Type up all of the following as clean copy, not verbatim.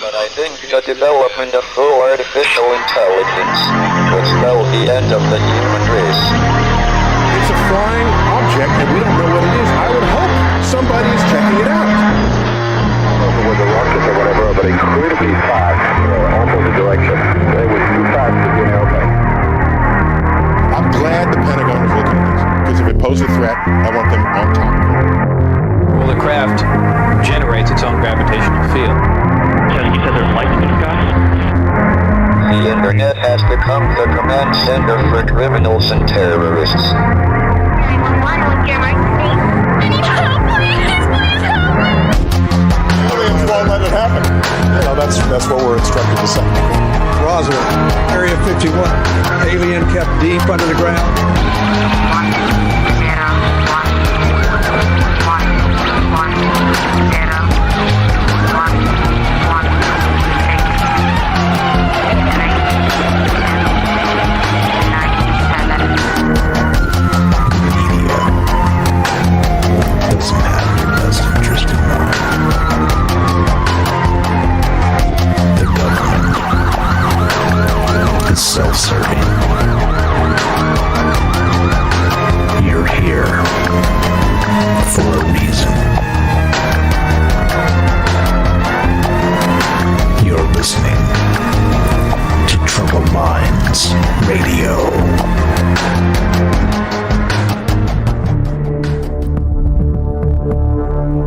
But I think the development of full artificial intelligence will spell the end of the human race. It's a flying object, and we don't know what it is. I would hope somebody is checking it out. With the rockets or whatever, but incredibly fast, opposite direction. They were too fast to be an airplane. I'm glad the Pentagon is looking at this, because if it poses a threat, I want them on top of it. Well, the craft generates its own gravitational field. So you said there's lights in the sky? The internet has become the command center for criminals and terrorists. 911, what's your emergency? I need help, please help me! Aliens won't let it happen. You know, that's what we're instructed to say. Roswell, Area 51. Alien kept deep under the ground. 1, 0, 1, 1, 1, 0. Doesn't have your best interest in mind. The government is self-serving. You're here for a reason. You're listening to Troubled Minds Radio.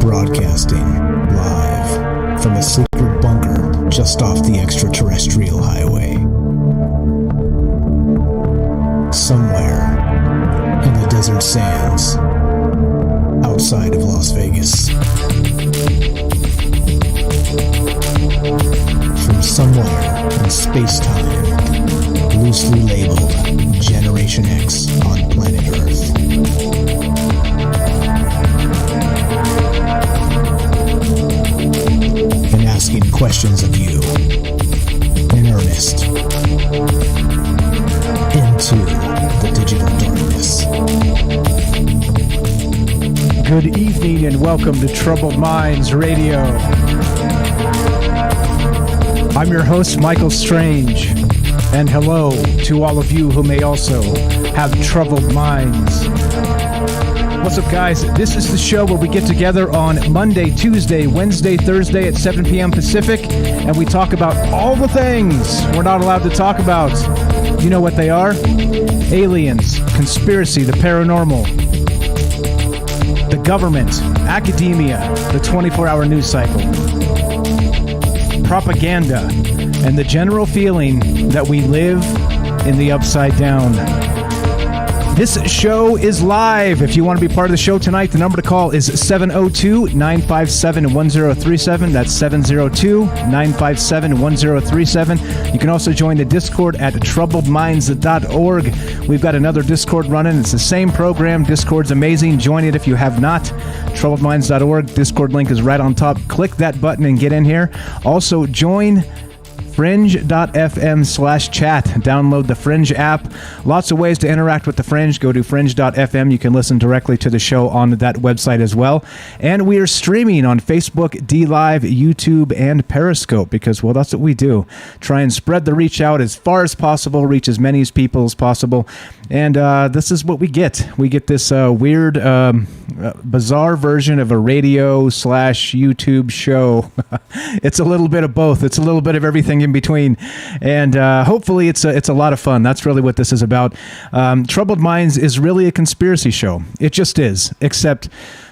Broadcasting live from a secret bunker just off the extraterrestrial highway. Somewhere in the desert sands outside of Las Vegas. From somewhere in space-time, loosely labeled Generation X on planet Earth. And asking questions of you in earnest into the digital darkness. Good evening and welcome to Troubled Minds Radio. I'm your host, Michael Strange, and hello to all of you who may also have troubled minds. What's up, guys? This is the show where we get together on Monday, Tuesday, Wednesday, Thursday at 7 p.m. Pacific, and we talk about all the things we're not allowed to talk about. You know what they are? Aliens, conspiracy, the paranormal, the government, academia, the 24-hour news cycle, propaganda, and the general feeling that we live in the upside down. This show is live. If you want to be part of the show tonight, the number to call is 702-957-1037. That's 702-957-1037. You can also join the Discord at troubledminds.org. We've got another Discord running. It's the same program. Discord's amazing. Join it if you have not. troubledminds.org. Discord link is right on top. Click that button and get in here. Also, join fringe.fm/chat. Download the Fringe app. Lots of ways to interact with the Fringe. Go to fringe.fm. You can listen directly to the show on that website as well. And we are streaming on Facebook, DLive, YouTube, and Periscope because, well, that's what we do. Try and spread the reach out as far as possible, reach as many people as possible. And this is what we get. We get this weird, bizarre version of a radio/YouTube show. It's a little bit of both. It's a little bit of everything in between, and hopefully it's a lot of fun. That's really what this is about. Troubled Minds is really a conspiracy show. It just is, except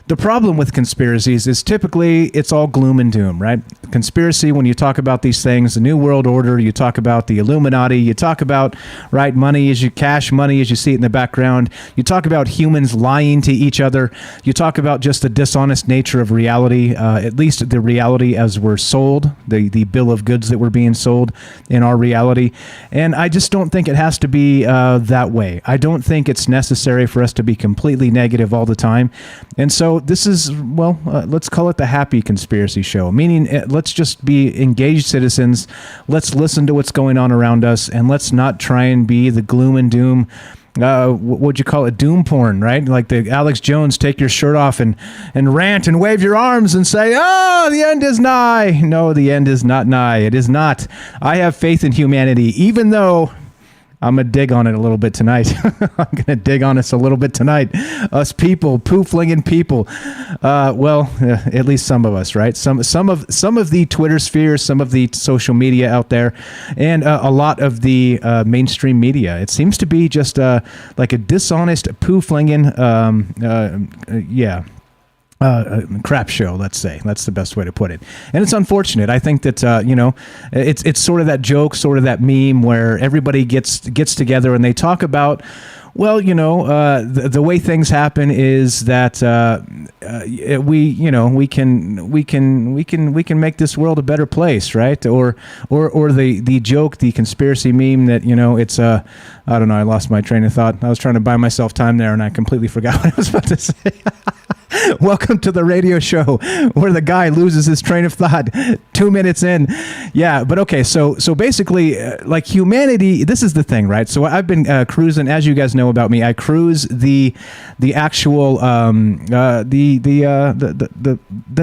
the problem with conspiracies is typically it's all gloom and doom, right? Conspiracy, when you talk about these things, the New World Order, you talk about the Illuminati, you talk about, right, money as you cash money as you see it in the background. You talk about humans lying to each other. You talk about just the dishonest nature of reality, at least the reality as we're sold, the bill of goods that we're being sold in our reality. And I just don't think it has to be that way. I don't think it's necessary for us to be completely negative all the time. And so this is, well, let's call it the happy conspiracy show, meaning let's just be engaged citizens. Let's listen to what's going on around us, and let's not try and be the gloom and doom what'd you call it? Doom porn, right? Like the Alex Jones, take your shirt off and rant and wave your arms and say, oh, the end is nigh. No, the end is not nigh. It is not. I have faith in humanity, even though I'm going to dig on it a little bit tonight. I'm going to dig on us a little bit tonight. Us people, poo-flinging people. At least some of us, right? Some of the Twitter sphere, some of the social media out there, and a lot of the mainstream media. It seems to be just like a dishonest poo-flinging, crap show, let's say. That's the best way to put it. And it's unfortunate. I think that it's sort of that joke, sort of that meme where everybody gets together and they talk about, well, the way things happen is that we can make this world a better place, right? Or the joke, the conspiracy meme that it's I don't know. I lost my train of thought. I was trying to buy myself time there, and I completely forgot what I was about to say. Welcome to the radio show where the guy loses his train of thought 2 minutes in. Yeah, but okay, so basically, like humanity, this is the thing, right? So I've been cruising, as you guys know about me. I cruise the actual the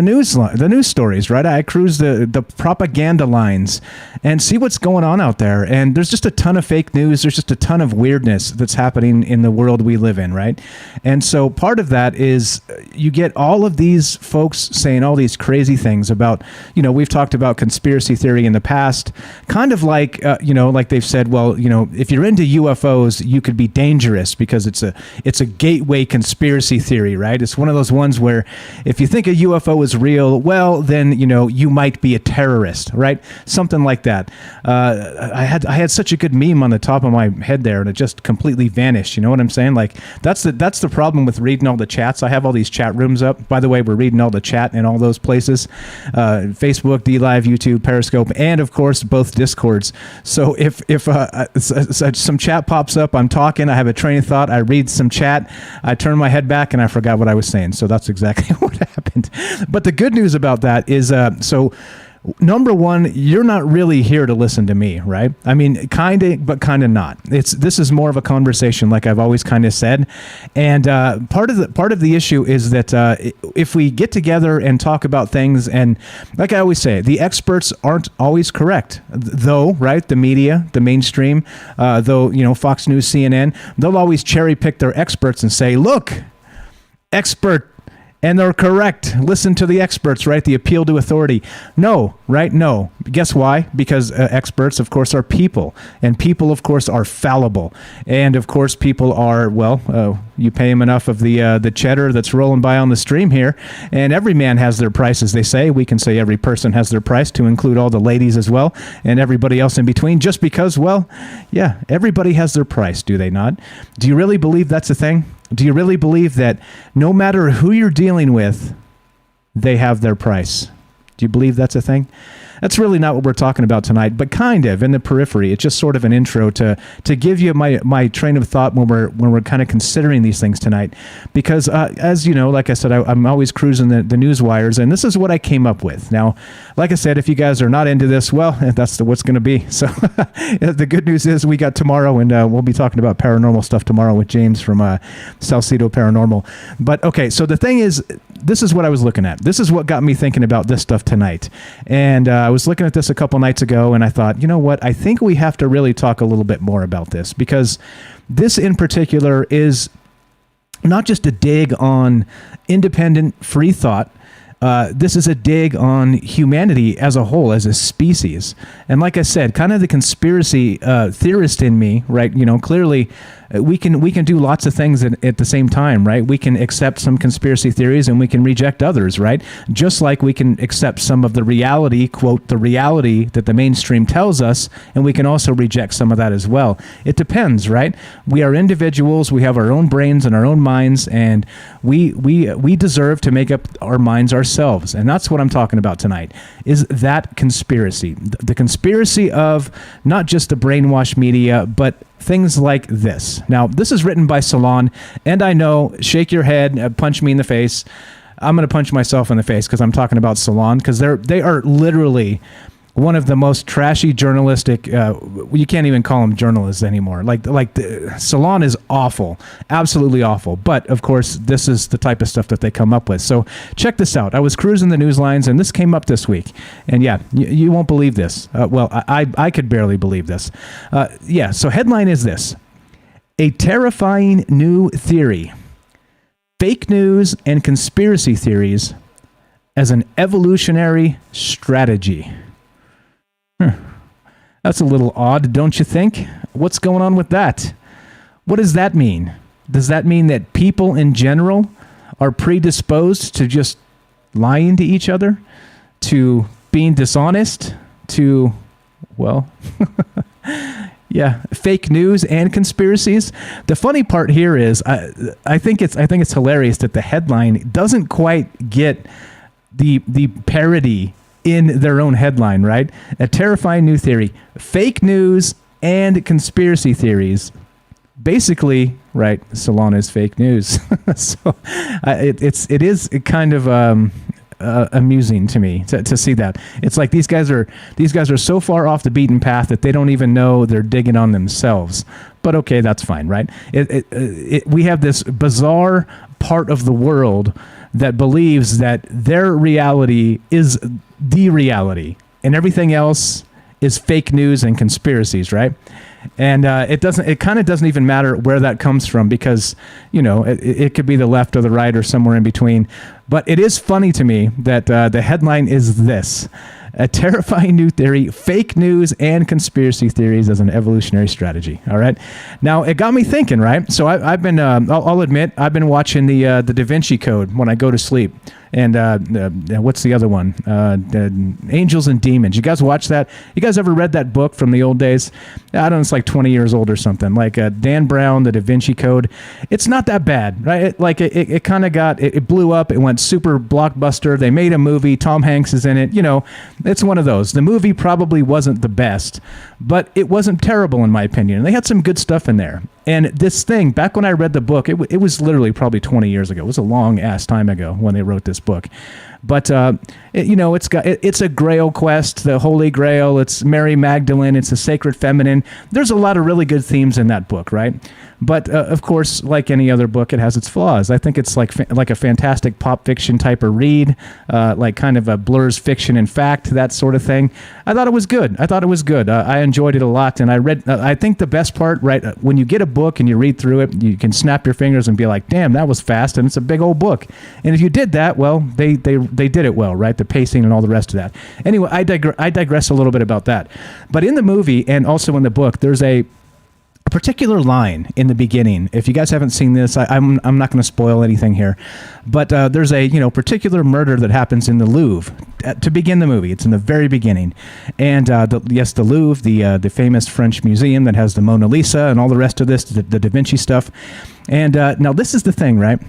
news stories, right? I cruise the propaganda lines and see what's going on out there. And there's just a ton of fake news. There's just a ton of weirdness that's happening in the world we live in, right? And so part of that is you get all of these folks saying all these crazy things about, we've talked about conspiracy theory in the past, kind of like, like they've said, well, if you're into UFOs, you could be dangerous because it's a gateway conspiracy theory, right? It's one of those ones where if you think a UFO is real, well, then, you might be a terrorist, right? Something like that. I had such a good meme on the top of my head there and it just completely vanished. You know what I'm saying? Like that's the problem with reading all the chats. I have all these chat rooms up. By the way, we're reading all the chat in all those places. Facebook, DLive, YouTube, Periscope, and of course, both Discords. So if some chat pops up, I'm talking, I have a train of thought, I read some chat, I turn my head back and I forgot what I was saying. So that's exactly what happened. But the good news about that is, number one, you're not really here to listen to me, right? I mean, kind of, but kind of not. This is more of a conversation, like I've always kind of said. And part of the issue is that if we get together and talk about things, and like I always say, the experts aren't always correct, though, right? The media, the mainstream, though, Fox News, CNN, they'll always cherry pick their experts and say, look, expert. And they're correct. Listen to the experts, right? The appeal to authority. No, right? No. Guess why? Because experts, of course, are people. And people, of course, are fallible. And, of course, people are, you pay them enough of the cheddar that's rolling by on the stream here. And every man has their price, as they say. We can say every person has their price, to include all the ladies as well, and everybody else in between, just because, everybody has their price, do they not? Do you really believe that's a thing? Do you really believe that no matter who you're dealing with, they have their price? Do you believe that's a thing? That's really not what we're talking about tonight, but kind of in the periphery. It's just sort of an intro to give you my train of thought when we're kind of considering these things tonight. Because as you know, like I said, I'm always cruising the news wires, and this is what I came up with. Now, like I said, if you guys are not into this, well, that's what's going to be. So the good news is we got tomorrow, and we'll be talking about paranormal stuff tomorrow with James from Salcedo Paranormal. But okay, so the thing is, this is what I was looking at. This is what got me thinking about this stuff tonight. And I was looking at this a couple nights ago, and I thought, you know what? I think we have to really talk a little bit more about this, because this in particular is not just a dig on independent free thought. This is a dig on humanity as a whole, as a species. And like I said, kind of the conspiracy theorist in me, right? Clearly we can do lots of things at the same time, right? We can accept some conspiracy theories and we can reject others, right? Just like we can accept some of the reality, quote, the reality that the mainstream tells us, and we can also reject some of that as well. It depends, right? We are individuals, we have our own brains and our own minds, and we deserve to make up our minds ourselves. And that's what I'm talking about tonight, is that conspiracy. The conspiracy of not just the brainwashed media, but things like this. Now, this is written by Salon, and I know, shake your head, punch me in the face. I'm going to punch myself in the face because I'm talking about Salon, because they are literally one of the most trashy journalistic, you can't even call them journalists anymore. Salon is awful, absolutely awful. But of course, this is the type of stuff that they come up with. So check this out. I was cruising the news lines and this came up this week. And yeah, you won't believe this. I could barely believe this. So headline is this: a terrifying new theory. Fake news and conspiracy theories as an evolutionary strategy. That's a little odd, don't you think? What's going on with that? What does that mean? Does that mean that people in general are predisposed to just lying to each other, to being dishonest, to, fake news and conspiracies? The funny part here is I think it's hilarious that the headline doesn't quite get the parody in their own headline, right? A terrifying new theory, fake news and conspiracy theories. Basically, right, Salon is fake news. So it is kind of amusing to me to see that. It's like these guys are so far off the beaten path that they don't even know they're digging on themselves. But okay, that's fine, right? We have this bizarre part of the world that believes that their reality is the reality and everything else is fake news and conspiracies, right? And it kind of doesn't even matter where that comes from, because it could be the left or the right or somewhere in between. But it is funny to me that the headline is this: a terrifying new theory, fake news and conspiracy theories as an evolutionary strategy. All right. Now, it got me thinking, right? So I've been, I'll admit, I've been watching the Da Vinci Code when I go to sleep. And what's the other one? Angels and Demons. You guys watch that? You guys ever read that book from the old days? I don't know, it's like 20 years old or something. Like Dan Brown, the Da Vinci Code. It's not that bad, right? It kind of it blew up. It went super blockbuster. They made a movie. Tom Hanks is in it. It's one of those. The movie probably wasn't the best, but it wasn't terrible in my opinion. They had some good stuff in there. And this thing, back when I read the book, it was literally probably 20 years ago. It was a long ass time ago when they wrote this book. But it's a Grail quest, the Holy Grail. It's Mary Magdalene. It's a sacred feminine. There's a lot of really good themes in that book, right? But of course, like any other book, it has its flaws. I think it's like a fantastic pop fiction type of read, like kind of a blurs fiction and fact, that sort of thing. I thought it was good. I enjoyed it a lot, and I read. I think the best part, right, when you get a book and you read through it, you can snap your fingers and be like, "Damn, that was fast," and it's a big old book. And if you did that, well, they did it well, right? The pacing and all the rest of that. Anyway, I digress a little bit about that. But in the movie and also in the book, there's a particular line in the beginning. If you guys haven't seen this, I'm not going to spoil anything here, but there's a particular murder that happens in the Louvre to begin the movie. It's in the very beginning, and the Louvre, the famous French museum that has the Mona Lisa and all the rest of this, the Da Vinci stuff. And now this is the thing, right?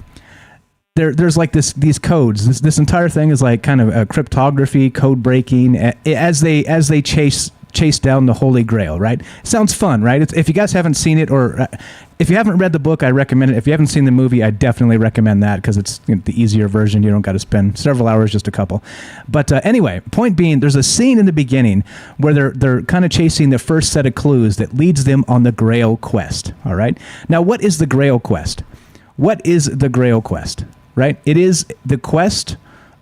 There's like these codes. This entire thing is like kind of a cryptography, code breaking as they chase down the Holy Grail, right? Sounds fun, right? If you guys haven't seen it, or if you haven't read the book, I recommend it. If you haven't seen the movie, I definitely recommend that, because it's the easier version. You don't got to spend several hours, just a couple. But anyway, point being, there's a scene in the beginning where they're kind of chasing the first set of clues that leads them on the Grail quest. All right. Now, what is the Grail quest? What is the Grail quest? Right? It is the quest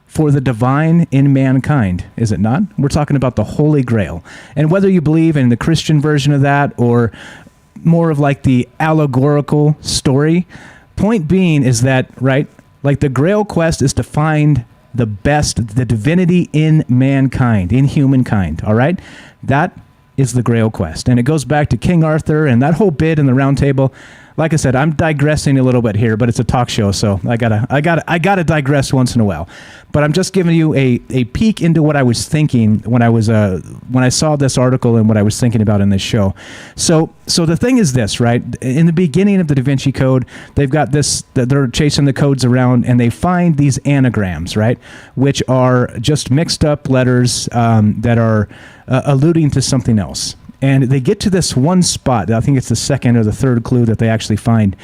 for the divine in mankind, is it not? We're talking about the Holy Grail. And whether you believe in the Christian version of that or more of like the allegorical story, point being is that, right, like the Grail quest is to find the best, the divinity in mankind, in humankind, all right? That is the Grail quest. And it goes back to King Arthur and that whole bit in the Round Table. Like I said, I'm digressing a little bit here, but it's a talk show, so I gotta digress once in a while. But I'm just giving you a peek into what I was thinking when I saw this article and what I was thinking about in this show. So the thing is this, right? In the beginning of the Da Vinci Code, they've got this, they're chasing the codes around, and they find these anagrams, right? Which are just mixed up letters that are alluding to something else. And they get to this one spot. I think it's the second or the third clue that they actually find.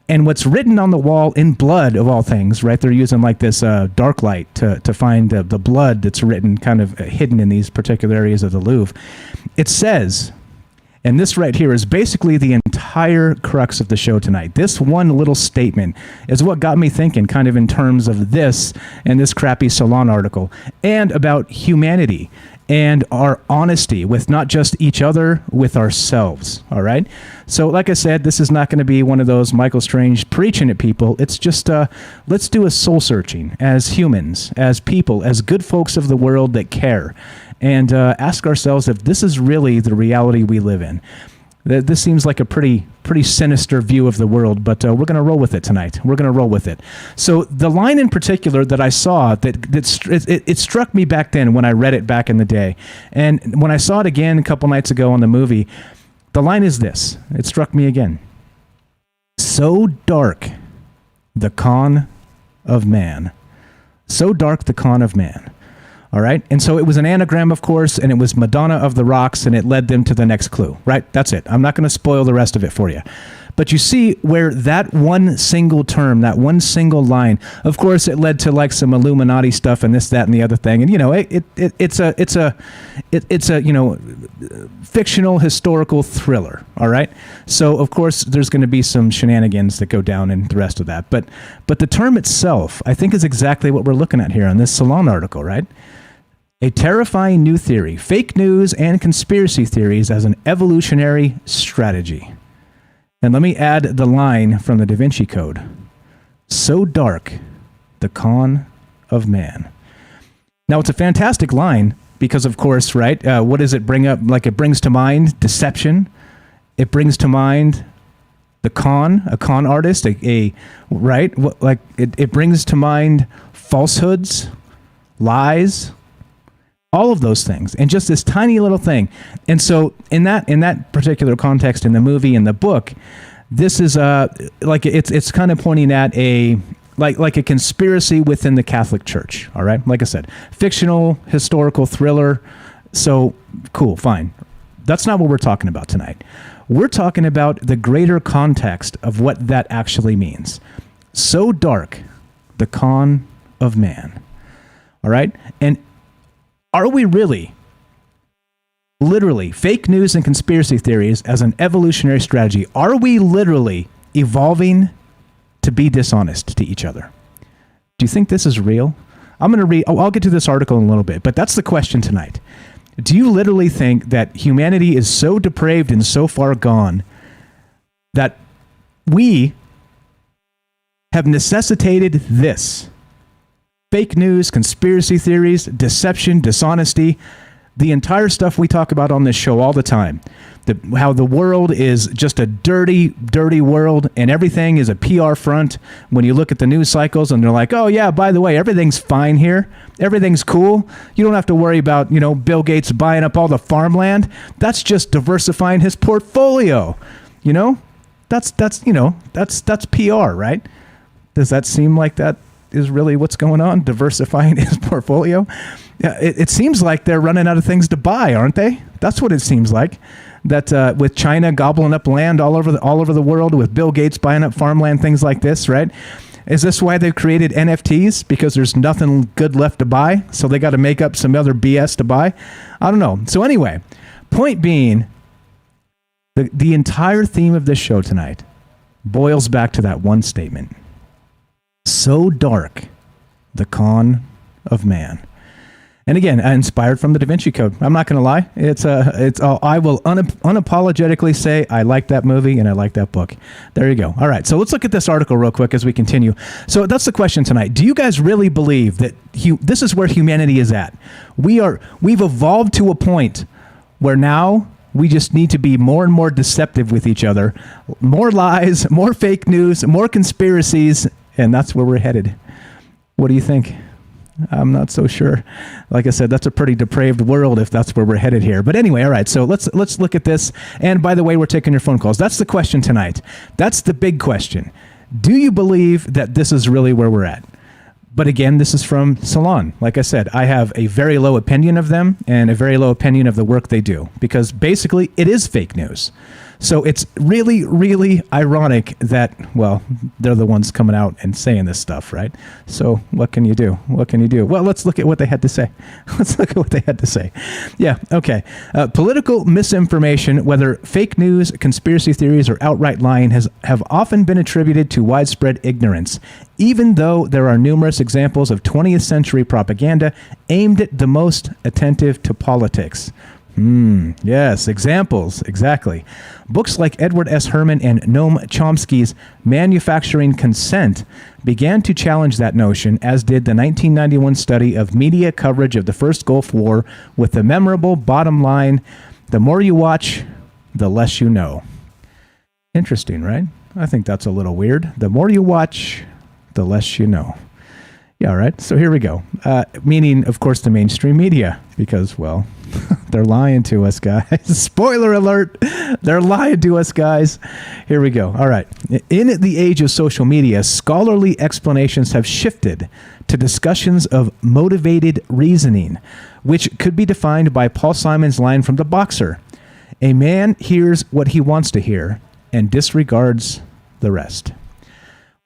And what's written on the wall in blood, of all things, right? They're using like this dark light to find the blood that's written kind of hidden in these particular areas of the Louvre. It says, and this right here is basically the entire crux of the show tonight. This one little statement is what got me thinking kind of in terms of this and this crappy Salon article and about humanity and our honesty with not just each other, with ourselves, all right? So like I said, this is not going to be one of those Michael Strange preaching at people. It's just, let's do a soul searching as humans, as people, as good folks of the world that care, and ask ourselves if this is really the reality we live in. This seems like a pretty sinister view of the world, but we're going to roll with it tonight. We're going to roll with it. So the line in particular that I saw, it struck me back then when I read it back in the day. And when I saw it again a couple nights ago on the movie, the line is this. It struck me again. So dark, the con of man. So dark, the con of man. All right. And so it was an anagram, of course, and it was Madonna of the Rocks, and it led them to the next clue, right? That's it. I'm not going to spoil the rest of it for you. But you see where that one single term, that one single line, of course, it led to like some Illuminati stuff and this, that, and the other thing. And, you know, it's a you know, fictional historical thriller. All right. So, of course, there's going to be some shenanigans that go down and the rest of that. But the term itself, I think, is exactly what we're looking at here on this Salon article, right? A terrifying new theory, fake news and conspiracy theories as an evolutionary strategy. And let me add the line from the Da Vinci Code. So dark, the con of man. Now, it's a fantastic line because, of course, right, what does it bring up? Like, it brings to mind deception. It brings to mind a con artist, right? Like, it brings to mind falsehoods, lies, all of those things, and just this tiny little thing. And so in that particular context in the movie and the book, this is like it's kind of pointing at a like a conspiracy within the Catholic Church. All right, like I said, fictional historical thriller. So cool, fine. That's not what we're talking about tonight. We're talking about the greater context of what that actually means. So dark, the con of man. All right, and are we really, literally, fake news and conspiracy theories as an evolutionary strategy? Are we literally evolving to be dishonest to each other? Do you think this is real? I'm going to read, I'll get to this article in a little bit, but that's the question tonight. Do you literally think that humanity is so depraved and so far gone that we have necessitated this? Fake news, conspiracy theories, deception, dishonesty, the entire stuff we talk about on this show all the time. How the world is just a dirty, dirty world, and everything is a PR front. When you look at the news cycles and they're like, oh yeah, by the way, everything's fine here. Everything's cool. You don't have to worry about, you know, Bill Gates buying up all the farmland. That's just diversifying his portfolio. You know, that's PR, right? Does that seem like that is really what's going on, diversifying his portfolio? Yeah, it seems like they're running out of things to buy, aren't they? That's what it seems like. That with China gobbling up land all over the world, with Bill Gates buying up farmland, things like this, right? Is this why they've created NFTs? Because there's nothing good left to buy, so they got to make up some other BS to buy? I don't know. So anyway, point being, the entire theme of this show tonight boils back to that one statement. So dark, the con of man. And again, inspired from the Da Vinci Code. I'm not going to lie. I will unapologetically say I like that movie and I like that book. There you go. All right. So let's look at this article real quick as we continue. So that's the question tonight. Do you guys really believe that this is where humanity is at? We've evolved to a point where now we just need to be more and more deceptive with each other. More lies, more fake news, more conspiracies. And that's where we're headed. What do you think? I'm not so sure. Like I said, that's a pretty depraved world if that's where we're headed here. But anyway, all right, so let's look at this. And by the way, we're taking your phone calls. That's the question tonight. That's the big question. Do you believe that this is really where we're at? But again, this is from Salon. Like I said, I have a very low opinion of them and a very low opinion of the work they do, because basically it is fake news. So it's really, really ironic that, well, they're the ones coming out and saying this stuff, right? So what can you do? What can you do? Well, let's look at what they had to say. Yeah, okay. Political misinformation, whether fake news, conspiracy theories, or outright lying, have often been attributed to widespread ignorance, even though there are numerous examples of 20th century propaganda aimed at the most attentive to politics. Yes, examples, exactly. Books like Edward S. Herman and Noam Chomsky's Manufacturing Consent began to challenge that notion, as did the 1991 study of media coverage of the First Gulf War with the memorable bottom line, "The more you watch, the less you know." Interesting, right? I think that's a little weird. The more you watch, the less you know. Yeah, all right. So here we go. Meaning, of course, the mainstream media, because, well, they're lying to us, guys. Spoiler alert. They're lying to us, guys. Here we go. All right. In the age of social media, scholarly explanations have shifted to discussions of motivated reasoning, which could be defined by Paul Simon's line from The Boxer: "A man hears what he wants to hear and disregards the rest."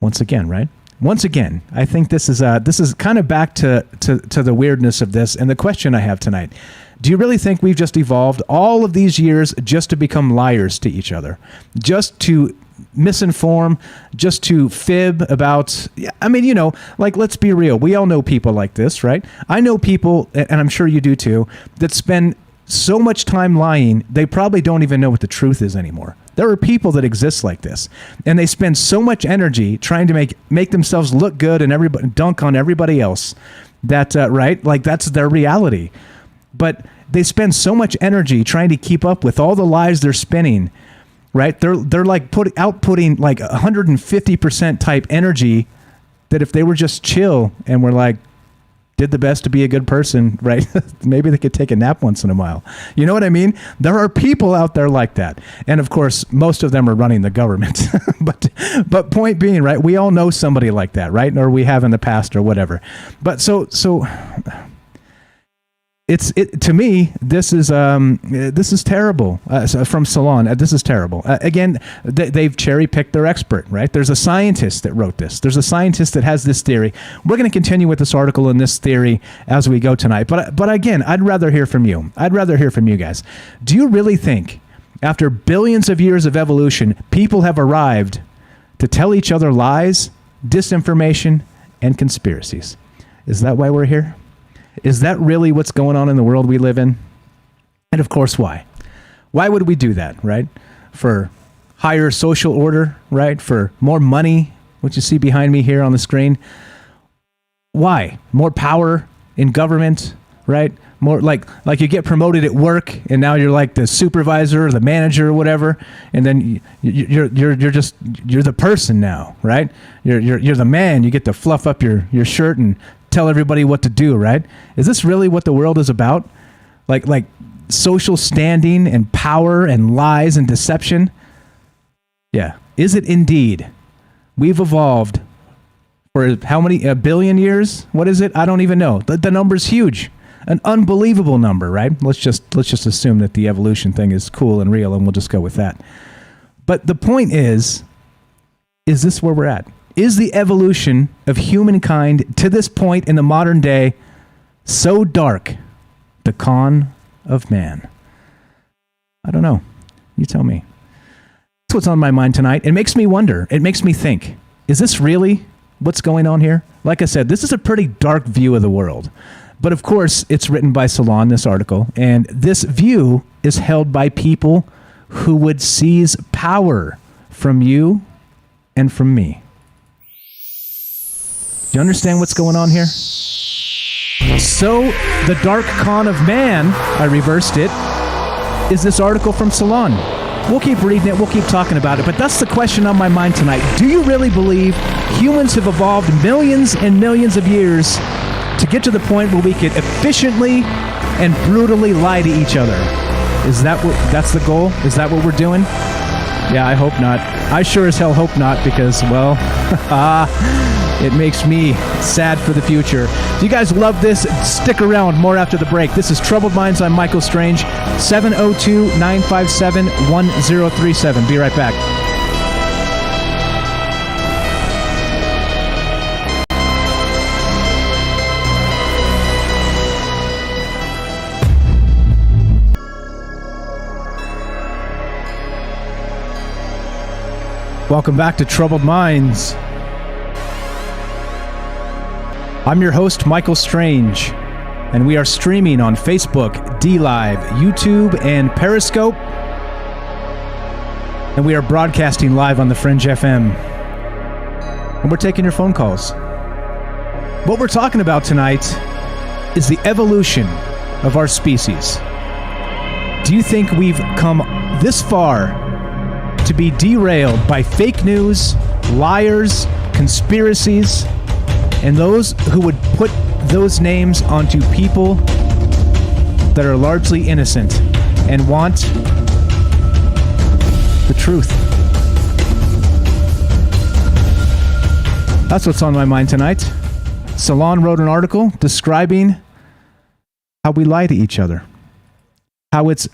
Once again, right? Once again, I think this is kind of back to the weirdness of this, and the question I have tonight: do you really think we've just evolved all of these years just to become liars to each other, just to misinform, just to fib about? I mean, you know, like, let's be real. We all know people like this, right? I know people, and I'm sure you do too, that spend so much time lying, they probably don't even know what the truth is anymore. There are people that exist like this, and they spend so much energy trying to make themselves look good and everybody dunk on everybody else. That right, like, that's their reality. But they spend so much energy trying to keep up with all the lies they're spinning. Right? They're like outputting like 150% type energy. That if they were just chill and were like, did the best to be a good person, right? Maybe they could take a nap once in a while. You know what I mean? There are people out there like that. And of course, most of them are running the government. but point being, right? We all know somebody like that, right? Or we have in the past or whatever. But so to me, this is terrible. From Salon, this is terrible. Again, they've cherry picked their expert, right? There's a scientist that wrote this. There's a scientist that has this theory. We're going to continue with this article and this theory as we go tonight. But again, I'd rather hear from you. I'd rather hear from you guys. Do you really think, after billions of years of evolution, people have arrived to tell each other lies, disinformation, and conspiracies? Is that why we're here? Is that really what's going on in the world we live in? And of course, why? Why would we do that, right? For higher social order, right? For more money, which you see behind me here on the screen. Why? More power in government, right? More like you get promoted at work, and now you're like the supervisor or the manager or whatever, and then you're the person now, right? You're the man. You get to fluff up your shirt and tell everybody what to do, right? Is this really what the world is about? Like social standing and power and lies and deception? Yeah. Is it indeed? We've evolved for how many, a billion years? What is it? I don't even know. The number's huge. An unbelievable number, right? Let's just assume that the evolution thing is cool and real, and we'll just go with that. But the point is this where we're at? Is the evolution of humankind to this point in the modern day so dark? The con of man. I don't know. You tell me. That's what's on my mind tonight. It makes me wonder. It makes me think. Is this really what's going on here? Like I said, this is a pretty dark view of the world. But of course, it's written by Salon, this article. And this view is held by people who would seize power from you and from me. Do you understand what's going on here? So, the dark con of man, I reversed it, is this article from Salon. We'll keep reading it, we'll keep talking about it, but that's the question on my mind tonight. Do you really believe humans have evolved millions and millions of years to get to the point where we could efficiently and brutally lie to each other? Is that that's the goal? Is that what we're doing? Yeah, I hope not. I sure as hell hope not, because, well, It makes me sad for the future. If you guys love this, stick around. More after the break. This is Troubled Minds. I'm Michael Strange. 702-957-1037. Be right back. Welcome back to Troubled Minds. I'm your host, Michael Strange, and we are streaming on Facebook, DLive, YouTube, and Periscope. And we are broadcasting live on the Fringe FM. And we're taking your phone calls. What we're talking about tonight is the evolution of our species. Do you think we've come this far to be derailed by fake news, liars, conspiracies, and those who would put those names onto people that are largely innocent and want the truth? That's what's on my mind tonight. Salon wrote an article describing how we lie to each other, how it's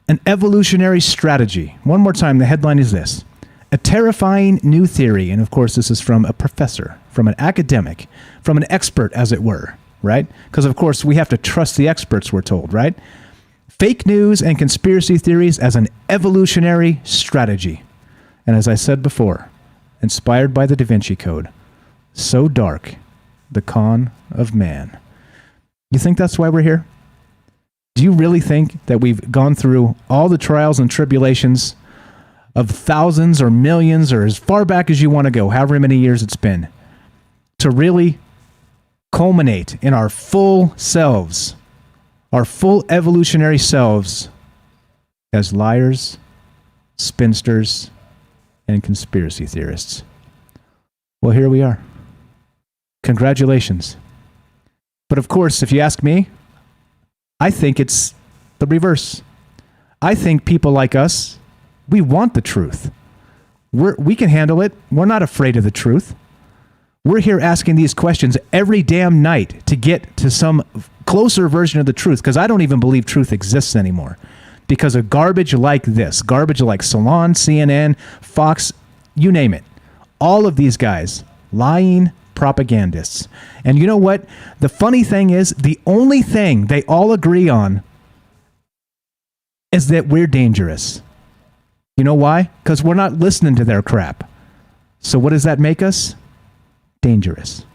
an evolutionary strategy. One more time, the headline is this: a terrifying new theory. And of course, this is from a professor, from an academic, from an expert, as it were, right? Because of course, we have to trust the experts, we're told, right? Fake news and conspiracy theories as an evolutionary strategy. And as I said before, inspired by the Da Vinci Code, so dark, the con of man. You think that's why we're here? Do you really think that we've gone through all the trials and tribulations of thousands or millions or as far back as you want to go, however many years it's been, to really culminate in our full selves, our full evolutionary selves as liars, spinsters, and conspiracy theorists? Well, here we are. Congratulations. But of course, if you ask me, I think it's the reverse. I think people like us, we want the truth. We can handle it. We're not afraid of the truth. We're here asking these questions every damn night to get to some closer version of the truth, because I don't even believe truth exists anymore because of garbage like this, garbage like Salon, CNN, Fox, you name it. All of these guys, lying propagandists. And you know what? The funny thing is, the only thing they all agree on is that we're dangerous. You know why? Because we're not listening to their crap. So what does that make us? Dangerous.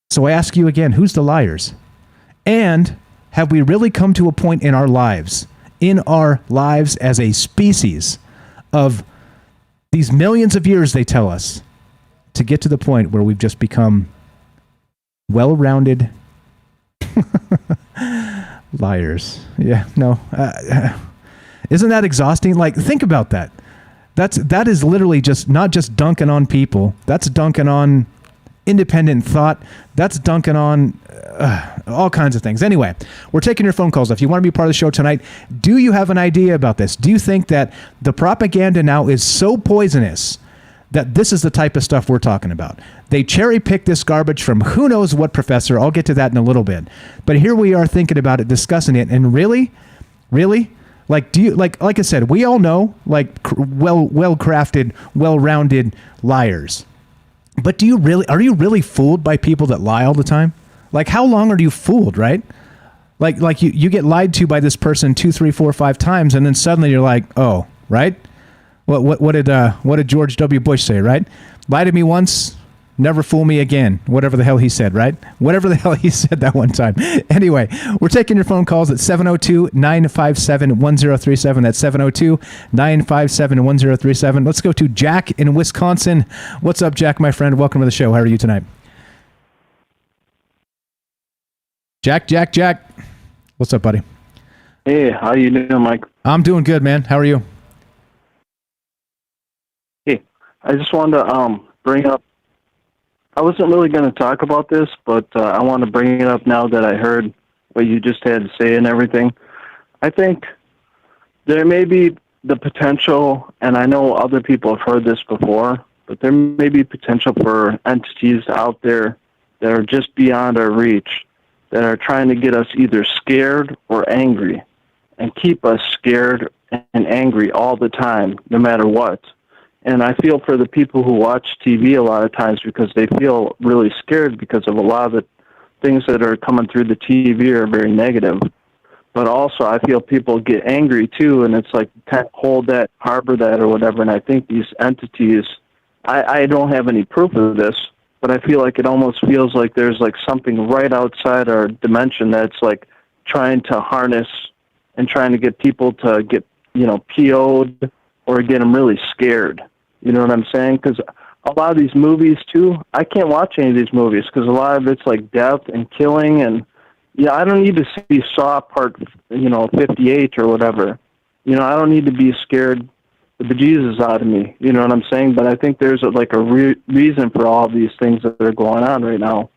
So I ask you again, who's the liars? And have we really come to a point in our lives as a species of these millions of years, they tell us, to get to the point where we've just become well-rounded liars? Yeah, no. Isn't that exhausting? Like, think about that. That is literally just not just dunking on people. That's dunking on independent thought. That's dunking on all kinds of things. Anyway, we're taking your phone calls. If you want to be part of the show tonight, do you have an idea about this? Do you think that the propaganda now is so poisonous that this is the type of stuff we're talking about? They cherry pick this garbage from who knows what professor. I'll get to that in a little bit. But here we are thinking about it, discussing it, and really? Like, do you, like I said, we all know, like, well-crafted, well-rounded liars. But are you really fooled by people that lie all the time? Like, how long are you fooled, right? Like you get lied to by this person 2, 3, 4, 5 times, and then suddenly you're like, oh, right? What did George W. Bush say, right? Lie to me once, never fool me again. Whatever the hell he said, right? Whatever the hell he said that one time. Anyway, we're taking your phone calls at 702-957-1037. That's 702-957-1037. Let's go to Jack in Wisconsin. What's up, Jack, my friend? Welcome to the show. How are you tonight? Jack. What's up, buddy? Hey, how you doing, Mike? I'm doing good, man. How are you? Hey, I just wanted to bring up, I wasn't really going to talk about this, but I want to bring it up now that I heard what you just had to say and everything. I think there may be the potential, and I know other people have heard this before, but there may be potential for entities out there that are just beyond our reach, that are trying to get us either scared or angry, and keep us scared and angry all the time, no matter what. And I feel for the people who watch TV a lot of times because they feel really scared because of a lot of the things that are coming through the TV are very negative. But also I feel people get angry too, and it's like kind of hold that, harbor that or whatever. And I think these entities, I don't have any proof of this, but I feel like it almost feels like there's like something right outside our dimension that's like trying to harness and trying to get people to get, PO'd or get them really scared. You know what I'm saying? Because a lot of these movies, too, I can't watch any of these movies because a lot of it's like death and killing. And, I don't need to see Saw Part, 58 or whatever. I don't need to be scared the bejesus out of me. You know what I'm saying? But I think there's a reason for all of these things that are going on right now.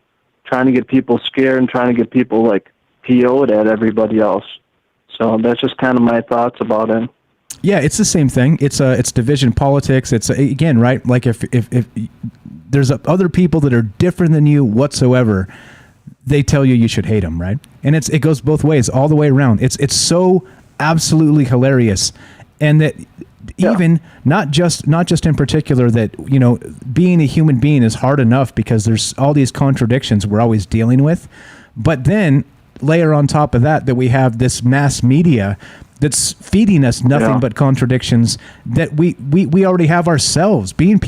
Trying to get people scared and trying to get people, PO'd at everybody else. So that's just kind of my thoughts about it. Yeah, it's the same thing. It's division politics. It's again, right? Like if there's other people that are different than you whatsoever, they tell you should hate them, right? And it goes both ways, all the way around. It's so absolutely hilarious, and that even not just in particular that being a human being is hard enough because there's all these contradictions we're always dealing with, but then layer on top of that we have this mass media that's feeding us nothing but contradictions that we already have ourselves. Being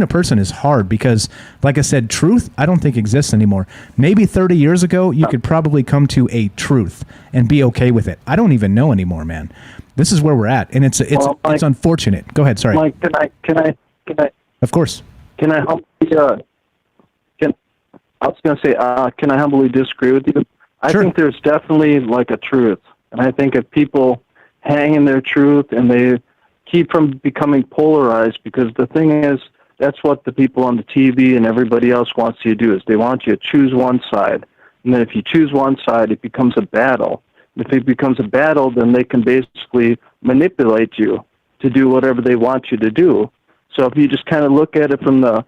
a person is hard because, like I said, truth I don't think exists anymore. Maybe 30 years ago you could probably come to a truth and be okay with it. I don't even know anymore, man. This is where we're at, and it's unfortunate. Go ahead, sorry. Mike, can I? Of course. Can I humbly? I was going to say, can I humbly disagree with you? I think there's definitely a truth, and I think if people hang in their truth and they keep from becoming polarized, because the thing is, that's what the people on the TV and everybody else wants you to do, is they want you to choose one side. And then if you choose one side, it becomes a battle. If it becomes a battle, then they can basically manipulate you to do whatever they want you to do. So if you just kind of look at it from the,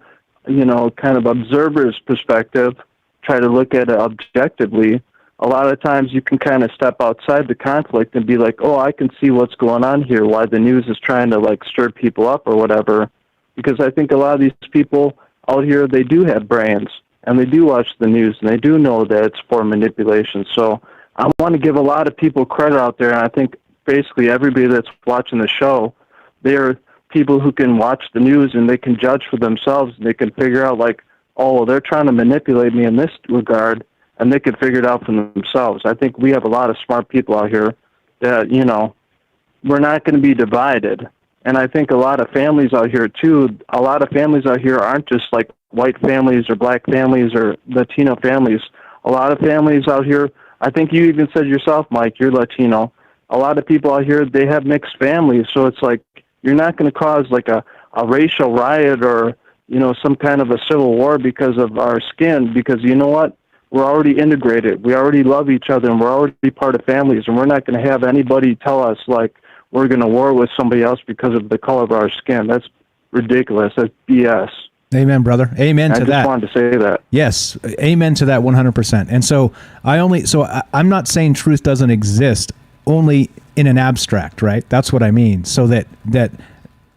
kind of observer's perspective, try to look at it objectively, a lot of times you can kind of step outside the conflict and be like, oh, I can see what's going on here, why the news is trying to stir people up or whatever. Because I think a lot of these people out here, they do have brains and they do watch the news and they do know that it's for manipulation. So I want to give a lot of people credit out there, and I think basically everybody that's watching the show, they're people who can watch the news and they can judge for themselves and they can figure out oh, they're trying to manipulate me in this regard, and they can figure it out for themselves. I think we have a lot of smart people out here that, we're not going to be divided. And I think a lot of families out here, too, a lot of families out here aren't just white families or black families or Latino families. A lot of families out here, I think you even said yourself, Mike, you're Latino. A lot of people out here, they have mixed families. So it's you're not going to cause a racial riot or, some kind of a civil war because of our skin, because you know what? We're already integrated. We already love each other, and we're already part of families, and we're not going to have anybody tell us we're going to war with somebody else because of the color of our skin. That's ridiculous. That's BS. Amen, brother. Amen to that. I just wanted to say that. Yes, amen to that 100%. And so I'm not saying truth doesn't exist, only in an abstract, right? That's what I mean. So that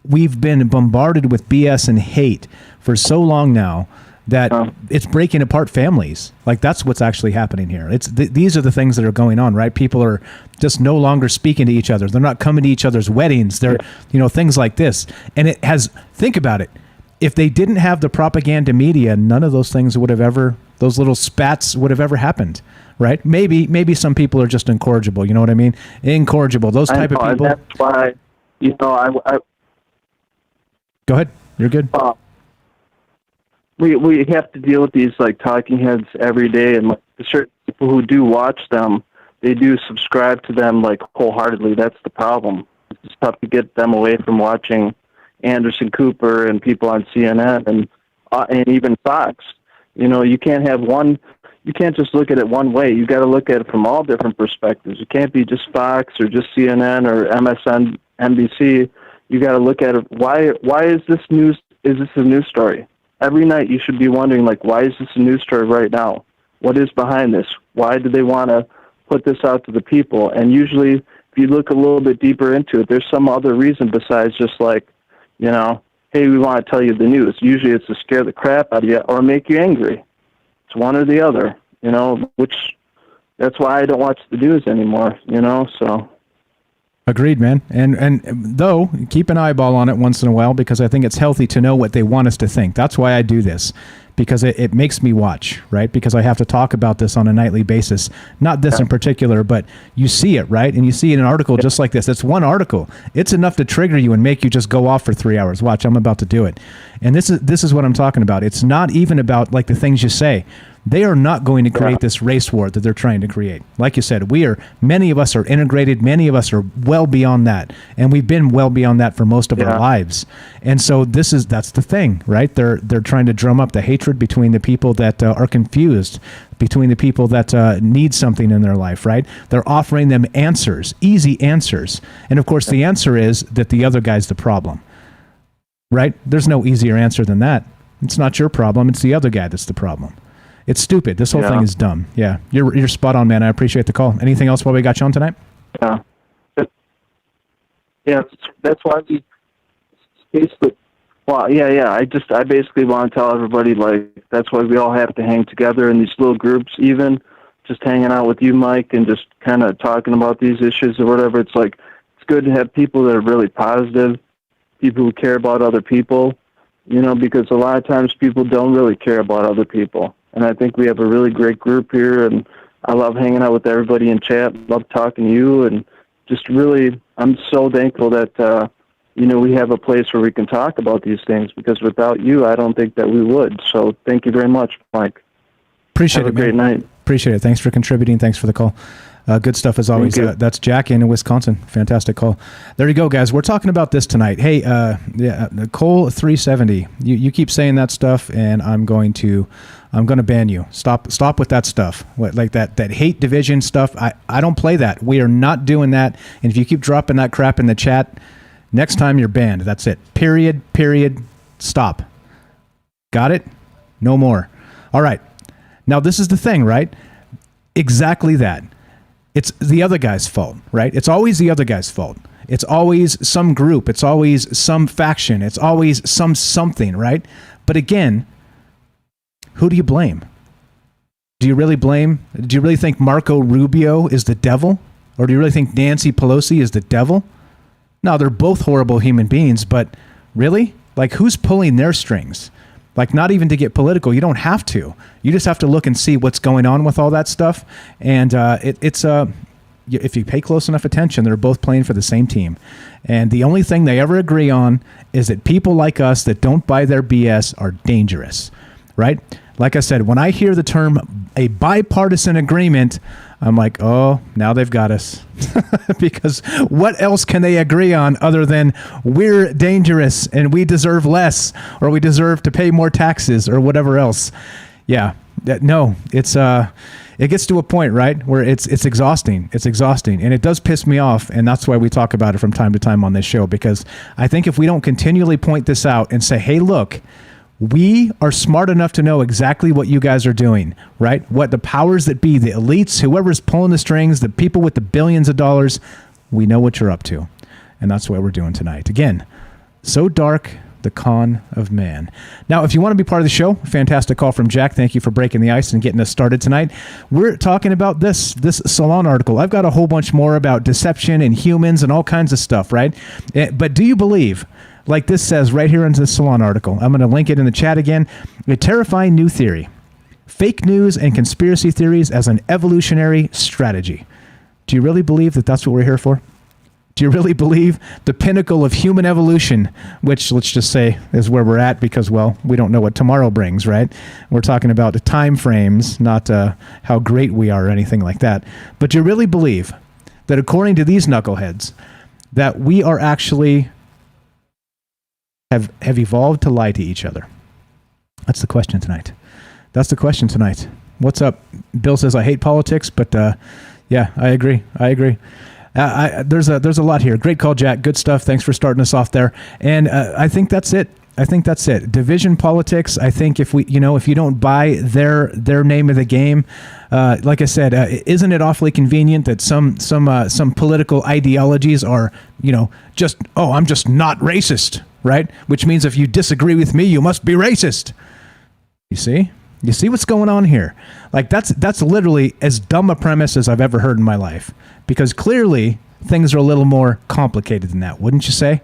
we've been bombarded with BS and hate for so long now that it's breaking apart families. That's what's actually happening here. These are the things that are going on, right? People are just no longer speaking to each other. They're not coming to each other's weddings. They're, things like this. And it has, think about it. If they didn't have the propaganda media, none of those things would have ever, those little spats would have ever happened, right? Maybe some people are just incorrigible. You know what I mean? Incorrigible. Those type of people. And that's why, I Go ahead. You're good. We have to deal with these talking heads every day, and certain people who do watch them, they do subscribe to them wholeheartedly. That's the problem. It's tough to get them away from watching Anderson Cooper and people on CNN and even Fox. You can't have one. You can't just look at it one way. You got to look at it from all different perspectives. It can't be just Fox or just CNN or MSNBC. You got to look at it. Why is this news is this a news story? Every night you should be wondering, like, why is this a news story right now? What is behind this? Why do they want to put this out to the people? And usually, if you look a little bit deeper into it, there's some other reason besides just like, you know, hey, we want to tell you the news. Usually it's to scare the crap out of you or make you angry. It's one or the other, you know, which that's why I don't watch the news anymore, you know, so. Agreed, man. And though, keep an eyeball on it once in a while, because I think it's healthy to know what they want us to think. That's why I do this, because it makes me watch, right? Because I have to talk about this on a nightly basis. Not this in particular, but you see it, right? And you see it in an article just like this. It's one article. It's enough to trigger you and make you just go off for 3 hours. Watch, I'm about to do it. And this is what I'm talking about. It's not even about like the things you say. They are not going to create this race war that they're trying to create. Like you said, many of us are integrated. Many of us are well beyond that. And we've been well beyond that for most of our lives. And so that's the thing, right? They're trying to drum up the hatred between the people that are confused, between the people that need something in their life, right? They're offering them answers, easy answers. And of course, the answer is that the other guy's the problem, right? There's no easier answer than that. It's not your problem. It's the other guy that's the problem. It's stupid. This whole thing is dumb. Yeah, you're spot on, man. I appreciate the call. Anything else while we got you on tonight? Yeah, that's why we basically. Well, yeah. I basically want to tell everybody, like, that's why we all have to hang together in these little groups, even just hanging out with you, Mike, and just kind of talking about these issues or whatever. It's like, it's good to have people that are really positive, people who care about other people, you know, because a lot of times people don't really care about other people. And I think we have a really great group here, and I love hanging out with everybody in chat, love talking to you, and just really, I'm so thankful that, you know, we have a place where we can talk about these things, because without you, I don't think that we would. So thank you very much, Mike. Appreciate it, Have a great night. Appreciate it. Thanks for contributing. Thanks for the call. Good stuff as always. That's Jack in Wisconsin. Fantastic call. There you go, guys. We're talking about this tonight. Hey, Cole 370. You keep saying that stuff, and I'm going to ban you. Stop with that stuff. Like that hate division stuff. I don't play that. We are not doing that. And if you keep dropping that crap in the chat, next time you're banned. That's it. Period. Stop. Got it? No more. All right. Now this is the thing, right? Exactly that. It's the other guy's fault, right? It's always the other guy's fault. It's always some group. It's always some faction. It's always something, right? But again, who do you blame? Do you really think Marco Rubio is the devil? Or do you really think Nancy Pelosi is the devil? No, they're both horrible human beings, but really? Like, who's pulling their strings? Like, not even to get political. You don't have to. You just have to look and see what's going on with all that stuff. And if you pay close enough attention, they're both playing for the same team. And the only thing they ever agree on is that people like us that don't buy their BS are dangerous, right? Like I said, when I hear the term a bipartisan agreement, I'm like, oh, now they've got us. Because what else can they agree on other than we're dangerous and we deserve less, or we deserve to pay more taxes, or whatever else? Yeah, no, it gets to a point, right, where it's exhausting. It's exhausting, and it does piss me off, and that's why we talk about it from time to time on this show, because I think if we don't continually point this out and say, hey, look, we are smart enough to know exactly what you guys are doing, right? What the powers that be, the elites, whoever's pulling the strings, the people with the billions of dollars, we know what you're up to. And that's what we're doing tonight. Again, so dark, the con of man. Now, if you want to be part of the show, fantastic call from Jack. Thank you for breaking the ice and getting us started tonight. We're talking about this Salon article. I've got a whole bunch more about deception and humans and all kinds of stuff, right? But do you believe, like this says right here in the Salon article, I'm going to link it in the chat again, a terrifying new theory, fake news and conspiracy theories as an evolutionary strategy. Do you really believe that that's what we're here for? Do you really believe the pinnacle of human evolution, which let's just say is where we're at because, well, we don't know what tomorrow brings, right? We're talking about the time frames, not how great we are or anything like that. But do you really believe that according to these knuckleheads, that we are actually have evolved to lie to each other? That's the question tonight. What's up? Bill says, I hate politics, but yeah, I agree. There's a lot here. Great call, Jack. Good stuff. Thanks for starting us off there. And I think that's it. I think that's it. Division politics. I think if you don't buy their name of the game, like I said, isn't it awfully convenient that some political ideologies are, I'm just not racist, right? Which means if you disagree with me, you must be racist. You see what's going on here? Like that's literally as dumb a premise as I've ever heard in my life, because clearly things are a little more complicated than that, wouldn't you say?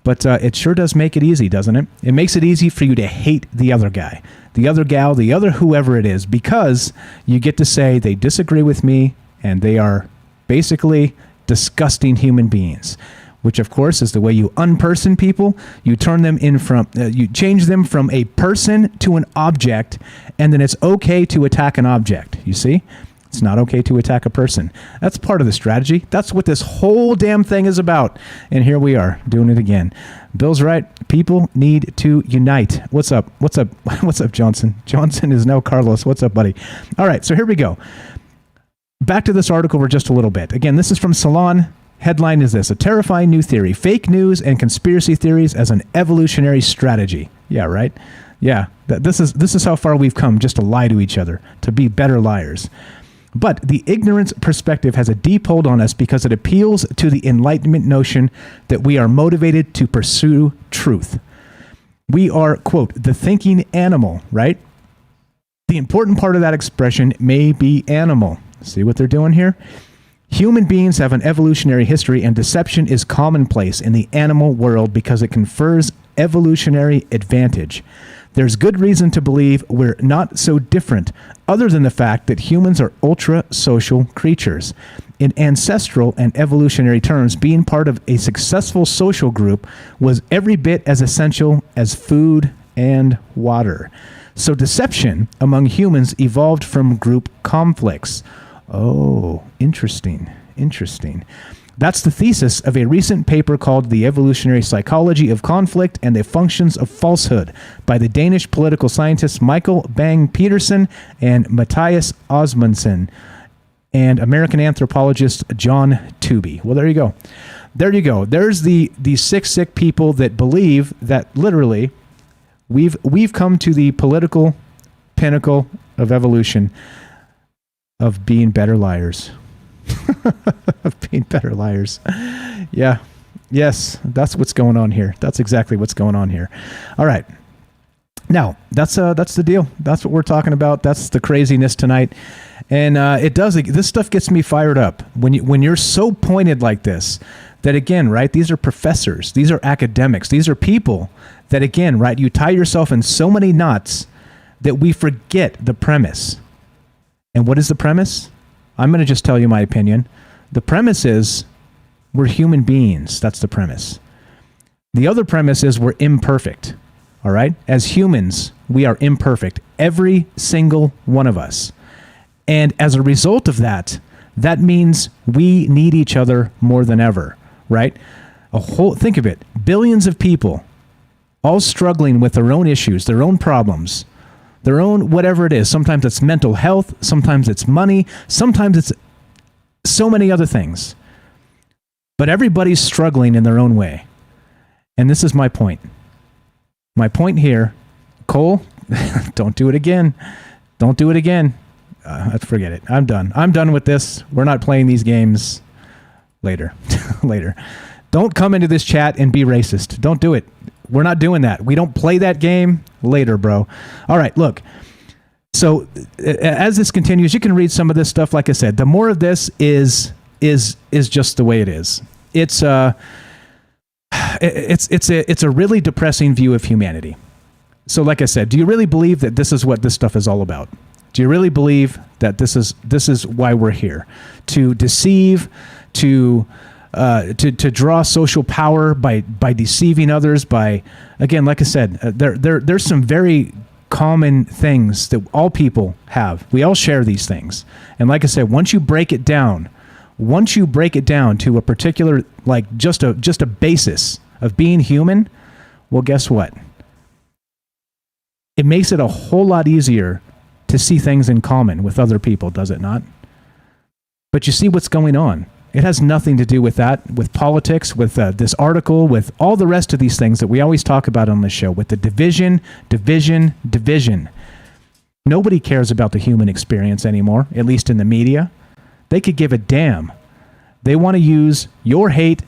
But it sure does make it easy, doesn't it? It makes it easy for you to hate the other guy, the other gal, the other whoever it is, because you get to say they disagree with me and they are basically disgusting human beings, which of course is the way you unperson people. You turn them you change them from a person to an object, and then it's okay to attack an object. You see? It's not okay to attack a person. That's part of the strategy. That's what this whole damn thing is about. And here we are doing it again. Bill's right. People need to unite. What's up? What's up? What's up, Johnson? Johnson is now Carlos. What's up, buddy? All right, so here we go. Back to this article for just a little bit. Again, this is from Salon. Headline is this: a terrifying new theory, fake news and conspiracy theories as an evolutionary strategy. Yeah, right? Yeah, this is how far we've come, just to lie to each other, to be better liars. But the ignorance perspective has a deep hold on us because it appeals to the Enlightenment notion that we are motivated to pursue truth. We are, quote, the thinking animal, right? The important part of that expression may be animal. See what they're doing here? Human beings have an evolutionary history, and deception is commonplace in the animal world because it confers evolutionary advantage. There's good reason to believe we're not so different, other than the fact that humans are ultra-social creatures. In ancestral and evolutionary terms, being part of a successful social group was every bit as essential as food and water. So deception among humans evolved from group conflicts. Oh, interesting. That's the thesis of a recent paper called The Evolutionary Psychology of Conflict and the Functions of Falsehood by the Danish political scientists Michael Bang-Petersen and Matthias Osmundsen and American anthropologist John Tooby. Well, there you go. There's the sick people that believe that literally we've come to the political pinnacle of evolution of being better liars. Of being better liars. Yeah. Yes, that's what's going on here. That's exactly what's going on here. All right. Now, that's the deal. That's what we're talking about. That's the craziness tonight. And this stuff gets me fired up. When you're so pointed like this, that again, right, these are professors, these are academics, these are people that again, right, you tie yourself in so many knots that we forget the premise. And what is the premise? I'm going to just tell you my opinion. The premise is we're human beings. That's the premise. The other premise is we're imperfect. All right? As humans, we are imperfect. Every single one of us. And as a result of that, that means we need each other more than ever. Right? Think of it. Billions of people all struggling with their own issues, their own problems, their own whatever it is. Sometimes it's mental health. Sometimes it's money. Sometimes it's so many other things. But everybody's struggling in their own way. And this is my point. My point here, Cole, don't do it again. Don't do it again. Forget it. I'm done. I'm done with this. We're not playing these games later. Later. Don't come into this chat and be racist. Don't do it. We're not doing that. We don't play that game later, bro. All right, look. So as this continues, you can read some of this stuff. Like I said, the more of this is just the way it is. It's a really depressing view of humanity. So like I said, do you really believe that this is what this stuff is all about? Do you really believe that this is why we're here? To deceive, to draw social power by deceiving others, by, again, like I said, there's some very common things that all people have. We all share these things. And like I said, once you break it down to a particular, like just a basis of being human, well, guess what? It makes it a whole lot easier to see things in common with other people, does it not? But you see what's going on. It has nothing to do with that, with politics, with this article, with all the rest of these things that we always talk about on this show, with the division. Nobody cares about the human experience anymore, at least in the media. They could give a damn. They want to use your hate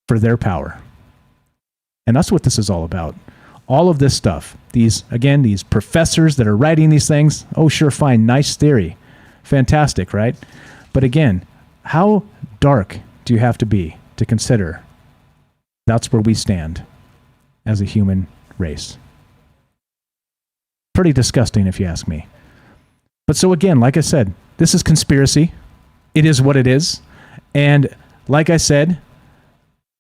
for their power. And that's what this is all about. All of this stuff. These professors that are writing these things, oh, sure, fine, nice theory. Fantastic, right? But again, how dark do you have to be to consider that's where we stand as a human race? Pretty disgusting, if you ask me. But so again, like I said, this is conspiracy. It is what it is. And like I said,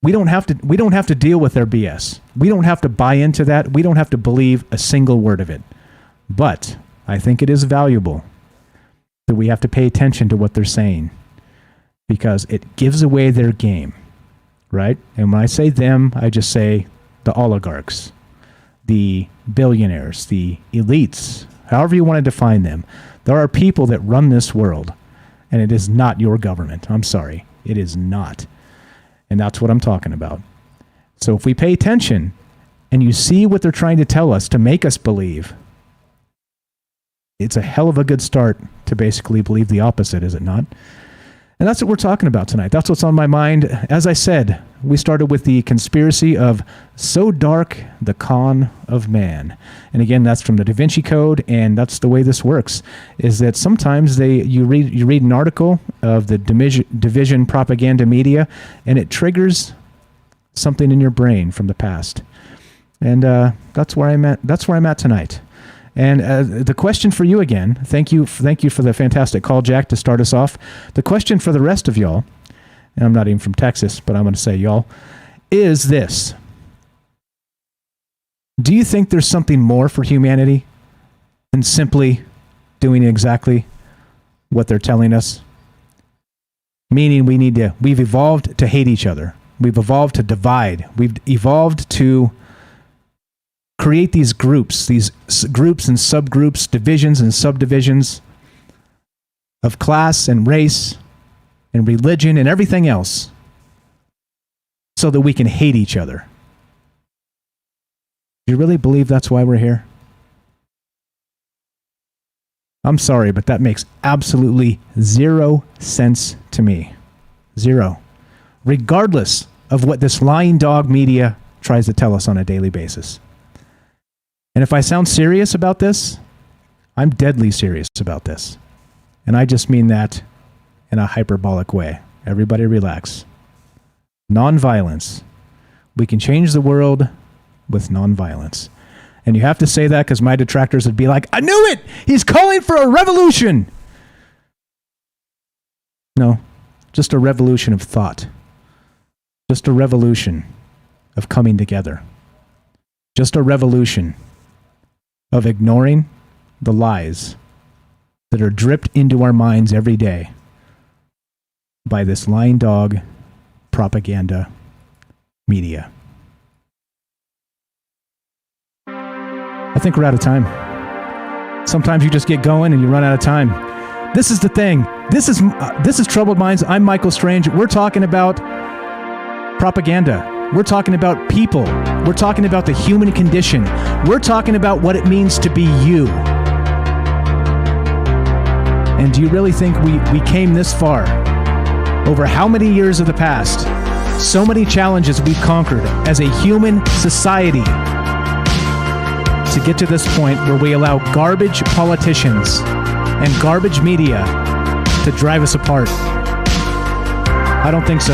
we don't have to deal with their BS. We don't have to buy into that. We don't have to believe a single word of it. But I think it is valuable that we have to pay attention to what they're saying, because it gives away their game, right? And when I say them, I just say the oligarchs, the billionaires, the elites, however you want to define them. There are people that run this world, and it is not your government. I'm sorry. It is not. And that's what I'm talking about. So if we pay attention and you see what they're trying to tell us to make us believe, it's a hell of a good start to basically believe the opposite, is it not? And that's what we're talking about tonight. That's what's on my mind. As I said, we started with the conspiracy of so dark, the con of man. And again, that's from the Da Vinci Code, and that's the way this works, is that sometimes you read an article of the division propaganda media, and it triggers something in your brain from the past. And that's where I'm at tonight. And the question for you again, thank you for the fantastic call, Jack, to start us off. The question for the rest of y'all, and I'm not even from Texas, but I'm going to say y'all, is this. Do you think there's something more for humanity than simply doing exactly what they're telling us? Meaning we've evolved to hate each other. We've evolved to divide. We've evolved to create these groups and subgroups, divisions and subdivisions of class and race and religion and everything else, so that we can hate each other. Do you really believe that's why we're here? I'm sorry, but that makes absolutely zero sense to me. Zero. Regardless of what this lying dog media tries to tell us on a daily basis. And if I sound serious about this, I'm deadly serious about this. And I just mean that in a hyperbolic way. Everybody relax. Nonviolence. We can change the world with nonviolence. And you have to say that because my detractors would be like, I knew it! He's calling for a revolution! No, just a revolution of thought. Just a revolution of coming together. Just a revolution of ignoring the lies that are dripped into our minds every day by this lying dog propaganda media. I think we're out of time. Sometimes you just get going and you run out of time. This is the thing. This is Troubled Minds. I'm Michael Strange. We're talking about propaganda. We're talking about people. We're talking about the human condition. We're talking about what it means to be you. And do you really think we came this far? Over how many years of the past? So many challenges we've conquered as a human society to get to this point where we allow garbage politicians and garbage media to drive us apart. I don't think so.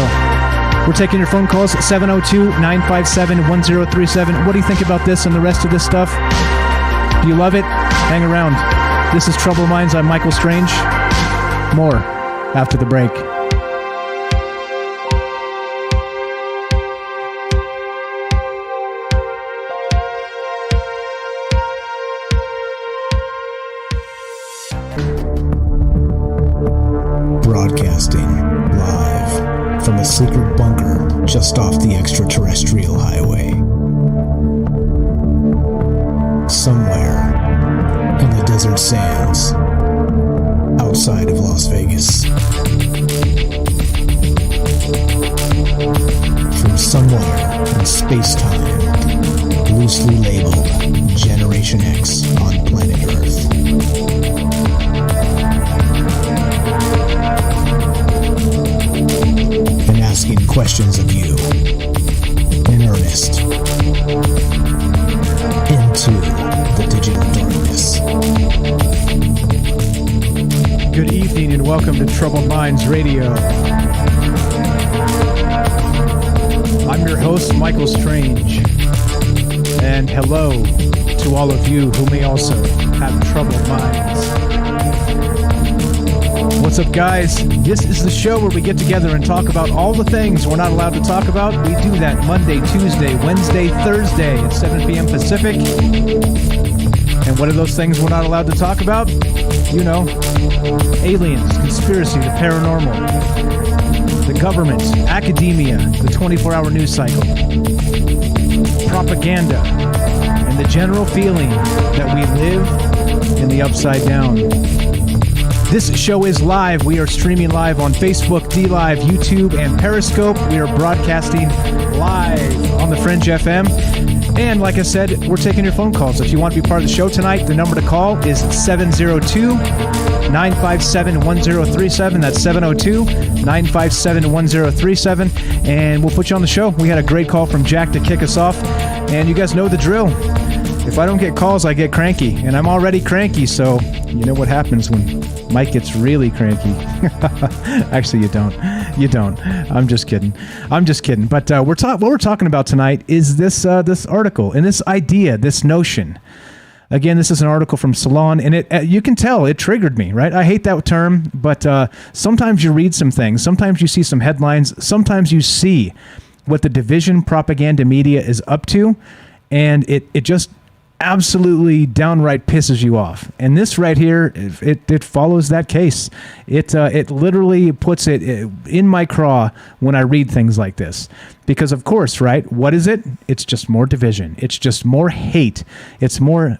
We're taking your phone calls at 702-957-1037. What do you think about this and the rest of this stuff? Do you love it? Hang around. This is Troubled Minds. I'm Michael Strange. More after the break. Broadcasting live from a secret bunker just off the extraterrestrial highway. Somewhere in the desert sands outside of Las Vegas. loosely labeled Generation X on planet Earth. And asking questions of you in earnest into the digital darkness. Good evening and welcome to Troubled Minds Radio. I'm your host, Michael Strange. And hello to all of you who may also have troubled minds. What's up, guys? This is the show where we get together and talk about all the things we're not allowed to talk about. We do that Monday, Tuesday, Wednesday, Thursday at 7 p.m. Pacific. And what are those things we're not allowed to talk about? You know, aliens, conspiracy, the paranormal, the government, academia, the 24-hour news cycle, propaganda, and the general feeling that we live in the upside down. This show is live. We are streaming live on Facebook, DLive, YouTube, and Periscope. We are broadcasting live on the Fringe FM. And like I said, we're taking your phone calls. If you want to be part of the show tonight, the number to call is 702-957-1037. That's 702-957-1037. And we'll put you on the show. We had a great call from Jack to kick us off. And you guys know the drill. If I don't get calls, I get cranky. And I'm already cranky, so you know what happens when Mike gets really cranky. Actually, you don't. You don't. I'm just kidding. But what we're talking about tonight is this article and this idea, this notion. Again, this is an article from Salon, and it you can tell it triggered me, right? I hate that term, but sometimes you read some things. Sometimes you see some headlines. Sometimes you see what the division propaganda media is up to, and it just absolutely downright pisses you off. And this right here, it follows that case. It literally puts it in my craw when I read things like this. Because of course, right? What is it? It's just more division. It's just more hate. It's more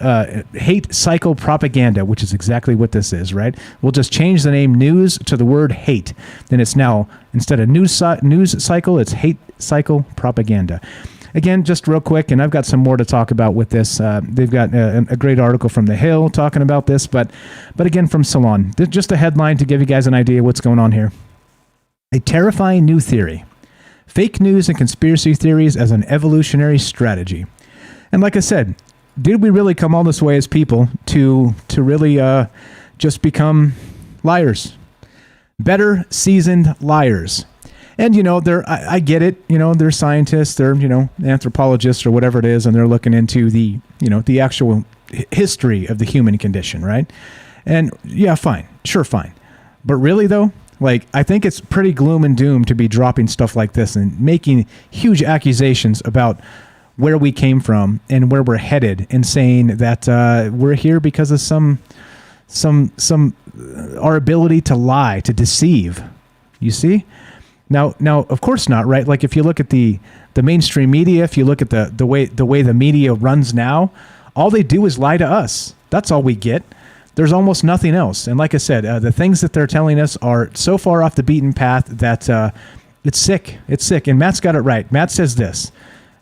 hate cycle propaganda, which is exactly what this is, right? We'll just change the name news to the word hate. Then it's now, instead of news cycle, it's hate cycle propaganda. Again, just real quick, and I've got some more to talk about with this. They've got a great article from The Hill talking about this, but again, from Salon. Just a headline to give you guys an idea of what's going on here. A terrifying new theory. Fake news and conspiracy theories as an evolutionary strategy. And like I said, did we really come all this way as people to really just become liars? Better seasoned liars. And, you know, I get it. You know, they're scientists, they're, you know, anthropologists or whatever it is, and they're looking into the, you know, the actual history of the human condition, right? And yeah, fine. Sure, fine. But really, though, like, I think it's pretty gloom and doom to be dropping stuff like this and making huge accusations about where we came from and where we're headed and saying that we're here because of some our ability to lie, to deceive. You see? Now, of course not, right? Like if you look at the mainstream media, if you look at the way the media runs now, all they do is lie to us. That's all we get. There's almost nothing else. And like I said, the things that they're telling us are so far off the beaten path that it's sick. It's sick. And Matt's got it right. Matt says this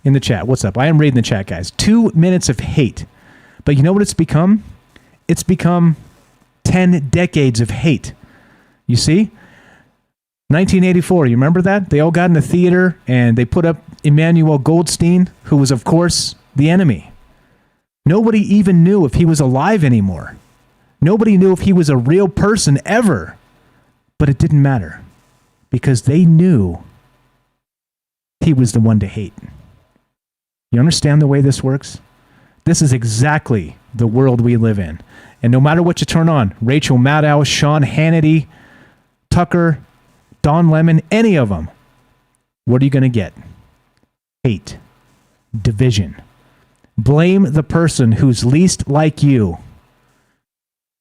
in the chat. What's up? I am reading the chat, guys. 2 minutes of hate. But you know what it's become? It's become 10 decades of hate. You see? 1984, you remember that? They all got in the theater and they put up Emmanuel Goldstein, who was, of course, the enemy. Nobody even knew if he was alive anymore. Nobody knew if he was a real person ever. But it didn't matter because they knew he was the one to hate. You understand the way this works? This is exactly the world we live in. And no matter what you turn on, Rachel Maddow, Sean Hannity, Tucker, Don Lemon, any of them, what are you going to get? Hate. Division. Blame the person who's least like you.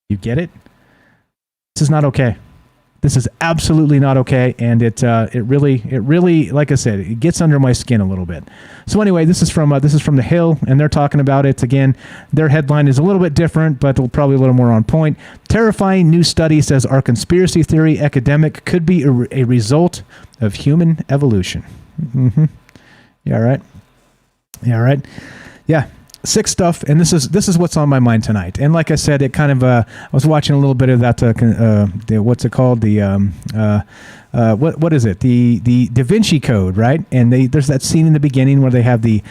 You get it? This is not okay. This is absolutely not okay, and it really, like I said, it gets under my skin a little bit. So anyway, this is from The Hill, and they're talking about it again. Their headline is a little bit different, but probably a little more on point. Terrifying new study says our conspiracy theory epidemic could be a result of human evolution. Mm-hmm. Yeah, right. Yeah, right. Yeah. sick stuff, and this is what's on my mind tonight. And like I said, it kind of I was watching a little bit of that. What's it called? What is it? The Da Vinci Code, right? And there's that scene in the beginning where they have they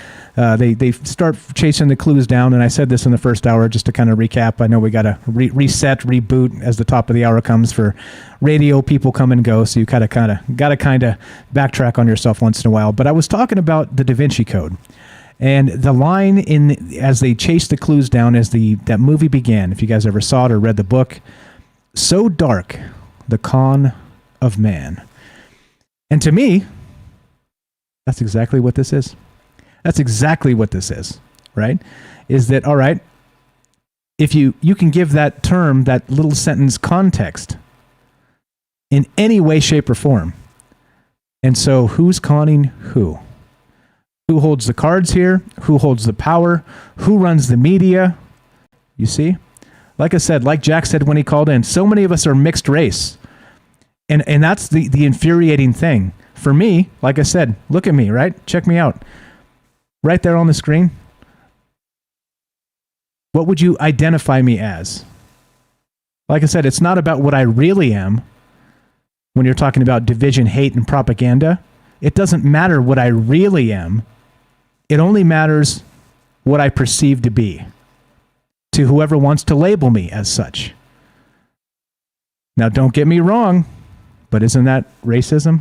start chasing the clues down. And I said this in the first hour just to kind of recap. I know we got to reset, reboot as the top of the hour comes for radio. People come and go, so you got to kind of backtrack on yourself once in a while. But I was talking about the Da Vinci Code. And the line as they chase the clues down as that movie began, if you guys ever saw it or read the book, so dark, the con of man. And to me, that's exactly what this is. That's exactly what this is, right? Is that, all right, if you can give that term, that little sentence context in any way, shape, or form. And so who's conning who? Who holds the cards here? Who holds the power? Who runs the media? You see? Like I said, like Jack said when he called in, so many of us are mixed race. And that's the infuriating thing. For me, like I said, look at me, right? Check me out. Right there on the screen. What would you identify me as? Like I said, it's not about what I really am when you're talking about division, hate, and propaganda. It doesn't matter what I really am. It only matters what I perceive to be, to whoever wants to label me as such. Now, don't get me wrong, but isn't that racism?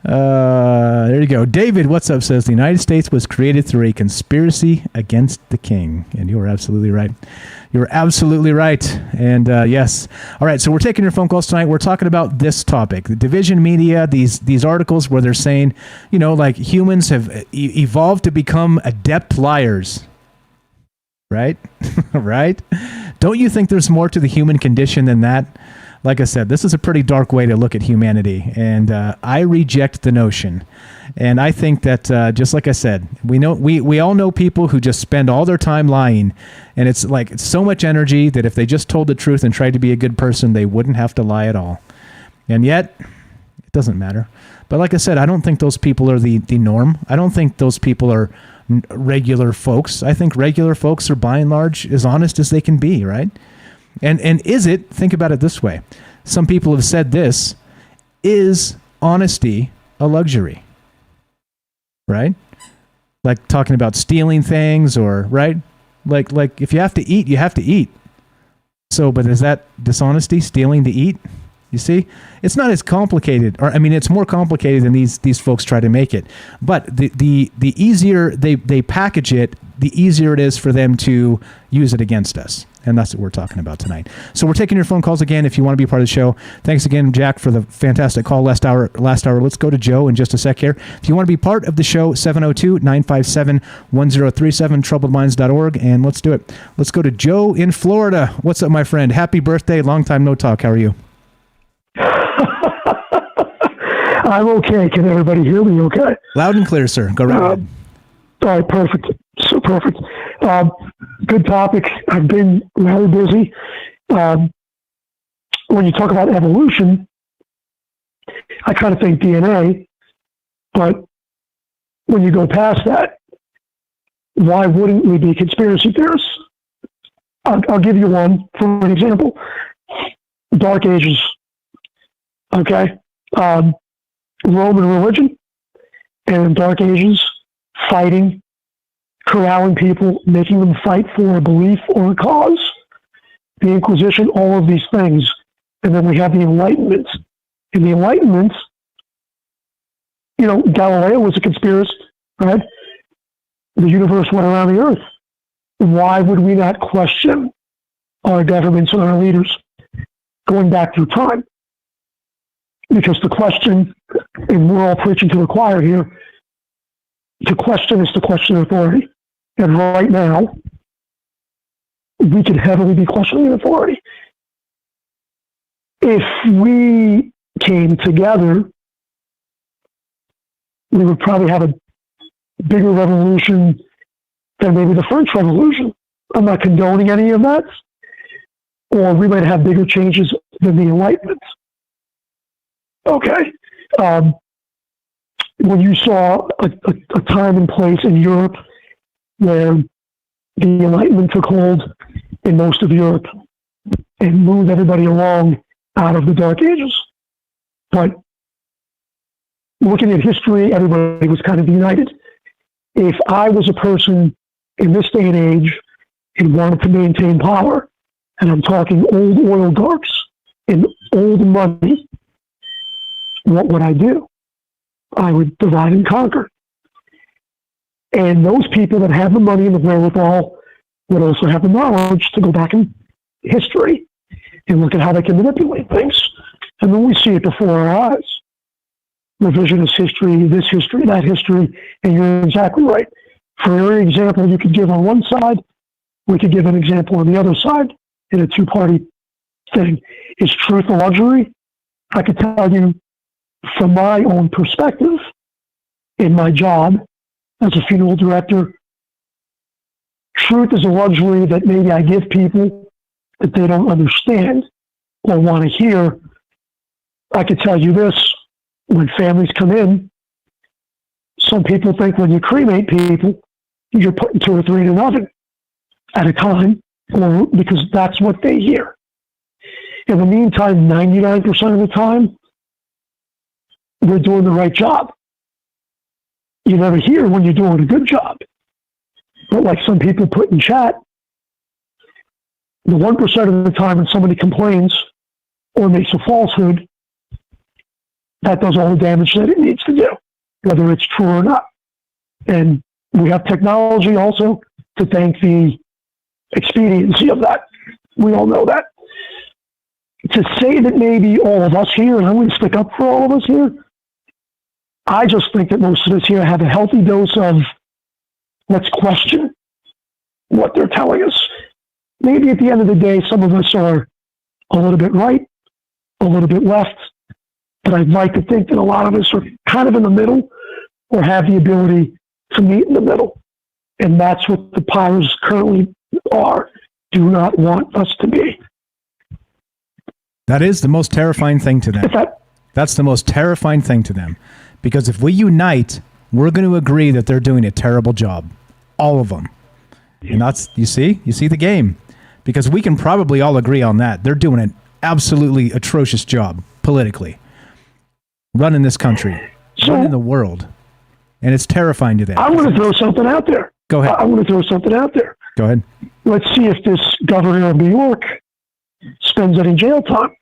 There you go. David, what's up, says the United States was created through a conspiracy against the king. And you are absolutely right. You're absolutely right. And yes. All right. So we're taking your phone calls tonight. We're talking about this topic, the division media, these articles where they're saying, like humans have evolved to become adept liars. Right? Right? Don't you think there's more to the human condition than that? Like I said, this is a pretty dark way to look at humanity, and I reject the notion. And I think that, just like I said, we all know people who just spend all their time lying, and it's so much energy that if they just told the truth and tried to be a good person, they wouldn't have to lie at all. And yet, it doesn't matter. But like I said, I don't think those people are the norm. I don't think those people are regular folks. I think regular folks are, by and large, as honest as they can be, right? And is it, think about it this way. Some people have said this, is honesty a luxury? Right? Like talking about stealing things or, right? Like if you have to eat, you have to eat. So, but is that dishonesty, stealing to eat? You see? It's not as complicated, it's more complicated than these folks try to make it. But the easier they package it, the easier it is for them to use it against us. And that's what we're talking about tonight. So we're taking your phone calls again if you want to be part of the show. Thanks again, Jack, for the fantastic call last hour. Let's go to Joe in just a sec here. If you want to be part of the show, 702-957-1037, troubledminds.org, and let's do it. Let's go to Joe in Florida. What's up, my friend? Happy birthday. Long time no talk. How are you? I'm okay. Can everybody hear me okay? Loud and clear, sir. Go right ahead. All right, perfect. So perfect. Good topic. I've been rather busy. When you talk about evolution, I kind of think DNA, but when you go past that, why wouldn't we be conspiracy theorists? I'll give you one for an example. Dark Ages. Okay? Roman religion and Dark Ages, fighting, corralling people, making them fight for a belief or a cause. The Inquisition, all of these things. And then we have the Enlightenment. In the Enlightenment, Galileo was a conspiracist, right? The universe went around the earth. Why would we not question our governments and our leaders going back through time? Because the question, and we're all preaching to the choir here, to question is to question authority. And right now, we could heavily be questioning authority. If we came together, we would probably have a bigger revolution than maybe the French Revolution. I'm not condoning any of that. Or we might have bigger changes than the Enlightenment. Okay. when you saw a time and place in Europe where the Enlightenment took hold in most of Europe and moved everybody along out of the Dark Ages. But looking at history, everybody was kind of united. If I was a person in this day and age and wanted to maintain power, and I'm talking old oligarchs and old money, what would I do? I would divide and conquer. And those people that have the money and the wherewithal would also have the knowledge to go back in history and look at how they can manipulate things. And then we see it before our eyes. Revisionist history, this history, that history, and you're exactly right. For every example you could give on one side, we could give an example on the other side in a two-party thing. Is truth a luxury? I could tell you from my own perspective, in my job as a funeral director, truth is a luxury that maybe I give people that they don't understand or want to hear. I could tell you this, when families come in, some people think when you cremate people, you're putting 2 or 3 in an oven at a time, or because that's what they hear. In the meantime, 99% of the time, we're doing the right job. You never hear when you're doing a good job. But like some people put in chat, the 1% of the time when somebody complains or makes a falsehood, that does all the damage that it needs to do, whether it's true or not. And we have technology also to thank the expediency of that. We all know that. To say that maybe all of us here, and I'm going to stick up for all of us here, I just think that most of us here have a healthy dose of let's question what they're telling us. Maybe at the end of the day, some of us are a little bit right, a little bit left, but I'd like to think that a lot of us are kind of in the middle or have the ability to meet in the middle. And that's what the powers currently do not want us to be. That is the most terrifying thing to them. That's the most terrifying thing to them. Because if we unite, we're going to agree that they're doing a terrible job. All of them. And that's, you see the game. Because we can probably all agree on that. They're doing an absolutely atrocious job politically. Running this country. Running the world. And it's terrifying to them. I want to throw something out there. Go ahead. I want to throw something out there. Go ahead. Let's see if this governor of New York spends any jail time.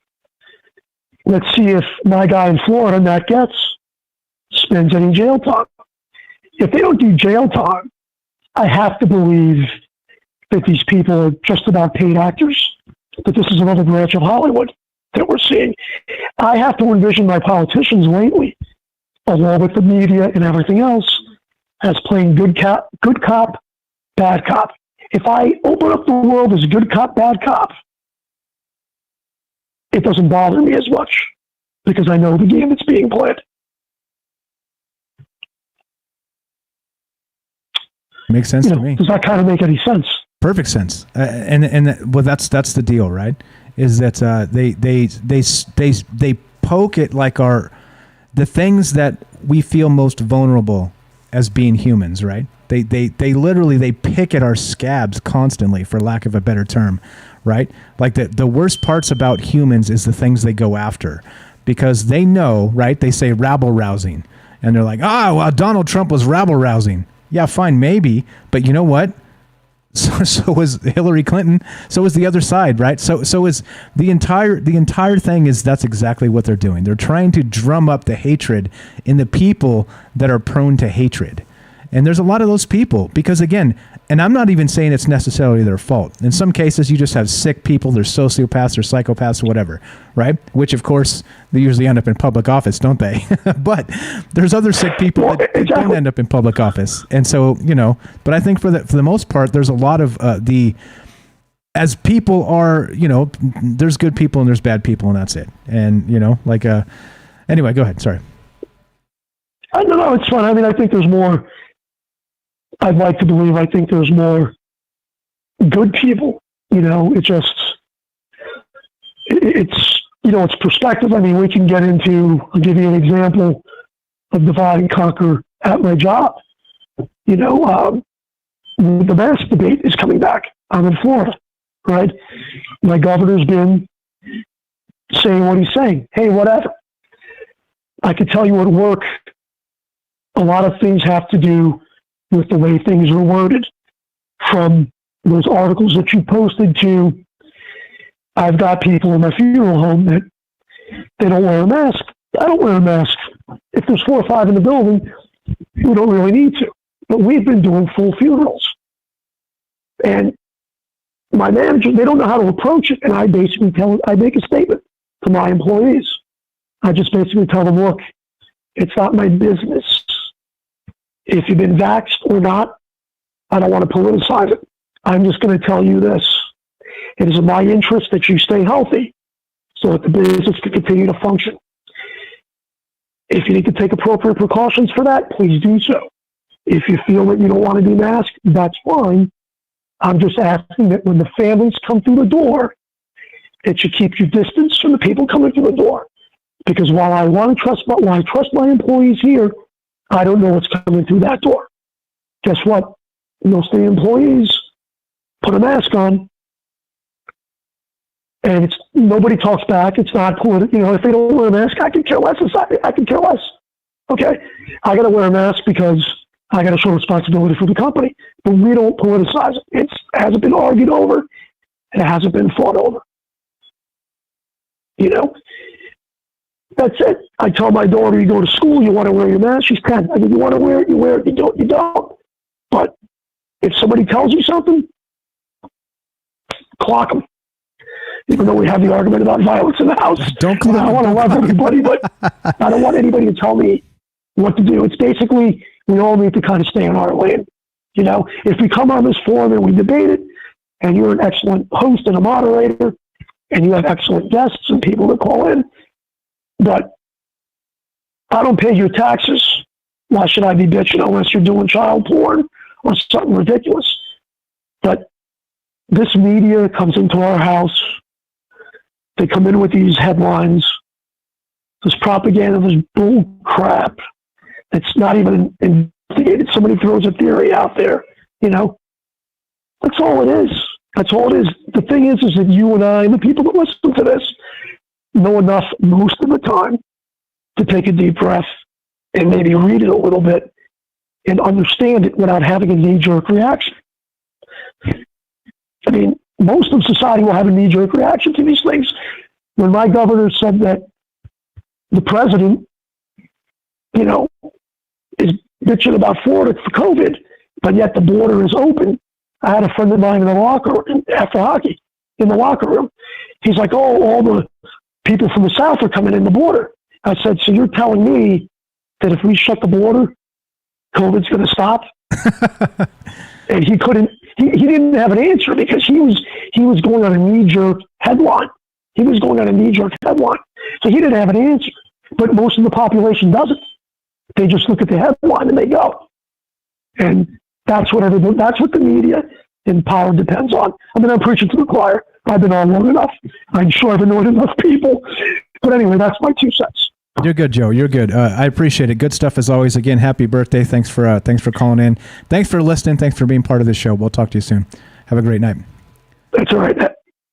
Let's see if my guy in Florida, Matt Getz, spends any jail time. If they don't do jail time, I have to believe that these people are just about paid actors, that this is another branch of Hollywood that we're seeing. I have to envision my politicians lately, along with the media and everything else, as playing good cop, bad cop. If I open up the world as good cop, bad cop, it doesn't bother me as much because I know the game that's being played. Makes sense to me. Does that kind of make any sense? Perfect sense. Well, that's the deal, right? Is that they poke it like the things that we feel most vulnerable as being humans, right? They literally pick at our scabs constantly, for lack of a better term, right? Like the worst parts about humans is the things they go after, because they know, right? They say rabble rousing, and they're like, well, Donald Trump was rabble rousing. Yeah, fine, maybe, but you know what? So was Hillary Clinton. So is the other side, right? So is the entire thing. Is that's exactly what they're doing. They're trying to drum up the hatred in the people that are prone to hatred. And there's a lot of those people because, again, and I'm not even saying it's necessarily their fault. In some cases, you just have sick people. They're sociopaths or psychopaths or whatever, right? Which, of course, they usually end up in public office, don't they? But there's other sick people that don't end up in public office. And so, but I think for the most part, there's a lot of as people are, there's good people and there's bad people, and that's it. And, anyway, go ahead. Sorry. No, it's fine. I mean, I think there's more. I'd like to believe I think there's more good people. It's perspective. I mean, we can get into, I'll give you an example. of divide and conquer at my job. You know, the mask debate is coming back. I'm in Florida, right? My governor's been saying what he's saying. Hey, whatever. I could tell you at work, a lot of things have to do with the way things are worded. From those articles that you posted to, I've got people in my funeral home that they don't wear a mask. I don't wear a mask. If there's 4 or 5 in the building, we don't really need to. But we've been doing full funerals. And my manager, they don't know how to approach it. And I basically I make a statement to my employees. I just basically tell them, look, it's not my business. If you've been vaxxed or not, I don't want to politicize it. I'm just going to tell you this. It is in my interest that you stay healthy so that the business can continue to function. If you need to take appropriate precautions for that, please do so. If you feel that you don't want to be masked, that's fine. I'm just asking that when the families come through the door, it should keep your distance from the people coming through the door. Because while I trust my employees here, I don't know what's coming through that door. Guess what? Most of the employees put a mask on, and nobody talks back. It's not political. You know, if they don't wear a mask, I can care less. I can care less. Okay, I got to wear a mask because I got to show responsibility for the company. But we don't politicize it. It hasn't been argued over. It hasn't been fought over. You know, that's it. I tell my daughter, you go to school, you want to wear your mask. She's 10. I mean, you want to wear it, you wear it. You don't, you don't. But if somebody tells you something, clock them. Even though we have the argument about violence in the house. Don't clock them. I want to love everybody, but I don't want anybody to tell me what to do. It's basically, we all need to kind of stay in our lane. You know, if we come on this forum and we debate it, and you're an excellent host and a moderator, and you have excellent guests and people that call in, but I don't pay your taxes. Why should I be bitching unless you're doing child porn or something ridiculous? But this media comes into our house. They come in with these headlines, this propaganda, this bull crap. It's not even investigated. Somebody throws a theory out there, you know. That's all it is. That's all it is. The thing is that you and I, and the people that listen to this, know enough most of the time to take a deep breath and maybe read it a little bit and understand it without having a knee-jerk reaction. I mean, most of society will have a knee-jerk reaction to these things. When my governor said that the president, you know, is bitching about Florida for COVID, but yet the border is open. I had a friend of mine in the locker room after hockey, in the locker room. He's like, oh, all the people from the South are coming in the border. I said, so you're telling me that if we shut the border, COVID's going to stop? And he couldn't, he didn't have an answer because he was going on a knee-jerk headline. He was going on a knee-jerk headline. So he didn't have an answer. But most of the population doesn't. They just look at the headline and they go. And that's what the media and power depends on. I mean, I'm preaching to the choir. I've been on long enough. I'm sure I've annoyed enough people. But anyway, that's my 2 cents. You're good, Joe. You're good. I appreciate it. Good stuff as always. Again, happy birthday. Thanks for calling in. Thanks for listening. Thanks for being part of the show. We'll talk to you soon. Have a great night. That's all right.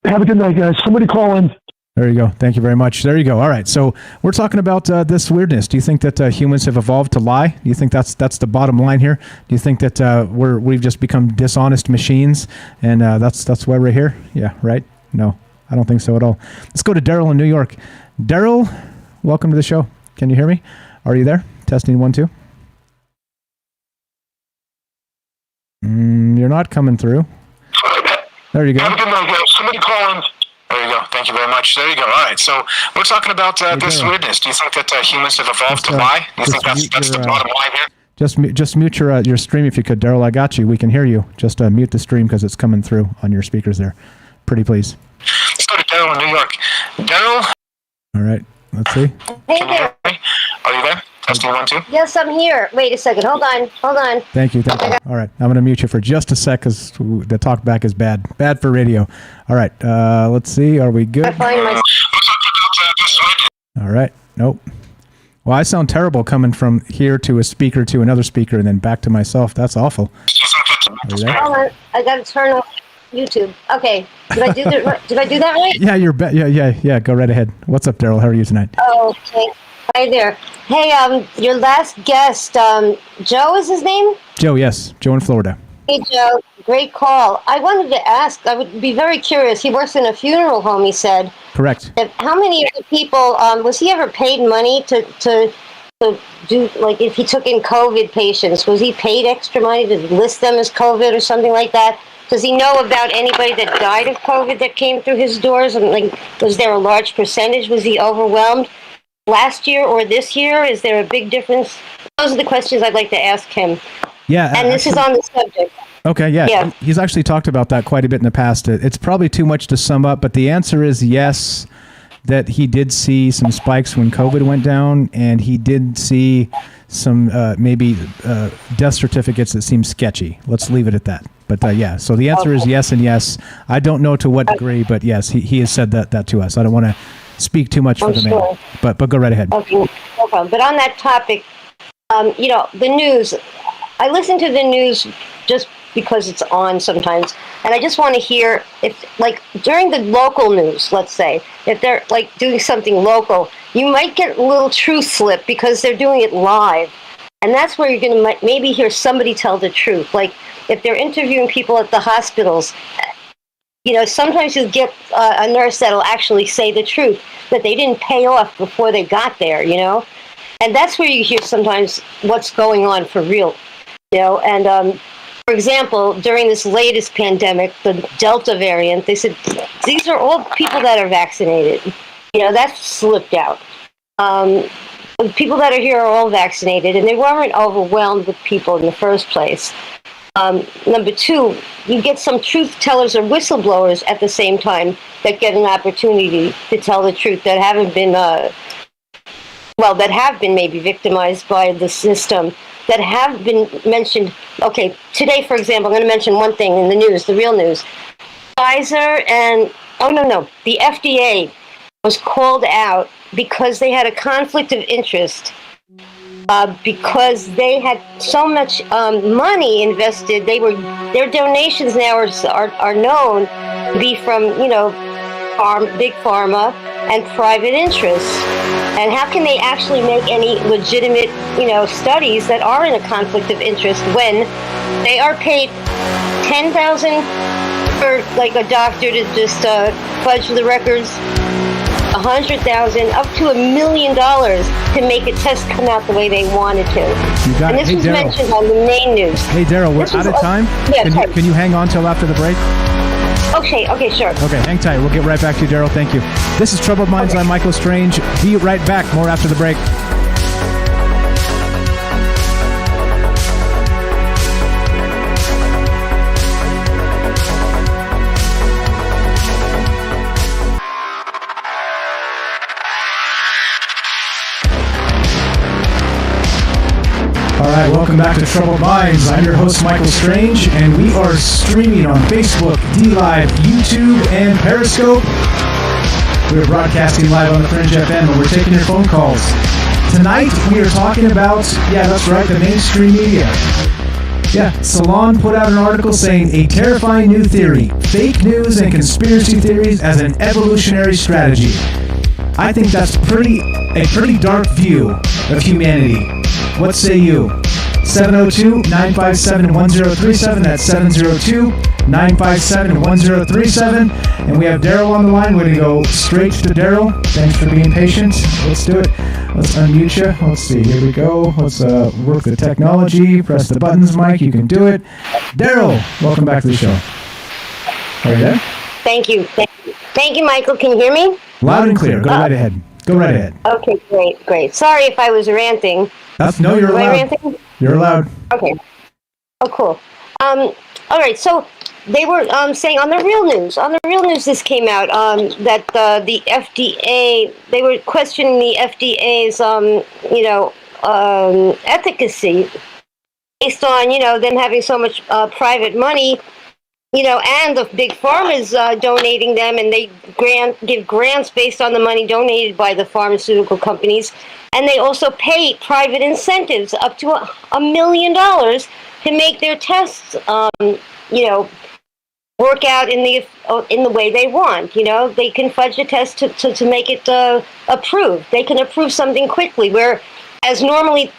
Have a good night, guys. Somebody call in. There you go. Thank you very much. There you go. All right. So we're talking about this weirdness. Do you think that humans have evolved to lie? Do you think that's the bottom line here? Do you think that we've just become dishonest machines, and that's why we're here? Yeah. Right. No, I don't think so at all. Let's go to Daryl in New York. Daryl, welcome to the show. Can you hear me? Are you there? Testing 1 2. You're not coming through. There you go. Have a good night, guys. Somebody call in. There you go. Thank you very much. There you go. All right. So we're talking about this weirdness. Do you think that humans have evolved to lie? Do you think that's the bottom line here? Just mute your stream if you could, Daryl. I got you. We can hear you. Just mute the stream because it's coming through on your speakers there. Pretty please. Let's go to Daryl in New York. Daryl? All right. Let's see. Can you hear me? Are you there? Testing 1 2. Yes, I'm here. Wait a second. Hold on. Thank you. All right. I'm going to mute you for just a sec because the talk back is bad. Bad for radio. All right. Let's see. Are we good? I find my... All right. Nope. Well, I sound terrible coming from here to a speaker to another speaker and then back to myself. That's awful. Hold on, I got to turn off YouTube. Okay, did I do that right? Yeah, yeah. Go right ahead. What's up, Daryl? How are you tonight? Oh, okay. Hi there. Hey, your last guest, Joe is his name? Joe, yes. Joe in Florida. Hey, Joe. Great call. I wanted to ask, I would be very curious. He works in a funeral home, he said. Correct. How many of the people, was he ever paid money to do, like, if he took in COVID patients, was he paid extra money to list them as COVID or something like that? Does he know about anybody that died of COVID that came through his doors? And, like, was there a large percentage? Was he overwhelmed last year or this year? Is there a big difference? Those are the questions I'd like to ask him. Yeah. And this is on the subject. Okay, yeah. He's actually talked about that quite a bit in the past. It's probably too much to sum up, but the answer is yes, that he did see some spikes when COVID went down, and he did see some maybe death certificates that seem sketchy. Let's leave it at that. But yeah, so the answer is yes and yes. I don't know to what degree, but yes, he has said that to us. I don't want to speak too much for the man, but go right ahead. Okay, no problem. But on that topic, the news, I listen to the news just because it's on sometimes, and I just want to hear if, like, during the local news, let's say, if they're like doing something local, you might get a little truth slip because they're doing it live, and that's where you're going to maybe hear somebody tell the truth. Like if they're interviewing people at the hospitals, sometimes you get a nurse that'll actually say the truth, that they didn't pay off before they got there, and that's where you hear sometimes what's going on for real, and for example, during this latest pandemic, the Delta variant, they said these are all people that are vaccinated. That's slipped out. The people that are here are all vaccinated, and they weren't overwhelmed with people in the first place. Number two, you get some truth tellers or whistleblowers at the same time that get an opportunity to tell the truth that haven't been, that have been maybe victimized by the system, that have been mentioned. Okay, today, for example, I'm going to mention one thing in the news, the real news. Pfizer and, the FDA was called out because they had a conflict of interest, because they had so much money invested. Their donations now are known to be from, big pharma and private interests. And how can they actually make any legitimate, studies that are in a conflict of interest when they are paid $10,000 for, like, a doctor to just fudge the records, $100,000 up to $1 million to make a test come out the way they wanted to. And this was mentioned on the main news. Hey, Daryl, we're out of time. Yeah, can you hang on till after the break? Okay, sure. Okay, hang tight. We'll get right back to you, Daryl. Thank you. This is Troubled Minds. I'm Michael Strange. Be right back. More after the break. All right, welcome back to Troubled Minds. I'm your host, Michael Strange, and we are streaming on Facebook, D-Live, YouTube, and Periscope. We're broadcasting live on the Fringe FM, and we're taking your phone calls. Tonight, we are talking about, that's right, the mainstream media. Salon put out an article saying a terrifying new theory, fake news and conspiracy theories as an evolutionary strategy. I think that's a pretty dark view of humanity. What say you? 702-957-1037. That's 702-957-1037. And we have Daryl on the line. We're going to go straight to Daryl. Thanks for being patient. Let's do it. Let's unmute you. Let's see. Here we go. Let's work the technology. Press the buttons, Mike. You can do it. Daryl, welcome back to the show. Are you there? Thank you. Thank you, Michael. Can you hear me? Loud and clear. Go right ahead. Okay, great. Sorry if I was ranting. No, you're allowed. Am I ranting? You're allowed. Okay. Oh, cool. All right. So they were saying on the real news, this came out that the FDA, they were questioning the FDA's, efficacy based on, them having so much private money And the big pharma's donating them, and they give grants based on the money donated by the pharmaceutical companies, and they also pay private incentives up to $1 million to make their tests, work out in the way they want. They can fudge a test to make it approved. They can approve something quickly, whereas normally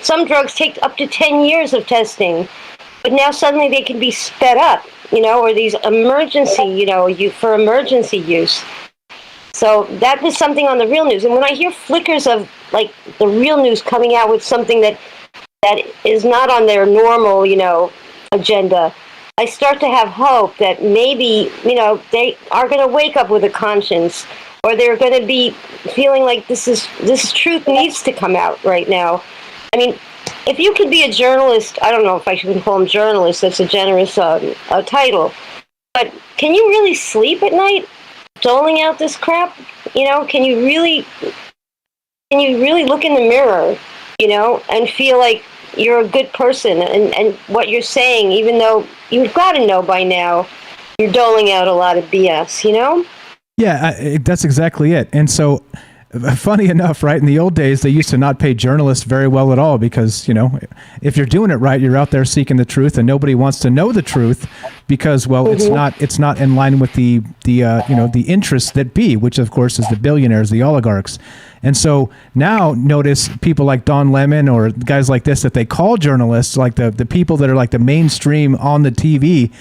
some drugs take up to 10 years of testing, but now suddenly they can be sped up. Or these emergency, for emergency use. So that was something on the real news. And when I hear flickers of like the real news coming out with something that is not on their normal, agenda, I start to have hope that maybe, they are going to wake up with a conscience, or they're going to be feeling like this truth needs to come out right now. I mean, if you could be a journalist, I don't know if I should call them journalists, that's a generous title, but can you really sleep at night doling out this crap? Can you really look in the mirror, and feel like you're a good person and what you're saying, even though you've got to know by now you're doling out a lot of BS, Yeah, that's exactly it. And so, funny enough, right, in the old days, they used to not pay journalists very well at all because, if you're doing it right, you're out there seeking the truth, and nobody wants to know the truth because, well, it's not in line with the interests that be, which of course is the billionaires, the oligarchs. And so now notice people like Don Lemon or guys like this that they call journalists, like the people that are like the mainstream on the TV.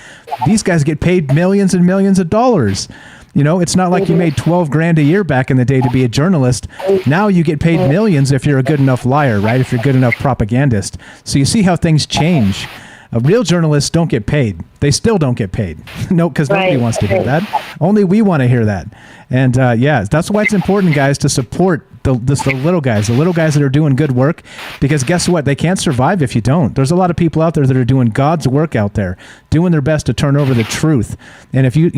These guys get paid millions and millions of dollars. It's not like you made $12,000 a year back in the day to be a journalist. Now you get paid millions if you're a good enough liar, right? If you're a good enough propagandist. So you see how things change. Real journalists don't get paid. They still don't get paid. No, because nobody wants to hear that. Only we want to hear that. And that's why it's important, guys, to support the little guys that are doing good work, because guess what? They can't survive if you don't. There's a lot of people out there that are doing God's work out there, doing their best to turn over the truth. And if you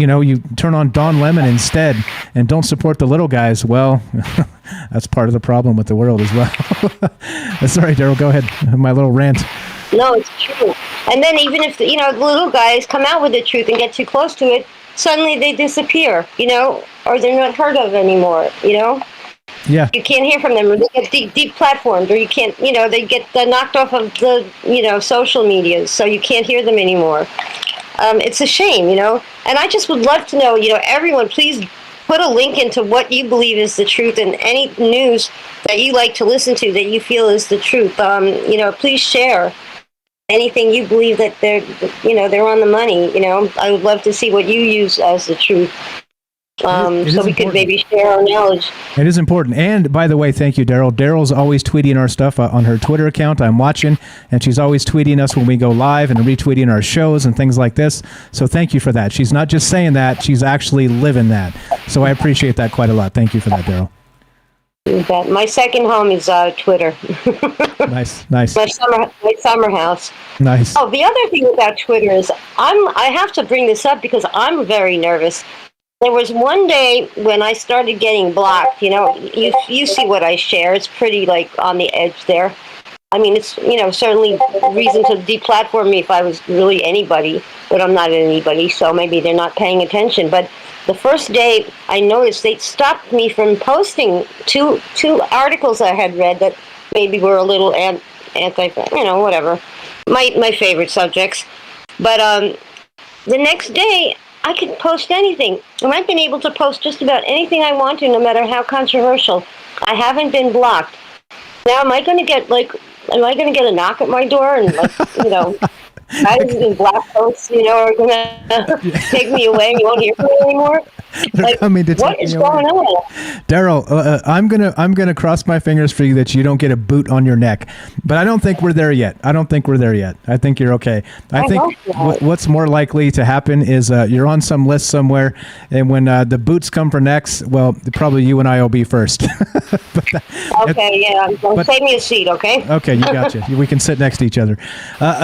turn on Don Lemon instead and don't support the little guys, well, that's part of the problem with the world as well. Sorry, Daryl, go ahead. My little rant. No, it's true. And then even if the little guys come out with the truth and get too close to it, suddenly they disappear, or they're not heard of anymore, Yeah. You can't hear from them, or they get deplatformed, or you can't, they get knocked off of the, social medias, so you can't hear them anymore. It's a shame, and I just would love to know, everyone, please put a link into what you believe is the truth and any news that you like to listen to that you feel is the truth. Please share anything you believe that they're on the money. I would love to see what you use as the truth. So we could maybe share our knowledge. It is important. And by the way, thank you, Daryl. Daryl's always tweeting our stuff on her Twitter account. I'm watching, and she's always tweeting us when we go live and retweeting our shows and things like this. So thank you for that. She's not just saying that, she's actually living that. So I appreciate that quite a lot. Thank you for that, Daryl. My second home is Twitter. Nice. My summer house. Nice. Oh, the other thing about Twitter is I have to bring this up because I'm very nervous. There was one day when I started getting blocked. You see what I share. It's pretty on the edge there. I mean, it's certainly reason to deplatform me if I was really anybody, but I'm not anybody, so maybe they're not paying attention. But the first day I noticed they stopped me from posting two articles I had read that maybe were a little anti, whatever, my favorite subjects. But the next day I could post anything, and I've been able to post just about anything I want to, no matter how controversial. I haven't been blocked. Now, am I going to get a knock at my door and guys in black coats, are going to take me away and you won't hear from me anymore? What is going on? Daryl, I'm gonna cross my fingers for you that you don't get a boot on your neck, but I don't think we're there yet. I think you're okay. I think what's more likely to happen is you're on some list somewhere, and when the boots come for necks, well, probably you and I will be first. Okay, yeah. Save me a seat, okay? Okay, you got you. We can sit next to each other.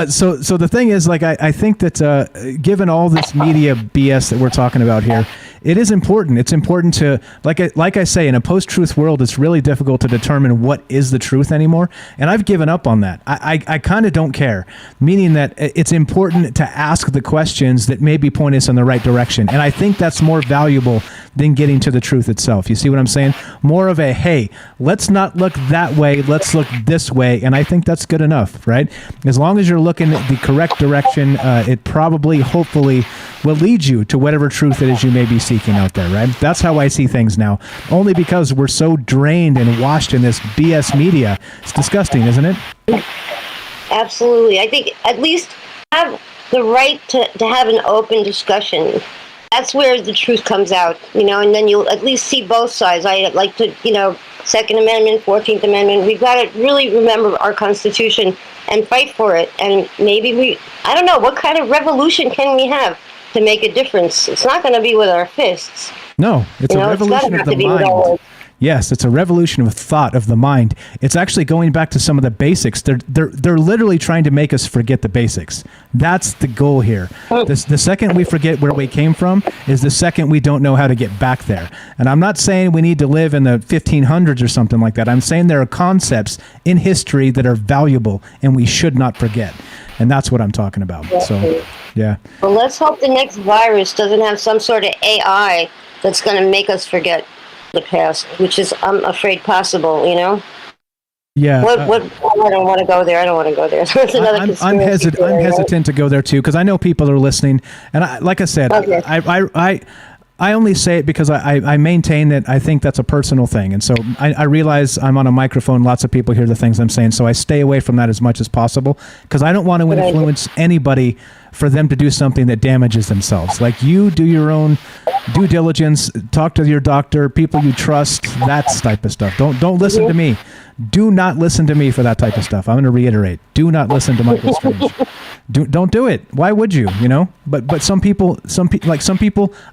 So the thing is, I think that given all this media BS that we're talking about here, it is important. It's important to, like I say, in a post-truth world, it's really difficult to determine what is the truth anymore. And I've given up on that. I kind of don't care, meaning that it's important to ask the questions that maybe point us in the right direction. And I think that's more valuable than getting to the truth itself. You see what I'm saying? More of a, hey, let's not look that way, let's look this way. And I think that's good enough, right? As long as you're looking at the correct direction, it probably, hopefully, will lead you to whatever truth it is you may be seeking out there, right? That's how I see things now. Only because we're so drained and washed in this BS media. It's disgusting, isn't it? Absolutely. I think at least have the right to have an open discussion. That's where the truth comes out, and then you'll at least see both sides. I like to, Second Amendment, 14th Amendment. We've got to really remember our Constitution and fight for it. And maybe I don't know, what kind of revolution can we have to make a difference? It's not going to be with our fists. No, it's a revolution of the mind. Yes, it's a revolution of thought, of the mind. It's actually going back to some of the basics. They're literally trying to make us forget the basics. That's the goal here. The second we forget where we came from is the second we don't know how to get back there. And I'm not saying we need to live in the 1500s or something like that. I'm saying there are concepts in history that are valuable and we should not forget. And that's what I'm talking about. So, yeah. Well, let's hope the next virus doesn't have some sort of AI that's going to make us forget the past, which is, I'm afraid, possible, Yeah. I don't want to go there. That's another I'm hesitant to go there too, because I know people are listening, and like I said, okay. I only say it because I maintain that I think that's a personal thing, and so I realize I'm on a microphone. Lots of people hear the things I'm saying, so I stay away from that as much as possible because I don't want to influence anybody for them to do something that damages themselves. Like, you do your own due diligence, talk to your doctor, people you trust, that type of stuff. Don't listen to me. Do not listen to me for that type of stuff. I'm going to reiterate. Do not listen to Michael Strange. Don't do it. Why would you? But some people,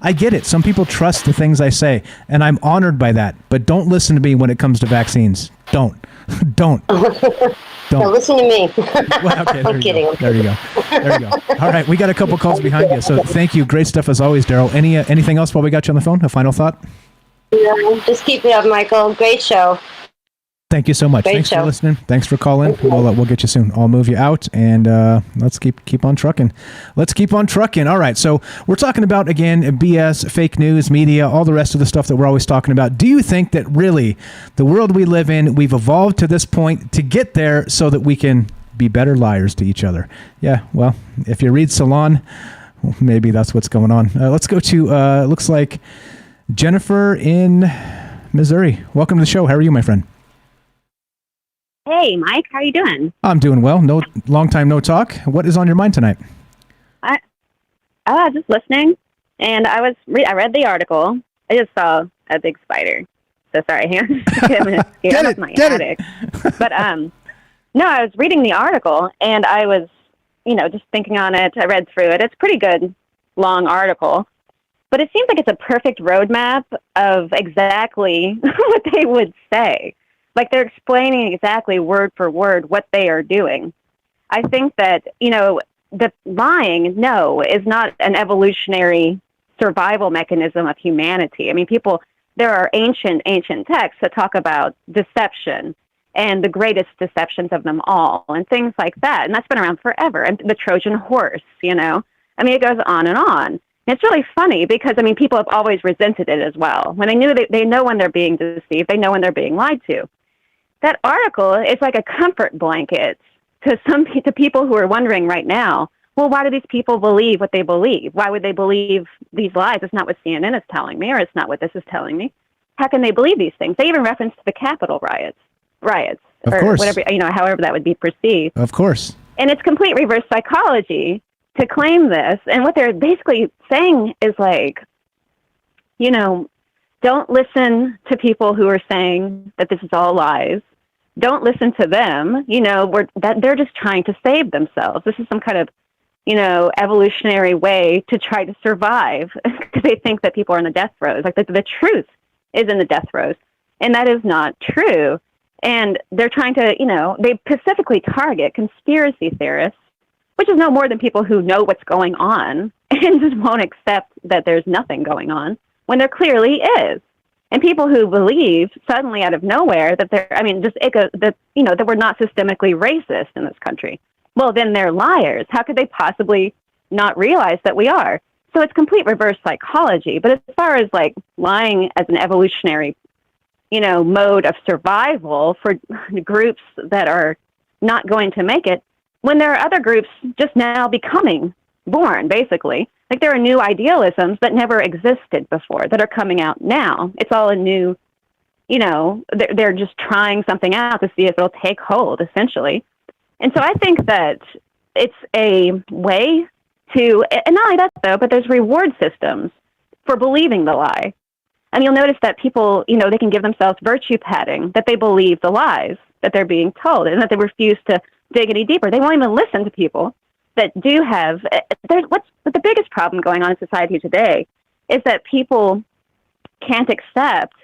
I get it. Some people trust the things I say, and I'm honored by that. But don't listen to me when it comes to vaccines. Don't. No, listen to me. Well, okay, I'm kidding. There you go. All right, we got a couple calls behind you, so thank you. Great stuff as always, Daryl. Anything else while we got you on the phone? A final thought? No, just keep it up, Michael. Great show. Thank you so much. Thanks for listening. Thanks for calling. We'll get you soon. I'll move you out, and let's keep on trucking. Let's keep on trucking. All right, so we're talking about, again, BS, fake news, media, all the rest of the stuff that we're always talking about. Do you think that really the world we live in, we've evolved to this point to get there so that we can be better liars to each other? Yeah, well, if you read Salon, maybe that's what's going on. Let's go to, looks like, Jennifer in Missouri. Welcome to the show. How are you, my friend? Hey, Mike, how are you doing? I'm doing well. No, long time no talk. What is on your mind tonight? I was just listening, and I read the article. I just saw a big spider. So sorry, hang on. I'm gonna scare off my attic. But no, I was reading the article, and I was, just thinking on it. I read through it. It's a pretty good, long article. But it seems like it's a perfect roadmap of exactly what they would say. Like, they're explaining exactly word for word what they are doing. I think that, the lying, is not an evolutionary survival mechanism of humanity. I mean, there are ancient texts that talk about deception and the greatest deceptions of them all and things like that. And that's been around forever. And the Trojan horse, I mean, it goes on and on. And it's really funny because, people have always resented it as well. When they know when they're being deceived, they know when they're being lied to. That article is like a comfort blanket to people who are wondering right now, well, why do these people believe what they believe? Why would they believe these lies? It's not what CNN is telling me, or it's not what this is telling me. How can they believe these things? They even reference the Capitol riots, of or course. Whatever, however that would be perceived. Of course. And it's complete reverse psychology to claim this. And what they're basically saying is like, don't listen to people who are saying that this is all lies. Don't listen to them. They're just trying to save themselves. This is some kind of, evolutionary way to try to survive because they think that people are in the death throes. Like the truth is in the death throes, and that is not true. And they're trying to, they specifically target conspiracy theorists, which is no more than people who know what's going on and just won't accept that there's nothing going on. when there clearly is. And people who believe suddenly out of nowhere that that we're not systemically racist in this country, well, then they're liars. How could they possibly not realize that we are? So it's complete reverse psychology. But as far as like lying as an evolutionary, mode of survival for groups that are not going to make it, when there are other groups just now becoming born, basically. Like there are new idealisms that never existed before that are coming out now. It's all a new, they're just trying something out to see if it'll take hold, essentially. And so I think that it's a way to, and not only that though, but there's reward systems for believing the lie. And you'll notice that people, they can give themselves virtue padding, that they believe the lies that they're being told and that they refuse to dig any deeper. They won't even listen to people that do have, what's the biggest problem going on in society today is that people can't accept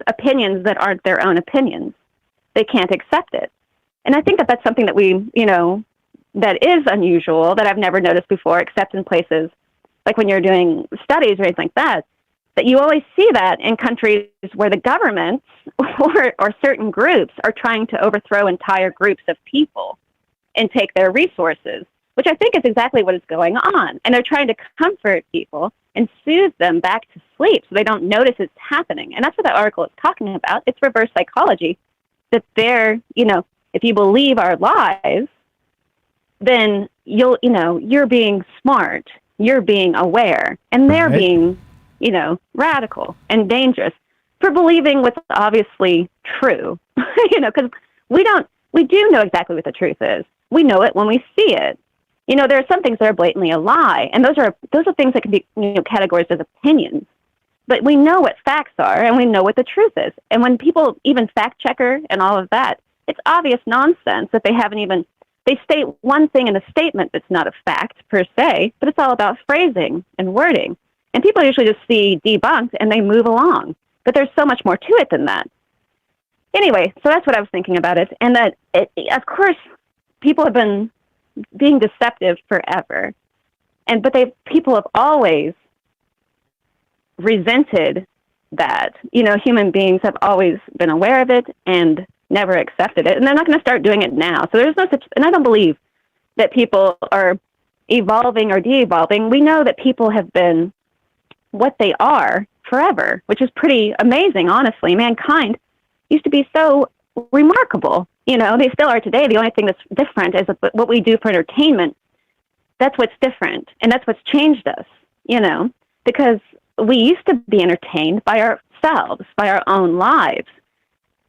opinions that aren't their own opinions. They can't accept it. And I think that that's something that that is unusual, that I've never noticed before, except in places like when you're doing studies or anything like that you always see that in countries where the governments or certain groups are trying to overthrow entire groups of people and take their resources, which I think is exactly what is going on. And they're trying to comfort people and soothe them back to sleep so they don't notice it's happening. And that's what that article is talking about. It's reverse psychology, that they're, if you believe our lies, then you're being smart, you're being aware, and they're being, radical and dangerous for believing what's obviously true, because we do know exactly what the truth is. We know it when we see it. There are some things that are blatantly a lie, and those are things that can be categorized as opinions. But we know what facts are, and we know what the truth is. And when people even fact checker and all of that, it's obvious nonsense that they state one thing in a statement that's not a fact per se, but it's all about phrasing and wording. And people usually just see debunked and they move along. But there's so much more to it than that. Anyway, so that's what I was thinking about it. And that, of course, people have been being deceptive forever. But people have always resented that. Human beings have always been aware of it and never accepted it. And they're not going to start doing it now. So there's no such, and I don't believe that people are evolving or de-evolving. We know that people have been what they are forever, which is pretty amazing, honestly. Mankind used to be so remarkable. They still are today. The only thing that's different is what we do for entertainment. That's what's different. And that's what's changed us, because we used to be entertained by ourselves, by our own lives.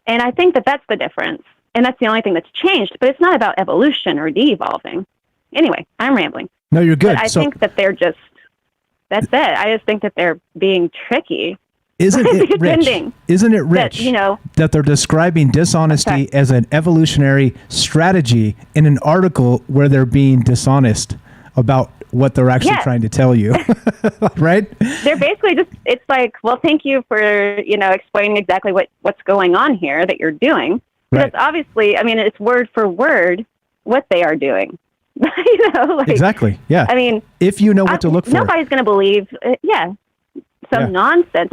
And I think that that's the difference. And that's the only thing that's changed. But it's not about evolution or de-evolving. Anyway, I'm rambling. No, you're good. But I think that they're just, that's it. I just think that they're being tricky. Isn't it rich? Isn't it rich that they're describing dishonesty as an evolutionary strategy in an article where they're being dishonest about what they're actually trying to tell you, right? They're basically just, it's like, well, thank you for, explaining exactly what's going on here that you're doing. But it's obviously, it's word for word what they are doing. Exactly. Yeah. if you know what to look for. Nobody's going to believe, nonsense.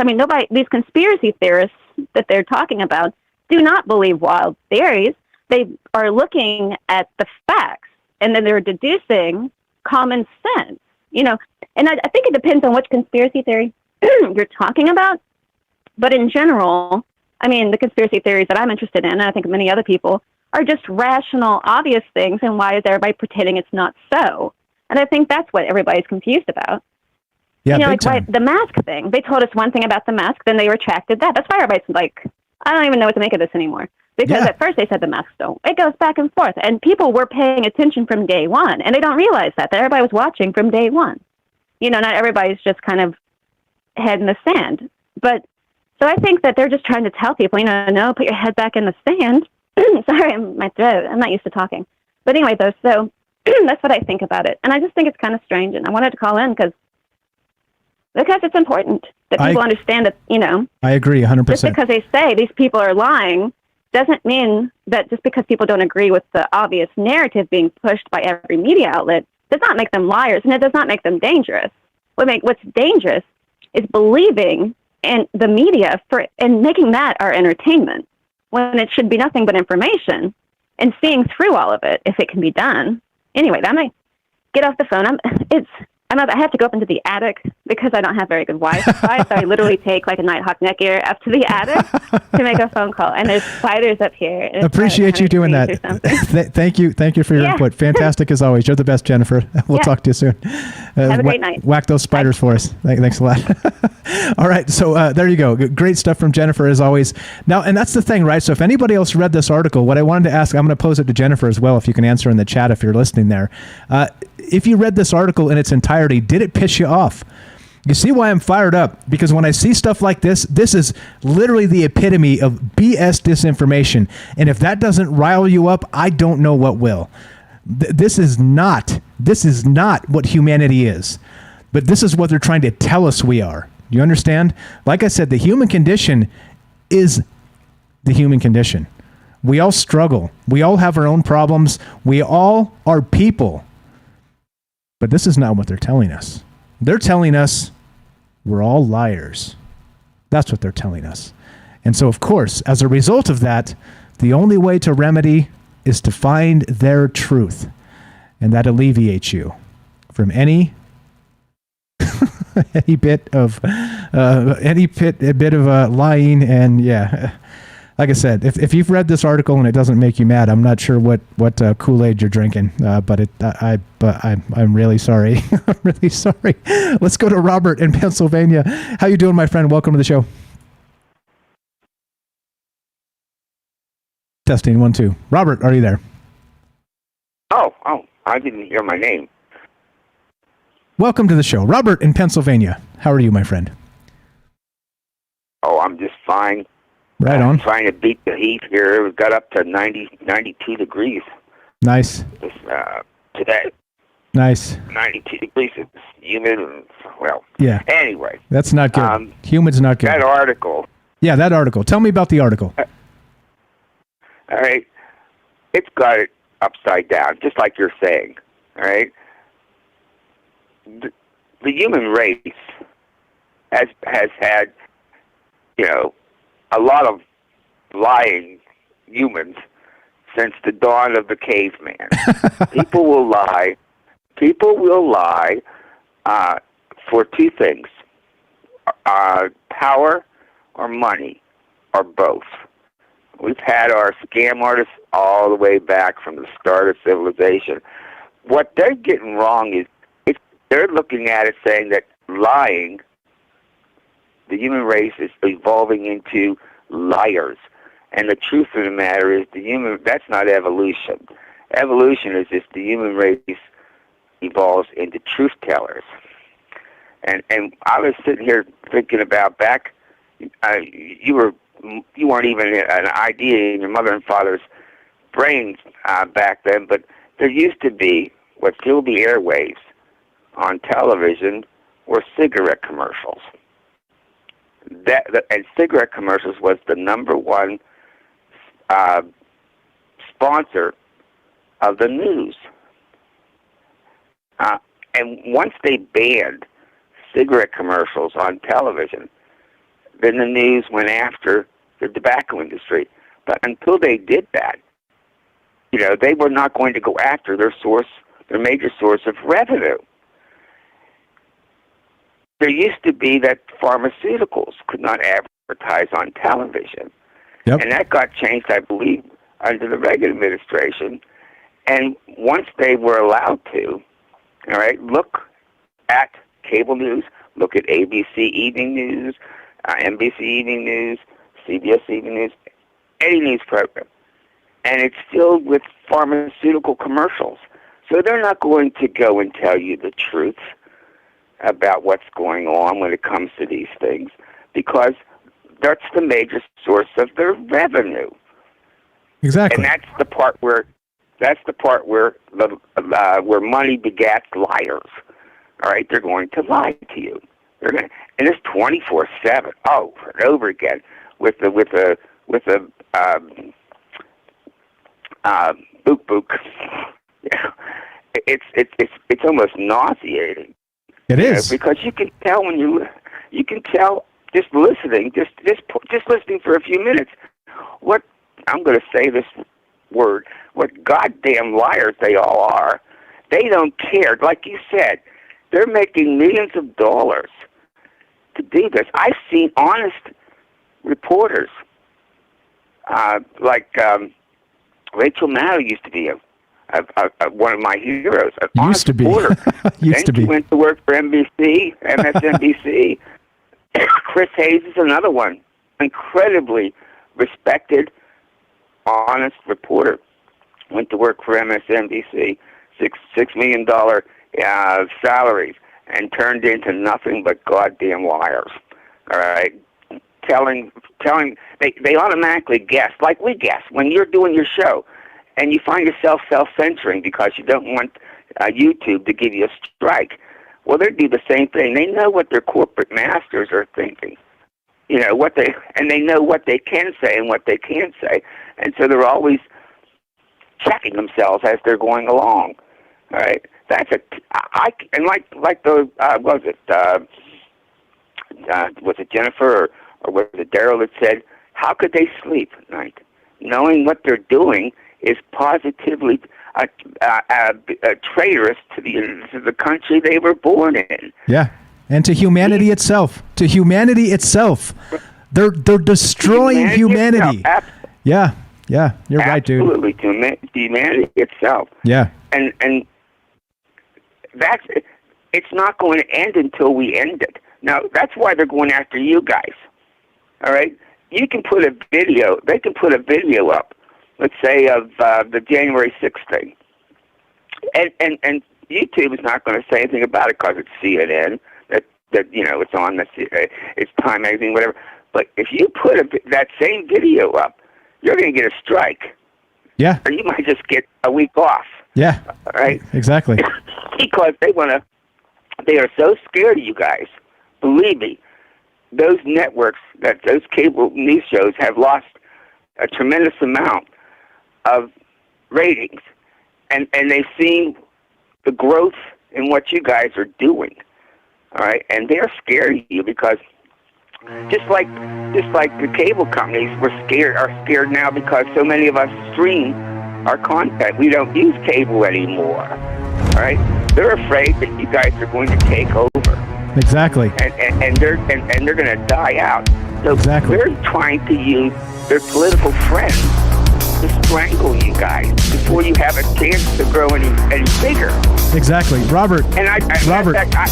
These conspiracy theorists that they're talking about do not believe wild theories. They are looking at the facts and then they're deducing common sense, and I think it depends on which conspiracy theory you're talking about. But in general, the conspiracy theories that I'm interested in, and I think many other people, are just rational, obvious things, and why is everybody pretending it's not so? And I think that's what everybody's confused about. Yeah, the mask thing. They told us one thing about the mask, then they retracted that. That's why everybody's like, I don't even know what to make of this anymore. Because at first they said the masks don't. It goes back and forth. And people were paying attention from day one, and they don't realize that everybody was watching from day one. Not everybody's just kind of head in the sand. But so I think that they're just trying to tell people, no, put your head back in the sand. Sorry, my throat. I'm not used to talking. But anyway, though, so that's what I think about it. And I just think it's kind of strange. And I wanted to call in because it's important that people understand that, I agree 100%. Just because they say these people are lying doesn't mean that just because people don't agree with the obvious narrative being pushed by every media outlet does not make them liars, and it does not make them dangerous. What's dangerous is believing in the media and making that our entertainment when it should be nothing but information, and seeing through all of it if it can be done. Anyway, that might get off the phone. I have to go up into the attic because I don't have very good Wi-Fi, so I literally take like a Nighthawk neck ear up to the attic to make a phone call. And there's spiders up here. Appreciate you doing that. Thank you for your input. Fantastic as always. You're the best, Jennifer. We'll talk to you soon. Have a great night. Whack those spiders for us. Thanks a lot. All right, so there you go. Great stuff from Jennifer as always. Now, and that's the thing, right? So if anybody else read this article, what I wanted to ask, I'm going to pose it to Jennifer as well, if you can answer in the chat if you're listening there. If you read this article in its entirety, did it piss you off? You see why I'm fired up? Because when I see stuff like this is literally the epitome of BS disinformation. And if that doesn't rile you up, I don't know what will. This is not what humanity is. But this is what they're trying to tell us we are. Do you understand? Like I said, the human condition is the human condition. We all struggle. We all have our own problems. We all are people. But this is not what they're telling us. They're telling us we're all liars. That's what they're telling us. And so, of course, as a result of that, the only way to remedy is to find their truth. And that alleviates you from any bit of lying. And yeah, like I said, if you've read this article and it doesn't make you mad, I'm not sure what Kool-Aid you're drinking, but I'm really sorry. I'm really sorry. Let's go to Robert in Pennsylvania. How you doing, my friend? Welcome to the show. Testing 1 2. Robert, are you there? Oh, I didn't hear my name. Welcome to the show, Robert in Pennsylvania. How are you, my friend? Oh, I'm just fine. Right on. Trying to beat the heat here. We got up to 92 degrees. Nice. Today. Nice. 92 degrees. It's humid. Well. Yeah. Anyway. That's not good. Humid's not good. That article. Yeah, that article. Tell me about the article. All right. It's got it upside down, just like you're saying. All right. The human race has had, a lot of lying humans since the dawn of the caveman. People will lie. People will lie for two things: power or money, or both. We've had our scam artists all the way back from the start of civilization. What they're getting wrong is they're looking at it saying that lying, the human race is evolving into liars. And the truth of the matter is that's not evolution. Evolution is just the human race evolves into truth tellers. And I was sitting here thinking about back, you weren't even an idea in your mother and father's brains back then, but there used to be what filled the airwaves on television were cigarette commercials. And cigarette commercials was the number one sponsor of the news. And once they banned cigarette commercials on television, then the news went after the tobacco industry. But until they did that, they were not going to go after their major source of revenue. There used to be that pharmaceuticals could not advertise on television. Yep. And that got changed, I believe, under the Reagan administration. And once they were allowed to, all right, look at cable news, look at ABC Evening News, NBC Evening News, CBS Evening News, any news program. And it's filled with pharmaceutical commercials. So they're not going to go and tell you the truth about what's going on when it comes to these things, because that's the major source of their revenue. Exactly. And that's the part where where money begats liars. All right, they're going to lie to you. And it's 24/7, over and over again, with the book. Yeah, it's almost nauseating. It is, because you can tell when you You can tell just listening, just listening for a few minutes. What I'm going to say this word. What goddamn liars they all are. They don't care. Like you said, they're making millions of dollars to do this. I've seen honest reporters, like Rachel Maddow used to be one of my heroes. Used to be. Then she went to work for NBC, MSNBC. Chris Hayes is another one. Incredibly respected, honest reporter. Went to work for MSNBC. $6 million salaries, and turned into nothing but goddamn liars. All right, telling they automatically guess, like we guess when you're doing your show, and you find yourself self-censoring because you don't want YouTube to give you a strike. Well, they do the same thing. They know what their corporate masters are thinking. You know and they know what they can say and what they can't say, and so they're always checking themselves as they're going along. All right, like the was it Jennifer or was it Daryl that said, how could they sleep at night, knowing what they're doing is positively traitorous to the country they were born in. Yeah, and to humanity itself. To humanity itself, they're destroying humanity. Yeah, you're right, dude. Absolutely, to humanity itself. Yeah, and it's not going to end until we end it. Now, that's why they're going after you guys. All right? You can put a video, they can put a video up, let's say, of the January 6th thing. And YouTube is not going to say anything about it because it's CNN, that it's on it's Time Magazine, whatever. But if you put that same video up, you're going to get a strike. Yeah. Or you might just get a week off. Yeah. All right? Exactly. Because they are so scared of you guys. Believe me, those networks, those cable news shows have lost a tremendous amount of ratings. And they've seen the growth in what you guys are doing. All right? And they're scared of you because just like the cable companies are scared now because so many of us stream our content. We don't use cable anymore. All right? They're afraid that you guys are going to take over. Exactly. And they're going to die out. So exactly. They're trying to use their political friends to strangle you guys before you have a chance to grow any bigger. Exactly. Robert. And Robert, I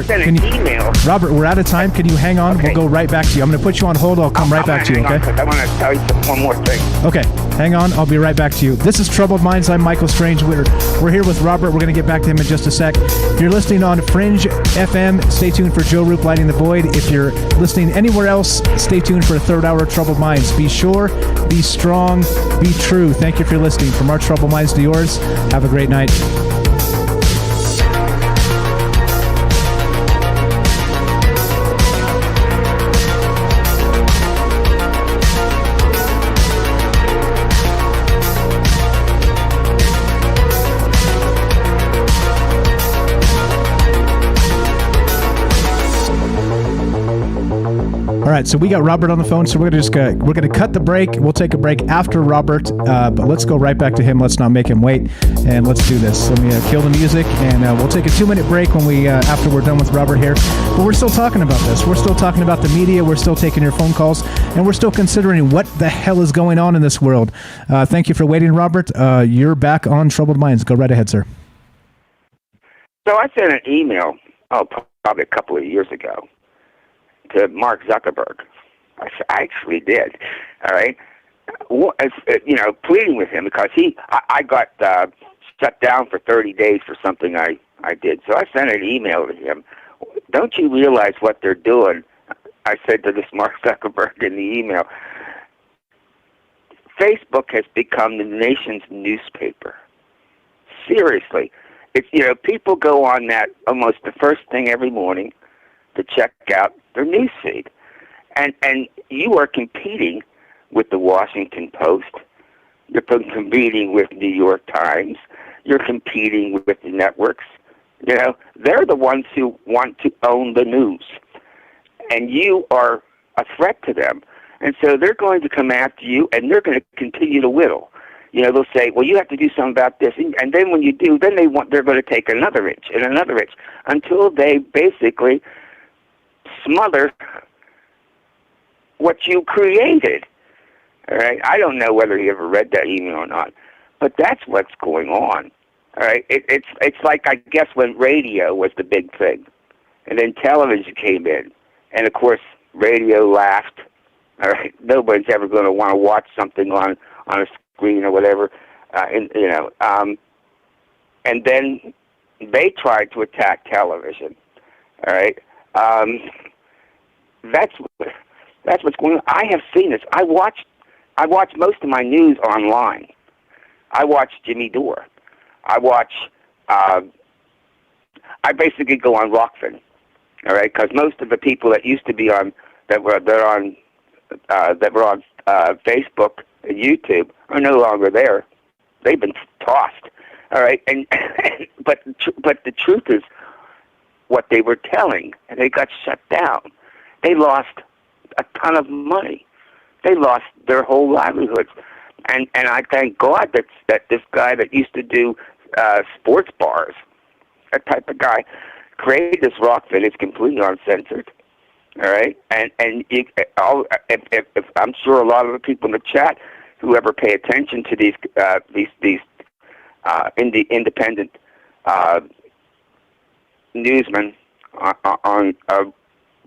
sent an email. Robert, we're out of time. Can you hang on? Okay. We'll go right back to you. I'm going to put you on hold. I'll come right back to you, okay? I want to tell you one more thing. Okay. Hang on. I'll be right back to you. This is Troubled Minds. I'm Michael Strange. We're here with Robert. We're going to get back to him in just a sec. If you're listening on Fringe FM, stay tuned for Joe Roop Lighting the Void. If you're listening anywhere else, stay tuned for a third hour of Troubled Minds. Be sure, be strong, be true. Thank you for listening. From our Troubled Minds to yours, have a great night. All right, so we got Robert on the phone, so we're gonna cut the break. We'll take a break after Robert, but let's go right back to him. Let's not make him wait, and let's do this. Let me kill the music, and we'll take a 2-minute break when we after we're done with Robert here. But we're still talking about this. We're still talking about the media. We're still taking your phone calls, and we're still considering what the hell is going on in this world. Thank you for waiting, Robert. You're back on Troubled Minds. Go right ahead, sir. So I sent an email, probably a couple of years ago, to Mark Zuckerberg. I actually did. All right, pleading with him because I got shut down for 30 days for something I did. So I sent an email to him. Don't you realize what they're doing? I said to this Mark Zuckerberg in the email. Facebook has become the nation's newspaper. Seriously, people go on that almost the first thing every morning to check out their news feed. And you are competing with the Washington Post. You're competing with New York Times. You're competing with the networks. They're the ones who want to own the news. and you are a threat to them. And so they're going to come after you, and they're going to continue to whittle. You know, they'll say, well, you have to do something about this. And then when you do, then they're going to take another inch and another inch until they basically smother what you created. All right? I don't know whether you ever read that email or not, but that's what's going on. All right? It's like, I guess, when radio was the big thing, and then television came in. And, of course, radio laughed. All right, nobody's ever going to want to watch something on a screen or whatever, and then they tried to attack television. All right, that's what's going on. I have seen this. I watch most of my news online. I watch Jimmy Dore. I basically go on Rockfin. All right, because most of the people that used to be on that were on Facebook and YouTube are no longer there. They've been tossed. All right, and but the truth is, what they were telling, and they got shut down. They lost a ton of money. They lost their whole livelihoods, and I thank God that this guy that used to do sports bars, that type of guy, created this Rockfin. It's completely uncensored. All right, and if I'm sure a lot of the people in the chat who ever pay attention to these independent newsmen on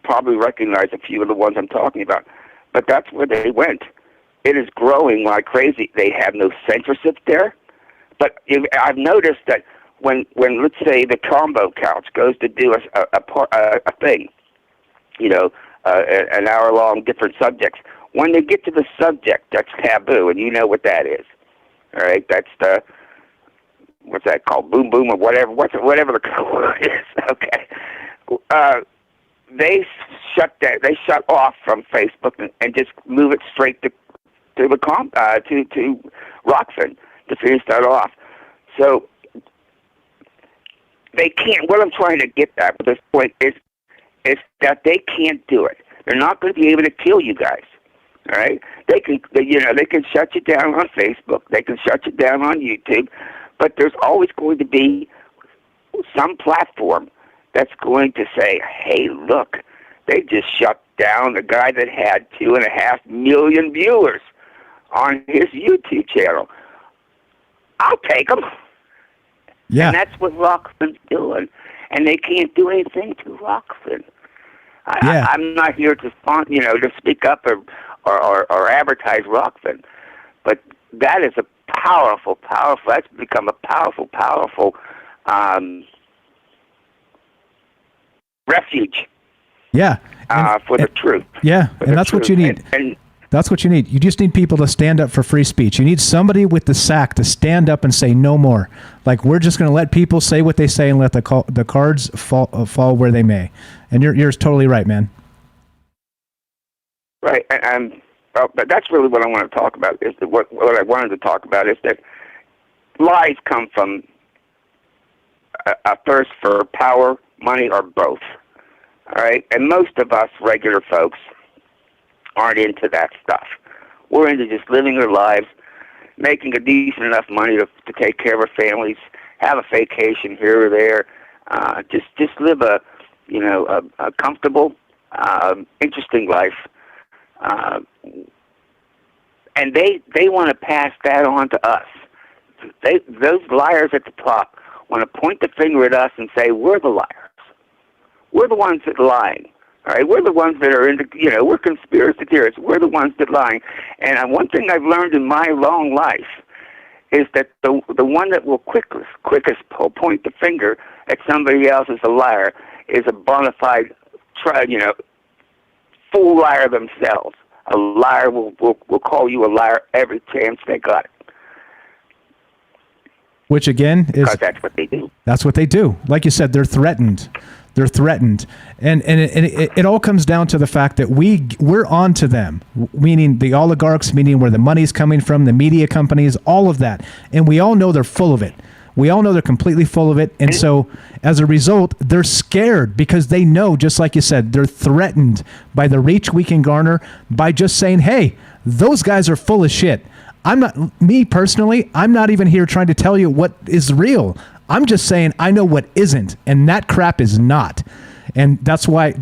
probably recognize a few of the ones I'm talking about. But that's where they went. It is growing like crazy. They have no censorship there. But I've noticed that when let's say the combo couch goes to do a thing, you know, an hour-long different subjects. When they get to the subject that's taboo, and you know what that is, all right? That's the, what's that called? Boom boom or whatever. Whatever the code is. Okay. They shut off from Facebook and just move it straight to Rockfin to finish that off. So they can't. What I'm trying to get at with this point is that they can't do it. They're not going to be able to kill you guys. All right? They can shut you down on Facebook. They can shut you down on YouTube. But there's always going to be some platform that's going to say, hey, look, they just shut down the guy that had 2.5 million viewers on his YouTube channel. I'll take them. Yeah. And that's what Rockfin's doing. And they can't do anything to Rockfin. I'm not here to speak up or advertise Rockfin, but that is a powerful. That's become a powerful refuge. Yeah. For the truth. Yeah, and that's what you need. And that's what you need. You just need people to stand up for free speech. You need somebody with the sack to stand up and say no more. Like, we're just going to let people say what they say and let the cards fall where they may. And you're totally right, man. Right, but that's really what I want to talk about. Is that what I wanted to talk about is that lies come from a thirst for power, money, or both. All right, and most of us regular folks aren't into that stuff. We're into just living our lives, making a decent enough money to take care of our families, have a vacation here or there, just live a comfortable, interesting life. And they want to pass that on to us. Those liars at the top want to point the finger at us and say, we're the liars. We're the ones that are lying. All right, we're the ones that are we're conspiracy theorists. We're the ones that are lying. And one thing I've learned in my long life is that the one that will quickest point the finger at somebody else as a liar is a bona fide, full liar themselves. A liar will call you a liar every chance they got. Which again is because that's what they do. That's what they do. Like you said, they're threatened. They're threatened, and it all comes down to the fact that we're on to them, meaning the oligarchs, meaning where the money's coming from, the media companies, all of that, and we all know they're full of it. We all know they're completely full of it. And so as a result, they're scared because they know, just like you said, they're threatened by the reach we can garner by just saying, hey, those guys are full of shit. I'm not even here trying to tell you what is real. I'm just saying I know what isn't, and that crap is not. And that's why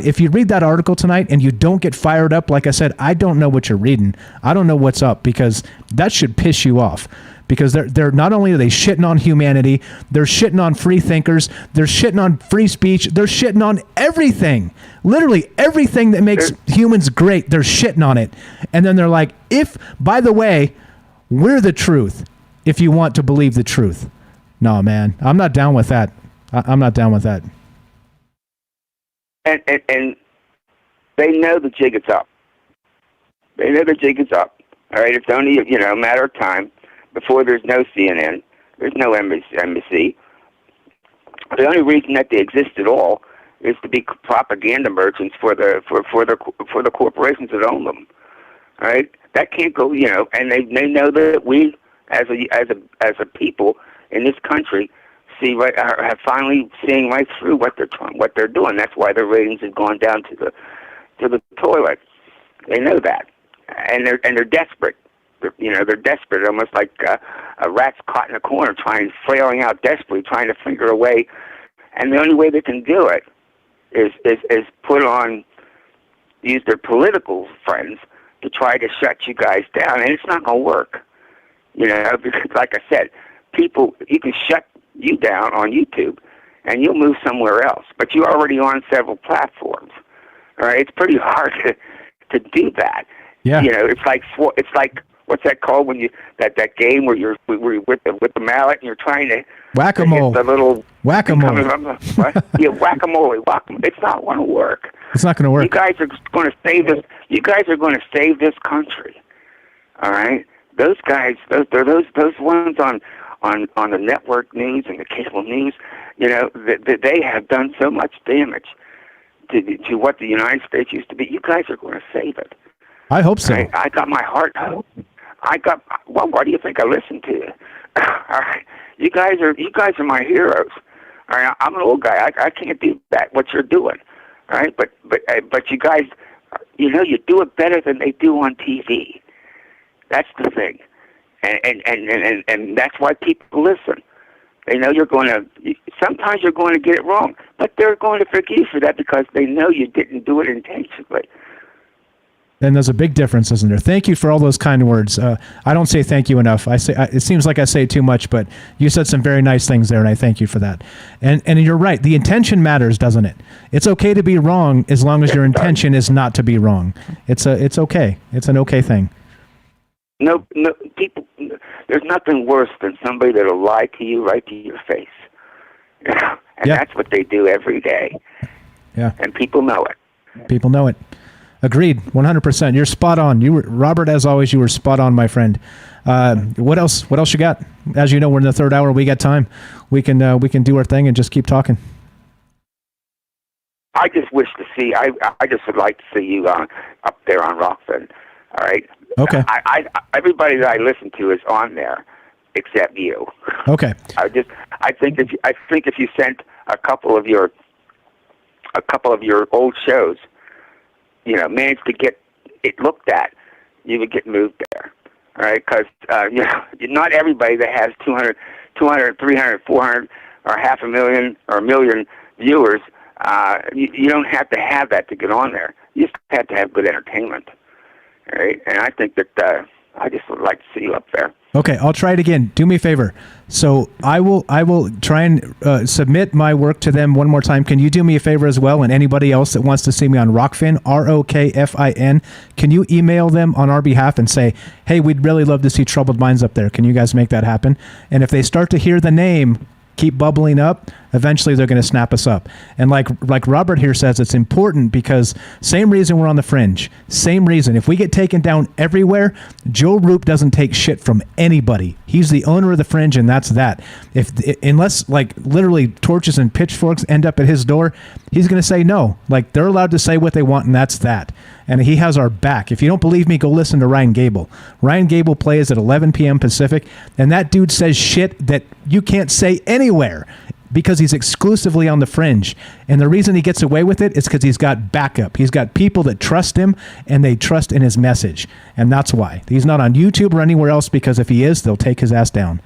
if you read that article tonight and you don't get fired up, like I said, I don't know what you're reading. I don't know what's up, because that should piss you off. Because they're not only are they shitting on humanity, they're shitting on free thinkers, they're shitting on free speech, they're shitting on everything. Literally everything that makes humans great, they're shitting on it. And then they're like, by the way, we're the truth if you want to believe the truth. No, man, I'm not down with that. I'm not down with that. And they know the jig is up. They know the jig is up. All right, it's only a matter of time before there's no CNN, there's no NBC. The only reason that they exist at all is to be propaganda merchants for the corporations that own them. All right, that can't go. And they know that we as a people in this country have finally seeing right through what they're doing. That's why their ratings have gone down to the toilet. They know that, and they're desperate. They're desperate, almost like a rat's caught in a corner, flailing out desperately, trying to figure a way. And the only way they can do it is use their political friends to try to shut you guys down, and it's not going to work. Because like I said, you can shut you down on YouTube, and you'll move somewhere else. But you're already on several platforms. All right, it's pretty hard to do that. Yeah. It's like what's that called when you that game where you're with the mallet and you're trying to whack-a-mole. The little whack-a-mole. Yeah, whack-a-mole. It's not going to work. It's not going to work. You guys are going to save this. You guys are going to save this country. All right. Those guys, those ones on the network news and the cable news, they have done so much damage to what the United States used to be. You guys are going to save it. I hope so. I got my heart. Well, why do you think I listen to you? All right, you guys are my heroes. All right, I'm an old guy. I can't do that. What you're doing, all right? But you guys, you do it better than they do on TV. That's the thing, and that's why people listen. They know sometimes you're going to get it wrong, but they're going to forgive you for that because they know you didn't do it intentionally. And there's a big difference, isn't there? Thank you for all those kind words. I don't say thank you enough. It seems like I say too much, but you said some very nice things there, and I thank you for that. And you're right. The intention matters, doesn't it? It's okay to be wrong as long as your intention is not to be wrong. It's okay. It's an okay thing. No, people. There's nothing worse than somebody that'll lie to you right to your face. And that's what they do every day. Yeah. And people know it. People know it. Agreed, 100%. You're spot on. Robert, as always, you were spot on, my friend. What else you got? As you know, we're in the third hour. We got time. We can do our thing and just keep talking. I just wish to see. I just would like to see you up there on Rockfin. All right. Okay. Everybody that I listen to is on there, except you. Okay. I think if you sent a couple of your old shows, managed to get it looked at, you would get moved there. All right, because not everybody that has 200, 300, 400, or 500,000 or 1 million viewers, you don't have to have that to get on there. You just have to have good entertainment. All right, and I think that I just would like to see you up there. Okay, I'll try it again. Do me a favor. So I will try and submit my work to them one more time. Can you do me a favor as well? And anybody else that wants to see me on Rockfin, ROKFIN, can you email them on our behalf and say, hey, we'd really love to see Troubled Minds up there. Can you guys make that happen? And if they start to hear the name keep bubbling up, eventually they're going to snap us up. And like Robert here says, it's important because same reason we're on the fringe. Same reason. If we get taken down everywhere, Joe Roop doesn't take shit from anybody. He's the owner of the fringe, and that's that. Unless like literally torches and pitchforks end up at his door, he's going to say no. Like they're allowed to say what they want, and that's that. And he has our back. If you don't believe me, go listen to Ryan Gable. Ryan Gable plays at 11 p.m. Pacific, and that dude says shit that you can't say anywhere because he's exclusively on the fringe. And the reason he gets away with it is because he's got backup. He's got people that trust him, and they trust in his message. And that's why. He's not on YouTube or anywhere else, because if he is, they'll take his ass down.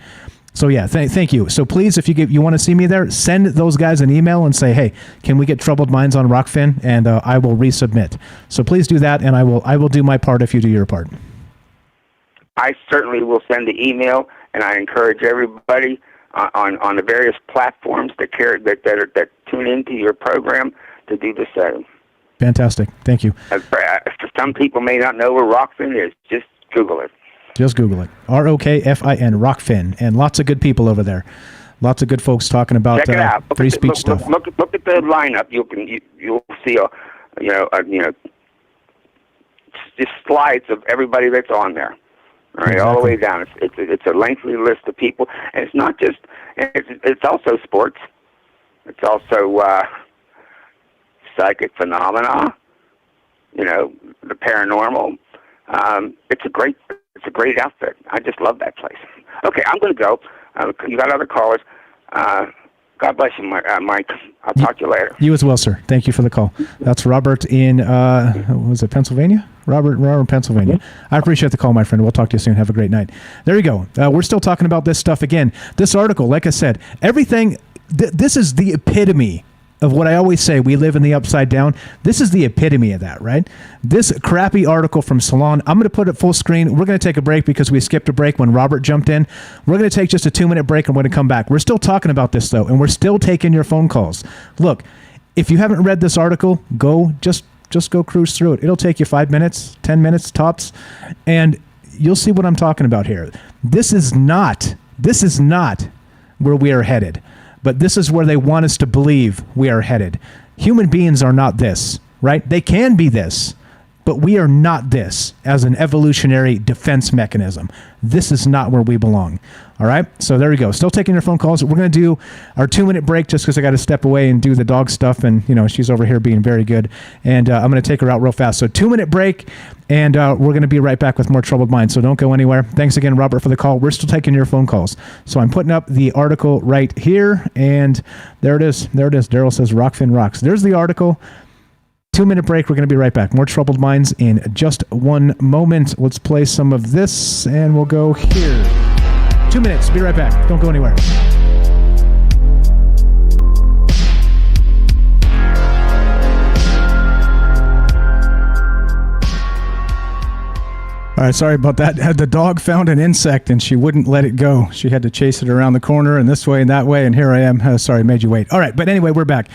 So yeah, thank you. So please, if you want to see me there, send those guys an email and say, hey, can we get Troubled Minds on Rockfin? And I will resubmit. So please do that, and I will do my part if you do your part. I certainly will send the email, and I encourage everybody on the various platforms that tune into your program to do the same. Fantastic. Thank you. Some people may not know where Rockfin is. Just Google it. Just Google it. ROKFIN, Rockfin, and lots of good people over there. Lots of good folks talking about Check it out. free speech stuff. Look at the lineup. You'll see just slides of everybody that's on there. All right, all the way down. It's a lengthy list of people, and it's not just. It's also sports. It's also psychic phenomena. The paranormal. It's a great outfit. I just love that place. Okay, I'm going to go. You got other callers. God bless you, Mike. I'll talk to you later. You as well, sir. Thank you for the call. That's Robert in, was it Pennsylvania? Robert, Pennsylvania. I appreciate the call, my friend. We'll talk to you soon. Have a great night. There you go. We're still talking about this stuff again. This article, like I said, everything, this is the epitome of what I always say, we live in the upside down. This is the epitome of that, right? This crappy article from Salon, I'm going to put it full screen. We're going to take a break because we skipped a break when Robert jumped in. We're going to take just a 2-minute break, and we're going to come back. We're still talking about this, though, and we're still taking your phone calls. Look, if you haven't read this article, just go cruise through it. It'll take you 5 minutes, 10 minutes tops, and you'll see what I'm talking about here. This is not where we are headed. But this is where they want us to believe we are headed. Human beings are not this, right? They can be this, but we are not this as an evolutionary defense mechanism. This is not where we belong. All right? So there we go. Still taking your phone calls. We're going to do our 2-minute break just because I got to step away and do the dog stuff. And, she's over here being very good. And I'm going to take her out real fast. So 2-minute break, and we're going to be right back with more Troubled Minds. So don't go anywhere. Thanks again, Robert, for the call. We're still taking your phone calls. So I'm putting up the article right here. And there it is. Daryl says Rockfin rocks. There's the article. 2-minute break. We're going to be right back. More Troubled Minds in just one moment. Let's play some of this, and we'll go here. 2 minutes. Be right back. Don't go anywhere. All right, sorry about that. The dog found an insect, and she wouldn't let it go. She had to chase it around the corner and this way and that way, and here I am. Sorry, made you wait. All right, but anyway, we're back.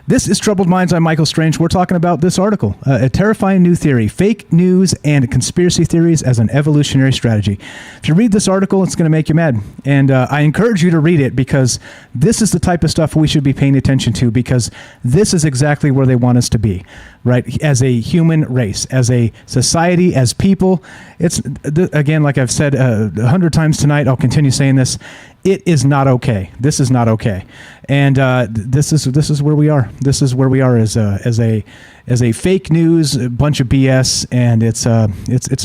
This is Troubled Minds. I'm Michael Strange. We're talking about this article, a terrifying new theory, fake news and conspiracy theories as an evolutionary strategy. If you read this article, it's going to make you mad. And I encourage you to read it because this is the type of stuff we should be paying attention to, because this is exactly where they want us to be, right? As a human race, as a society, as people. It's, again, like I've said 100 times tonight, I'll continue saying this. It is not okay. This is not okay, and this is where we are. This is where we are as a fake news, a bunch of BS, and it's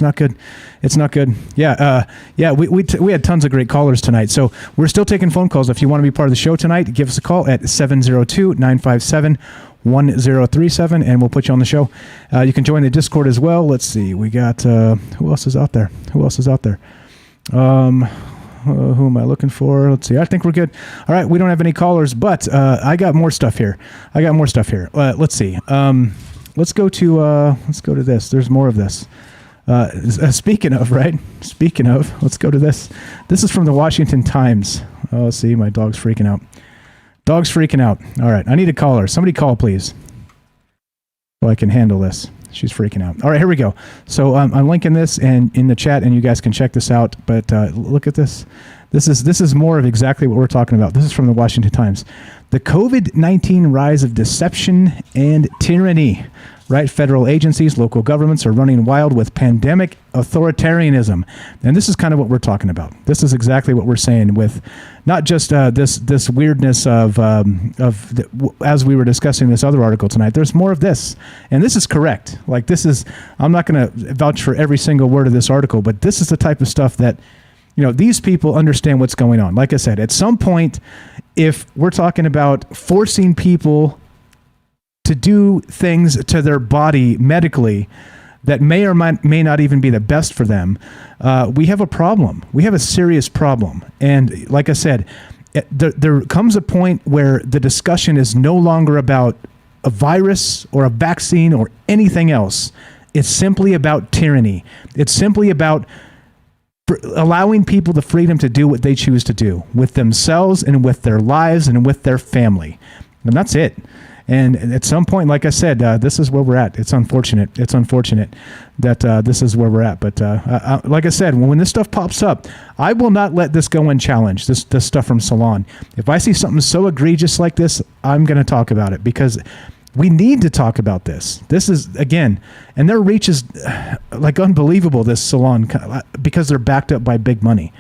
not good. It's not good. Yeah. We had tons of great callers tonight, so we're still taking phone calls. If you want to be part of the show tonight, give us a call at 702-957-1037, and we'll put you on the show. You can join the Discord as well. Let's see. We got who else is out there? Who am I looking for? Let's see. I think we're good. All right. We don't have any callers, but I got more stuff here. Let's see. Let's go to this. There's more of this. Speaking of, let's go to this. This is from the Washington Times. Oh, see, my dog's freaking out. All right. I need a caller. Somebody call, please, so I can handle this. She's freaking out. All right, here we go. So I'm linking this and in the chat, and you guys can check this out. But look at this. This is more of exactly what we're talking about. This is from the Washington Times. The COVID-19 rise of deception and tyranny. Right? Federal agencies, local governments are running wild with pandemic authoritarianism. And this is kind of what we're talking about. This is exactly what we're saying with not just this weirdness of as we were discussing this other article tonight. There's more of this. And this is correct. Like this is, I'm not going to vouch for every single word of this article, but this is the type of stuff that, these people understand what's going on. Like I said, at some point, if we're talking about forcing people to do things to their body medically that may or may not even be the best for them, we have a problem. We have a serious problem. And like I said, there comes a point where the discussion is no longer about a virus or a vaccine or anything else. It's simply about tyranny. It's simply about allowing people the freedom to do what they choose to do with themselves and with their lives and with their family. And that's it. And at some point, like I said, this is where we're at. It's unfortunate. It's unfortunate that this is where we're at. But like I said, when this stuff pops up, I will not let this go unchallenged, this stuff from Salon. If I see something so egregious like this, I'm going to talk about it because we need to talk about this. This is, again, and their reach is like unbelievable, this Salon, because they're backed up by big money,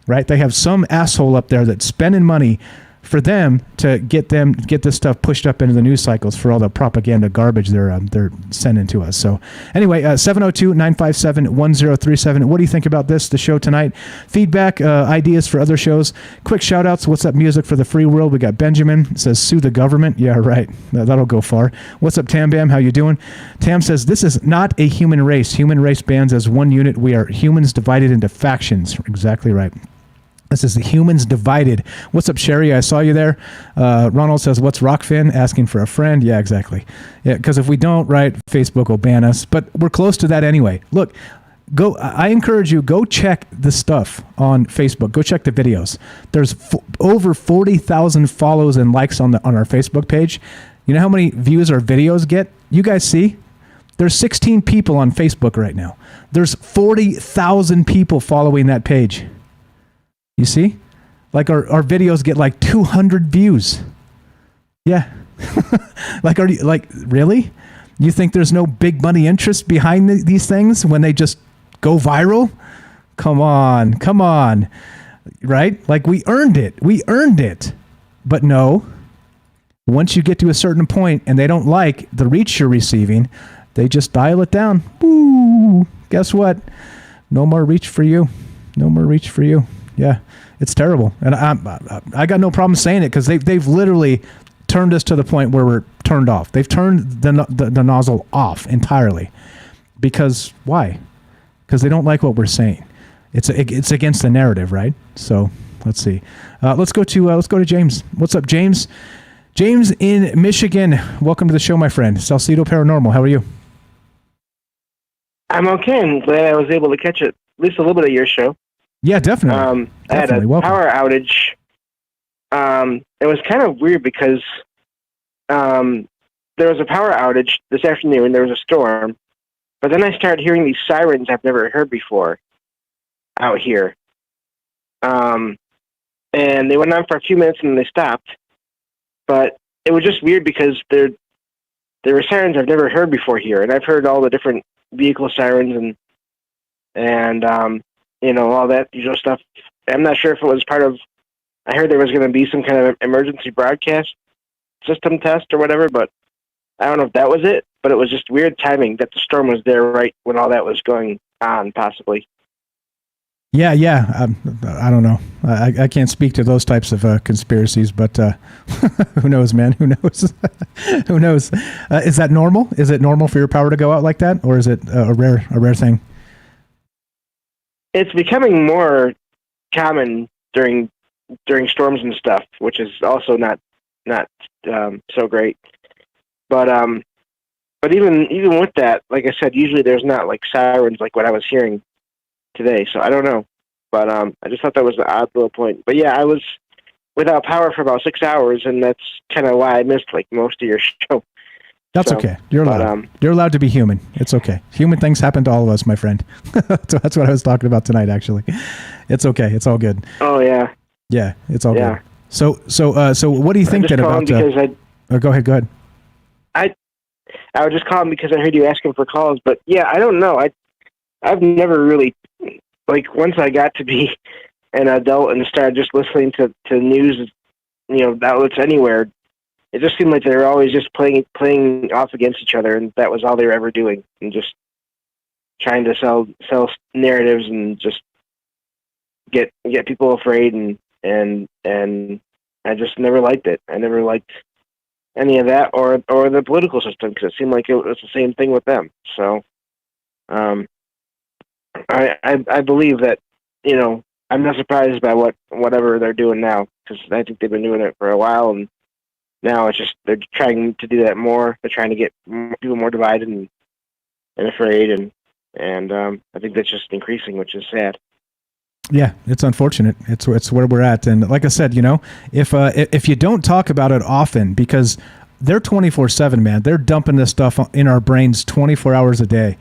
right? They have some asshole up there that's spending money for them to get this stuff pushed up into the news cycles for all the propaganda garbage they're sending to us. So anyway, 702-957-1037. What do you think about the show tonight? Feedback, ideas for other shows. Quick shout outs. What's up, music for the free world? We got Benjamin. It says sue the government. Yeah, right. That'll go far. What's up, Tam Bam? How you doing? Tam says this is not a human race. Human race bands as one unit. We are humans divided into factions. Exactly right. This is the humans divided. What's up, Sherry? I saw you there. Ronald says, what's Rockfin? Asking for a friend. Yeah, exactly. Yeah, because if we don't, right, Facebook will ban us. But we're close to that anyway. Look, I encourage you, go check the stuff on Facebook. Go check the videos. There's over 40,000 follows and likes on our Facebook page. You know how many views our videos get? You guys see? There's 16 people on Facebook right now. There's 40,000 people following that page. You see? Like our videos get like 200 views. Yeah. Like, really? You think there's no big money interest behind these things when they just go viral? Come on. Right? Like we earned it. But no. Once you get to a certain point and they don't like the reach you're receiving, they just dial it down. Woo! Guess what? No more reach for you. Yeah, it's terrible, and I got no problem saying it because they've literally turned us to the point where we're turned off. They've turned the nozzle off entirely. Because why? Because they don't like what we're saying. It's against the narrative, right? So let's see. Let's go to James. What's up, James? James in Michigan. Welcome to the show, my friend. Salcedo Paranormal. How are you? I'm okay. I'm glad I was able to catch at least a little bit of your show. Yeah, definitely. I had a power outage. It was kind of weird because there was a power outage this afternoon. There was a storm. But then I started hearing these sirens I've never heard before out here. And they went on for a few minutes and then they stopped. But it was just weird because there were sirens I've never heard before here. And I've heard all the different vehicle sirens and all that usual stuff. I'm not sure if it was part of, I heard there was going to be some kind of emergency broadcast system test or whatever, but I don't know if that was it, but it was just weird timing that the storm was there right when all that was going on, possibly. Yeah. I don't know. I can't speak to those types of conspiracies, but who knows, man? Who knows? Who knows? Is that normal? Is it normal for your power to go out like that, or is it a rare thing? It's becoming more common during storms and stuff, which is also not so great. But even with that, like I said, usually there's not like sirens like what I was hearing today. So I don't know. But I just thought that was an odd little point. But yeah, I was without power for about 6 hours, and that's kind of why I missed like most of your show. That's okay. You're allowed. You're allowed to be human. It's okay. Human things happen to all of us, my friend. So that's what I was talking about tonight, actually. It's okay. It's all good. Oh, yeah. Yeah, it's all good. So what do you think then about... go ahead. I was just calling because I heard you asking for calls, but yeah, I don't know. I've never really, like, once I got to be an adult and started just listening to news, outlets anywhere, it just seemed like they were always just playing off against each other, and that was all they were ever doing, and just trying to sell narratives and just get people afraid, and I just never liked it. I never liked any of that or the political system, because it seemed like it was the same thing with them. So I believe that, I'm not surprised by whatever they're doing now, because I think they've been doing it for a while, and now it's just they're trying to do that more. They're trying to get people more divided and afraid, and I think that's just increasing, which is sad. Yeah, it's unfortunate. It's where we're at, and like I said, if you don't talk about it often, because they're 24/7, man, they're dumping this stuff in our brains 24 hours a day.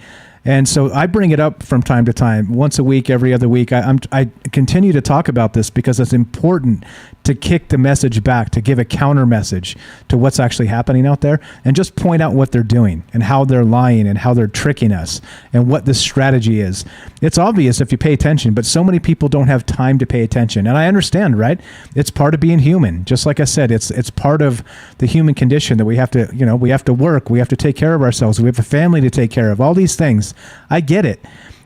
And so I bring it up from time to time, once a week, every other week. I continue to talk about this because it's important to kick the message back, to give a counter message to what's actually happening out there, and just point out what they're doing and how they're lying and how they're tricking us and what the strategy is. It's obvious if you pay attention, but so many people don't have time to pay attention. And I understand, right? It's part of being human. Just like I said, it's part of the human condition that we have to, we have to work, we have to take care of ourselves, we have a family to take care of, all these things. I get it,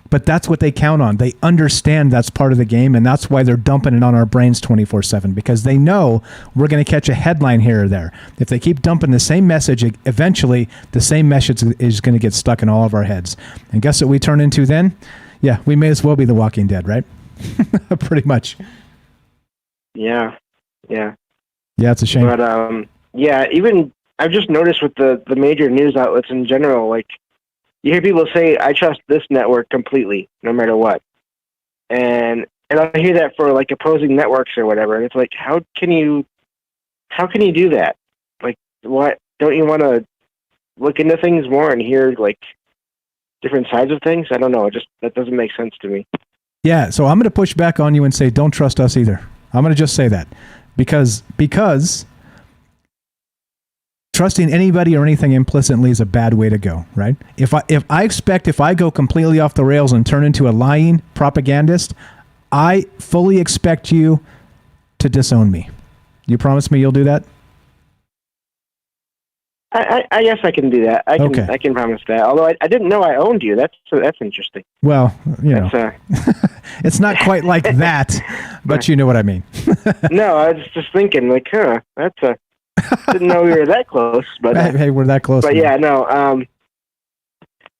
but that's what they count on. They understand that's part of the game, and that's why they're dumping it on our brains 24/7, because they know we're going to catch a headline here or there. If they keep dumping the same message, eventually the same message is going to get stuck in all of our heads. And guess what we turn into then? Yeah, we may as well be the Walking Dead, right? Pretty much. Yeah. Yeah, it's a shame. But even I've just noticed with the major news outlets in general, like, you hear people say, I trust this network completely, no matter what. And I hear that for, like, opposing networks or whatever. And it's like, how can you do that? Like, what? Don't you want to look into things more and hear, like, different sides of things? I don't know. That doesn't make sense to me. Yeah, so I'm going to push back on you and say, don't trust us either. I'm going to just say that. Because trusting anybody or anything implicitly is a bad way to go, right? If I go completely off the rails and turn into a lying propagandist, I fully expect you to disown me. You promise me you'll do that? I guess I can do that. I can promise that. Although I didn't know I owned you. That's interesting. Well, it's not quite like that, but you know what I mean. No, I was just thinking, like, didn't know we were that close, but hey, we're that close. But yeah, no.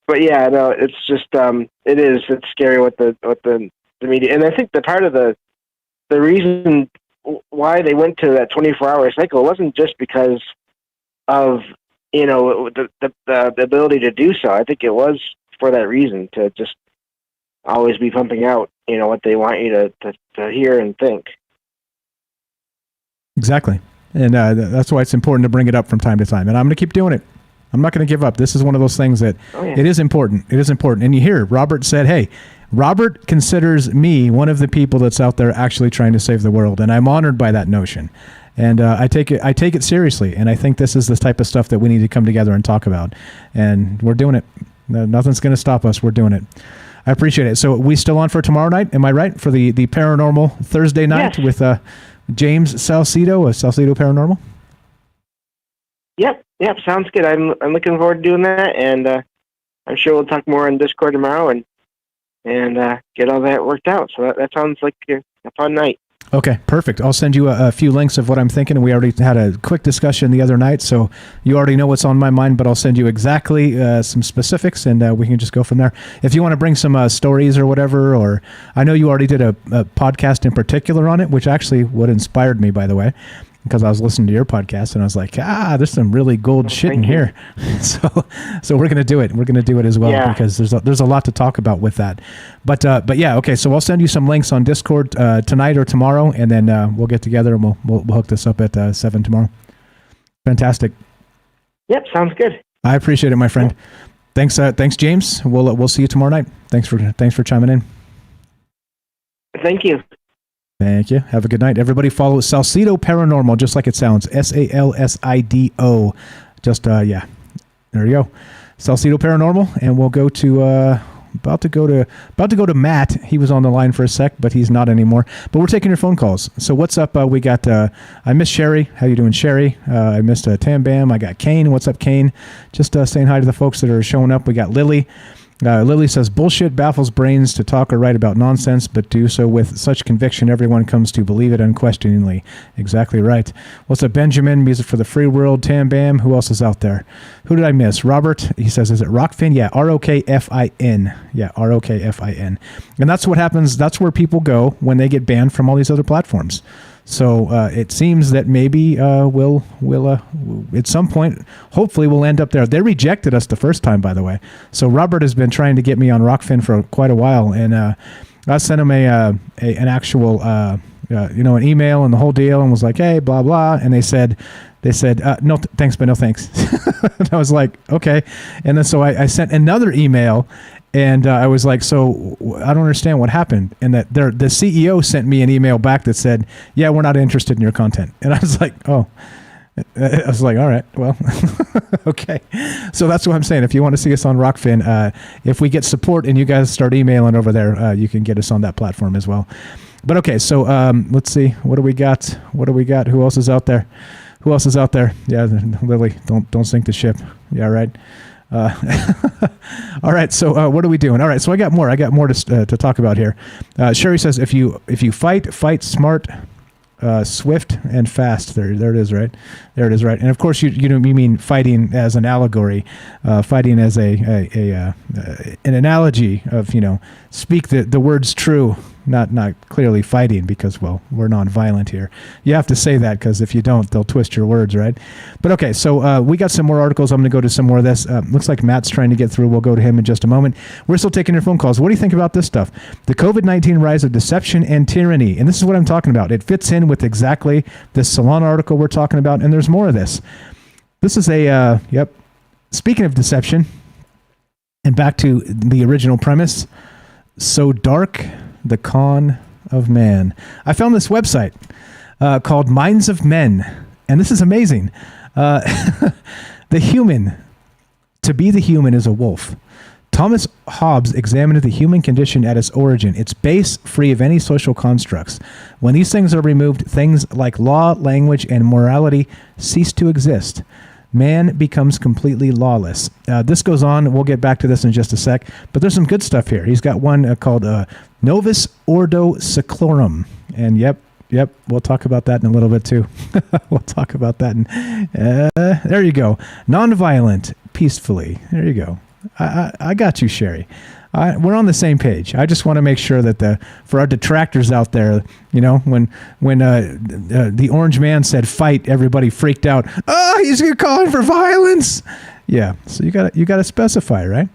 It's just it's scary what the media, and I think the part of the reason why they went to that 24-hour cycle wasn't just because of the ability to do so. I think it was for that reason, to just always be pumping out what they want you to hear and think. Exactly. And that's why it's important to bring it up from time to time. And I'm going to keep doing it. I'm not going to give up. This is one of those things that it is important. It is important. And you hear Robert said, hey, Robert considers me one of the people that's out there actually trying to save the world. And I'm honored by that notion. And I take it seriously. And I think this is the type of stuff that we need to come together and talk about. And we're doing it. Nothing's going to stop us. We're doing it. I appreciate it. So we still on for tomorrow night? Am I right? For the paranormal Thursday night with James Salcedo of Salcedo Paranormal? Yep, sounds good. I'm looking forward to doing that, and I'm sure we'll talk more on Discord tomorrow and get all that worked out. So that sounds like a fun night. Okay, perfect. I'll send you a few links of what I'm thinking. We already had a quick discussion the other night, so you already know what's on my mind, but I'll send you exactly some specifics, and we can just go from there. If you want to bring some stories or whatever, or I know you already did a podcast in particular on it, which actually what inspired me, by the way, because I was listening to your podcast, and I was like, there's some really gold shit in here. So we're going to do it. We're going to do it as well, because there's a lot to talk about with that. But yeah, okay, so I'll send you some links on Discord tonight or tomorrow, and then we'll get together and we'll hook this up at 7 tomorrow. Fantastic. Yep, sounds good. I appreciate it, my friend. Thanks, James. We'll see you tomorrow night. Thanks for chiming in. Thank you. Thank you. Have a good night. Everybody follow Salcido Paranormal, just like it sounds. SALSIDO. Just, yeah. There you go. Salcido Paranormal. And we'll go to, about to go to Matt. He was on the line for a sec, but he's not anymore. But we're taking your phone calls. So what's up? We got, I miss Sherry. How you doing, Sherry? I missed Tam Bam. I got Kane. What's up, Kane? Just saying hi to the folks that are showing up. We got Lily. Lily says, bullshit baffles brains to talk or write about nonsense, but do so with such conviction everyone comes to believe it unquestioningly. Exactly right. What's up, Benjamin? Music for the free world. Tam Bam. Who else is out there? Who did I miss? Robert. He says, is it Rockfin? Yeah, ROKFIN. Yeah, ROKFIN. And that's what happens. That's where people go when they get banned from all these other platforms. So it seems that maybe we'll at some point, hopefully we'll end up there. They rejected us the first time, by the way. So Robert has been trying to get me on Rockfin for quite a while, and I sent him an actual an email and the whole deal, and was like, hey, blah blah, and they said no thanks, but no thanks. And I was like, okay, and then so I sent another email. And I was like, so I don't understand what happened. And that the CEO sent me an email back that said, yeah, we're not interested in your content. And I was like, oh. I was like, all right, well, okay. So that's what I'm saying. If you want to see us on Rockfin, if we get support and you guys start emailing over there, you can get us on that platform as well. But okay, so let's see. What do we got? Who else is out there? Yeah, Lily, don't sink the ship. Yeah, right. All right, so what are we doing? All right, so I got more to talk about here. Sherry says, if you fight smart, swift and fast. There it is, right? There it is, right? And of course, you mean fighting as an allegory, fighting as an analogy of speak the words true. Not clearly fighting, because, well, we're non-violent here. You have to say that, because if you don't, they'll twist your words, right? But okay, so we got some more articles. I'm going to go to some more of this. Looks like Matt's trying to get through. We'll go to him in just a moment. We're still taking your phone calls. What do you think about this stuff? The COVID-19 rise of deception and tyranny. And this is what I'm talking about. It fits in with exactly this Salon article we're talking about, and there's more of this. This is speaking of deception, and back to the original premise, so dark the con of man. I found this website called Minds of Men, and this is amazing. The human, to be the human is a wolf. Thomas Hobbes examined the human condition at its origin, its base, free of any social constructs. When these things are removed, things like law, language, and morality cease to exist. Man becomes completely lawless. This goes on. We'll get back to this in just a sec. But there's some good stuff here. He's got one called Novus Ordo Seclorum. And yep, we'll talk about that in a little bit too. We'll talk about that. There you go. Nonviolent, peacefully. There you go. I got you, Sherry. We're on the same page. I just want to make sure that for our detractors out there, when the orange man said fight, everybody freaked out. Oh, he's calling for violence. Yeah, so you got to specify, right?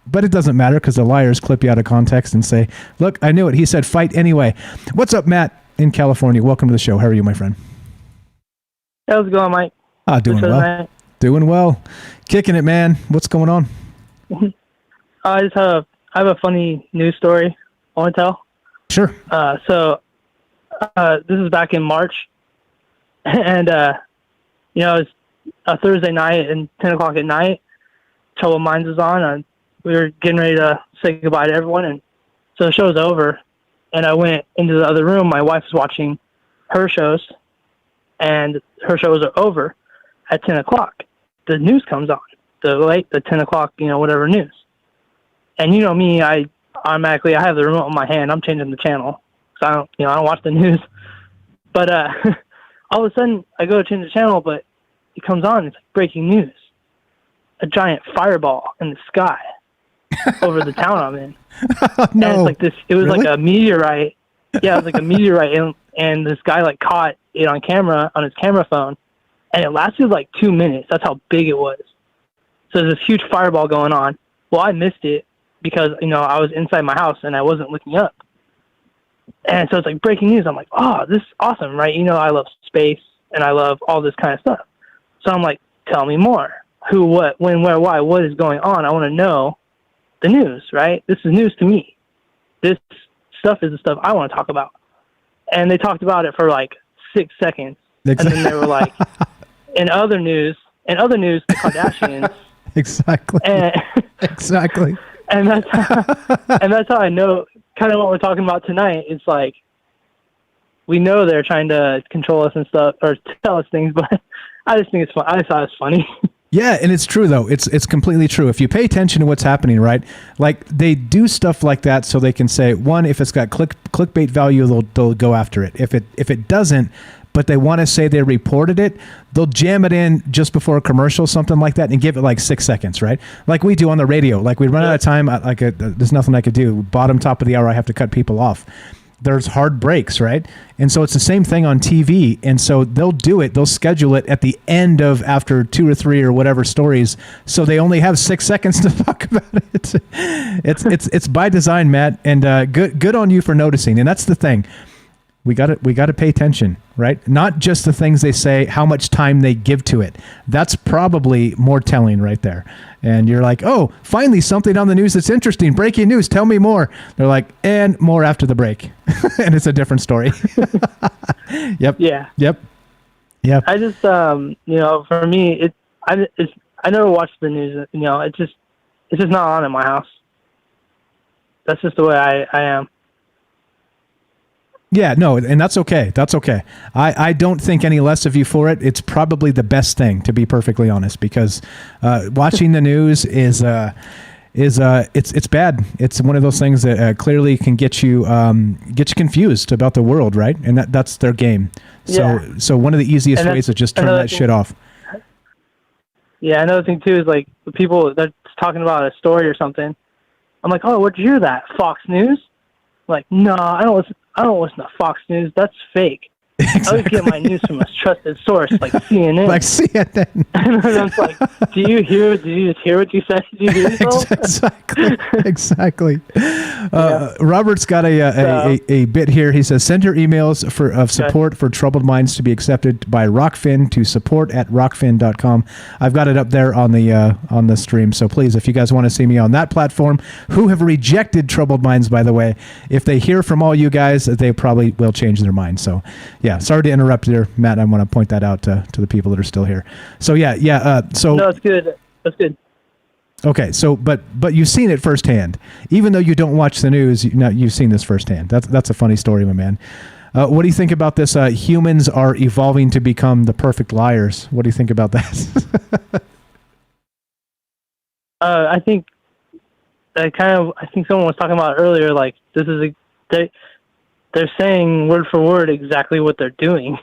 But it doesn't matter, because the liars clip you out of context and say, "Look, I knew it. He said fight anyway." What's up, Matt in California? Welcome to the show. How are you, my friend? How's it going, Mike? Doing well. Night? Doing well. Kicking it, man. What's going on? I have a funny news story I want to tell. Sure. So this is back in March, and it's a Thursday night and 10 o'clock at night. Troubled Minds was on, and we were getting ready to say goodbye to everyone, and so the show's over, and I went into the other room. My wife was watching her shows, and her shows are over at 10 o'clock. The news comes on, the 10 o'clock, whatever news. And you know me, I have the remote in my hand. I'm changing the channel, so I don't watch the news. But all of a sudden, I go to change the channel, but it comes on. It's like breaking news: a giant fireball in the sky over the town I'm in. No, and it's like this. It was really? like a meteorite. Yeah, it was like a meteorite, and this guy caught it on camera on his camera phone, and it lasted like 2 minutes. That's how big it was. So there's this huge fireball going on. Well, I missed it, because I was inside my house and I wasn't looking up, and so it's like breaking news. I'm like, oh, this is awesome, right? I love space and I love all this kind of stuff. So I'm like, tell me more. who, what, when, where, why, what is going on. I want to know the news, right? This is news to me. This stuff is the stuff I want to talk about. And they talked about it for like 6 seconds. Exactly. And then they were like, in other news, the Kardashians. Exactly. Exactly. And that's how I know kind of what we're talking about tonight. It's like, we know they're trying to control us and stuff, or tell us things, but I just think it's fun. I just thought it's funny. Yeah, and it's true though. It's completely true. If you pay attention to what's happening, right? Like they do stuff like that so they can say, one, if it's got clickbait value, they'll go after it. If it doesn't, but they want to say they reported it, they'll jam it in just before a commercial, something like that, and give it like 6 seconds, right? Like we do on the radio. Like we run out of time. There's nothing I could do. Bottom top of the hour, I have to cut people off. There's hard breaks, right? And so it's the same thing on TV. And so they'll do it. They'll schedule it at the end of after 2 or 3 or whatever stories. So they only have 6 seconds to talk about it. It's by design, Matt. And good on you for noticing. And that's the thing. We got to pay attention, right? Not just the things they say, how much time they give to it. That's probably more telling right there. And you're like, oh, finally something on the news that's interesting. Breaking news. Tell me more. They're like, and more after the break. And it's a different story. Yep. Yeah. Yep. Yep. I just, for me, I never watch the news. It's just not on in my house. That's just the way I am. Yeah, no, and that's okay. That's okay. I don't think any less of you for it. It's probably the best thing, to be perfectly honest, because watching the news is it's bad. It's one of those things that clearly can get you confused about the world, right? And that's their game. So one of the easiest ways is just turn that shit off. Yeah, another thing too is like the people that's talking about a story or something. I'm like, oh, where'd you hear that? Fox News? Like, no, I don't listen to Fox News. That's fake. Exactly. I always get my news from a trusted source, like CNN. Like CNN. And I was like, did you just hear what you said? Did you hear yourself? Exactly. Robert's got a bit here. He says, send your emails of support for troubled minds to be accepted by Rockfin to support@rockfin.com. I've got it up there on the stream. So please, if you guys want to see me on that platform, who have rejected troubled minds, by the way, if they hear from all you guys, they probably will change their mind. So yeah, sorry to interrupt there, Matt. I want to point that out to the people that are still here. So so no, it's good. That's good. Okay, so but you've seen it firsthand, even though you don't watch the news. You've seen this firsthand. That's a funny story, my man. What do you think about this? Humans are evolving to become the perfect liars. What do you think about that? I think someone was talking about earlier. Like this is they're saying word for word exactly what they're doing.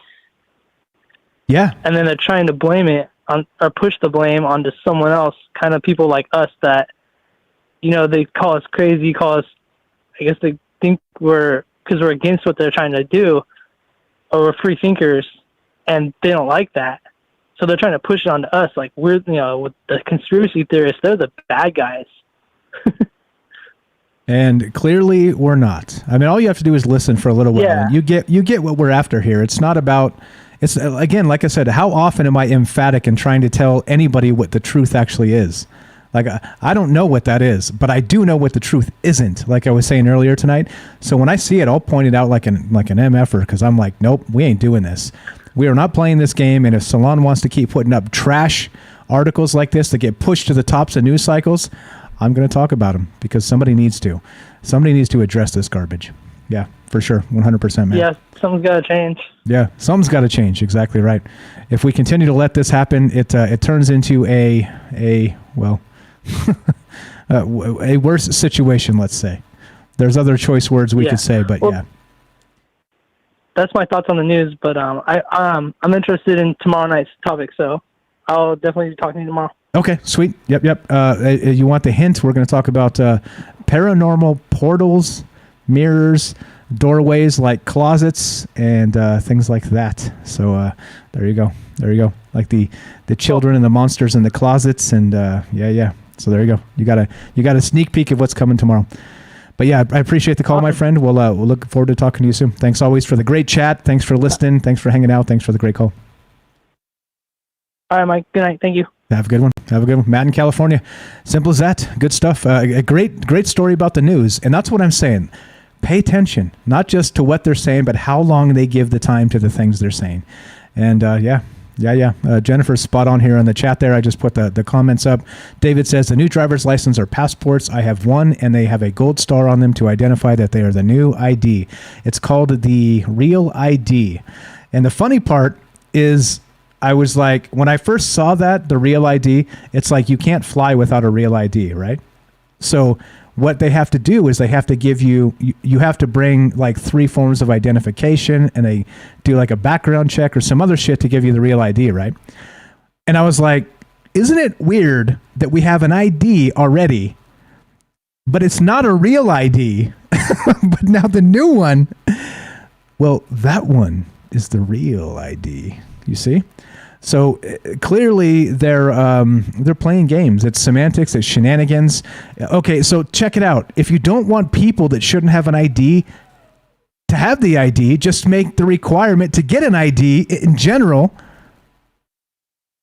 Yeah. And then they're trying to blame it on, or push the blame onto someone else, kind of people like us that, they call us crazy, I guess they think because we're against what they're trying to do, or we're free thinkers, and they don't like that. So they're trying to push it onto us, like we're, with the conspiracy theorists, they're the bad guys. And clearly we're not. I mean, all you have to do is listen for a little while, and you get what we're after here. It's not about, it's again, like I said, how often am I emphatic in trying to tell anybody what the truth actually is? Like, I don't know what that is, but I do know what the truth isn't, like I was saying earlier tonight. So when I see it, I'll point it out like an MFer, because I'm like, nope, we ain't doing this. We are not playing this game, and if Salon wants to keep putting up trash articles like this that get pushed to the tops of news cycles, I'm going to talk about them, because somebody needs to. Somebody needs to address this garbage. Yeah, for sure. 100%, man. Yeah, something's got to change. Yeah, something's got to change. Exactly right. If we continue to let this happen, it turns into a worse situation, let's say. There's other choice words we could say, but yeah. That's my thoughts on the news, but I'm interested in tomorrow night's topic, so I'll definitely be talking to you tomorrow. Okay, sweet. Yep. You want the hint? We're going to talk about paranormal portals, mirrors, doorways like closets, and things like that. So there you go. Like the children and the monsters in the closets, and yeah. So there you go. You got a sneak peek of what's coming tomorrow. But yeah, I appreciate the call, my friend. We'll look forward to talking to you soon. Thanks always for the great chat. Thanks for listening. Thanks for hanging out. Thanks for the great call. All right, Mike. Good night. Thank you. Have a good one. Have a good one. Matt in California. Simple as that. Good stuff. A great story about the news. And that's what I'm saying. Pay attention, not just to what they're saying, but how long they give the time to the things they're saying. And Jennifer's spot on here on the chat there. I just put the comments up. David says, the new driver's license are passports. I have one, and they have a gold star on them to identify that they are the new ID. It's called the Real ID. And the funny part is, I was like, when I first saw that, the Real ID, it's like you can't fly without a Real ID, right? So what they have to do is they have to give you have to bring like 3 forms of identification, and they do like a background check or some other shit to give you the Real ID, right? And I was like, isn't it weird that we have an ID already, but it's not a Real ID? But now the new one, well, that one is the Real ID, you see? So clearly they're playing games. It's semantics. It's shenanigans. Okay, so check it out. If you don't want people that shouldn't have an ID to have the ID, just make the requirement to get an ID in general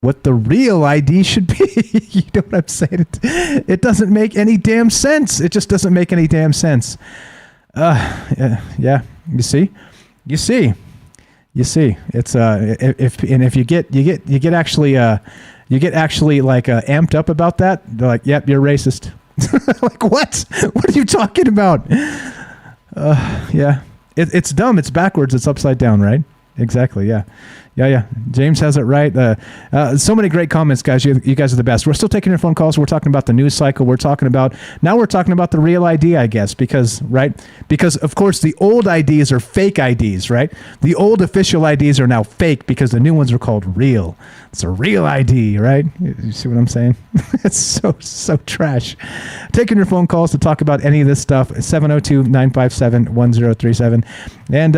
what the Real ID should be. You know what I'm saying? It doesn't make any damn sense. It just doesn't make any damn sense. Yeah. You see. It's if you get actually like amped up about that. They're like, yep, you're racist. Like, what are you talking about? Yeah, it's dumb. It's backwards. It's upside down, right? Exactly. Yeah. James has it right. So many great comments, guys. You guys are the best. We're still taking your phone calls. We're talking about the news cycle. We're talking about the Real ID, I guess, because of course the old IDs are fake IDs, right? The old official IDs are now fake because the new ones are called real. It's a Real ID, right? You see what I'm saying? It's so trash. Taking your phone calls to talk about any of this stuff. 702-957-1037. And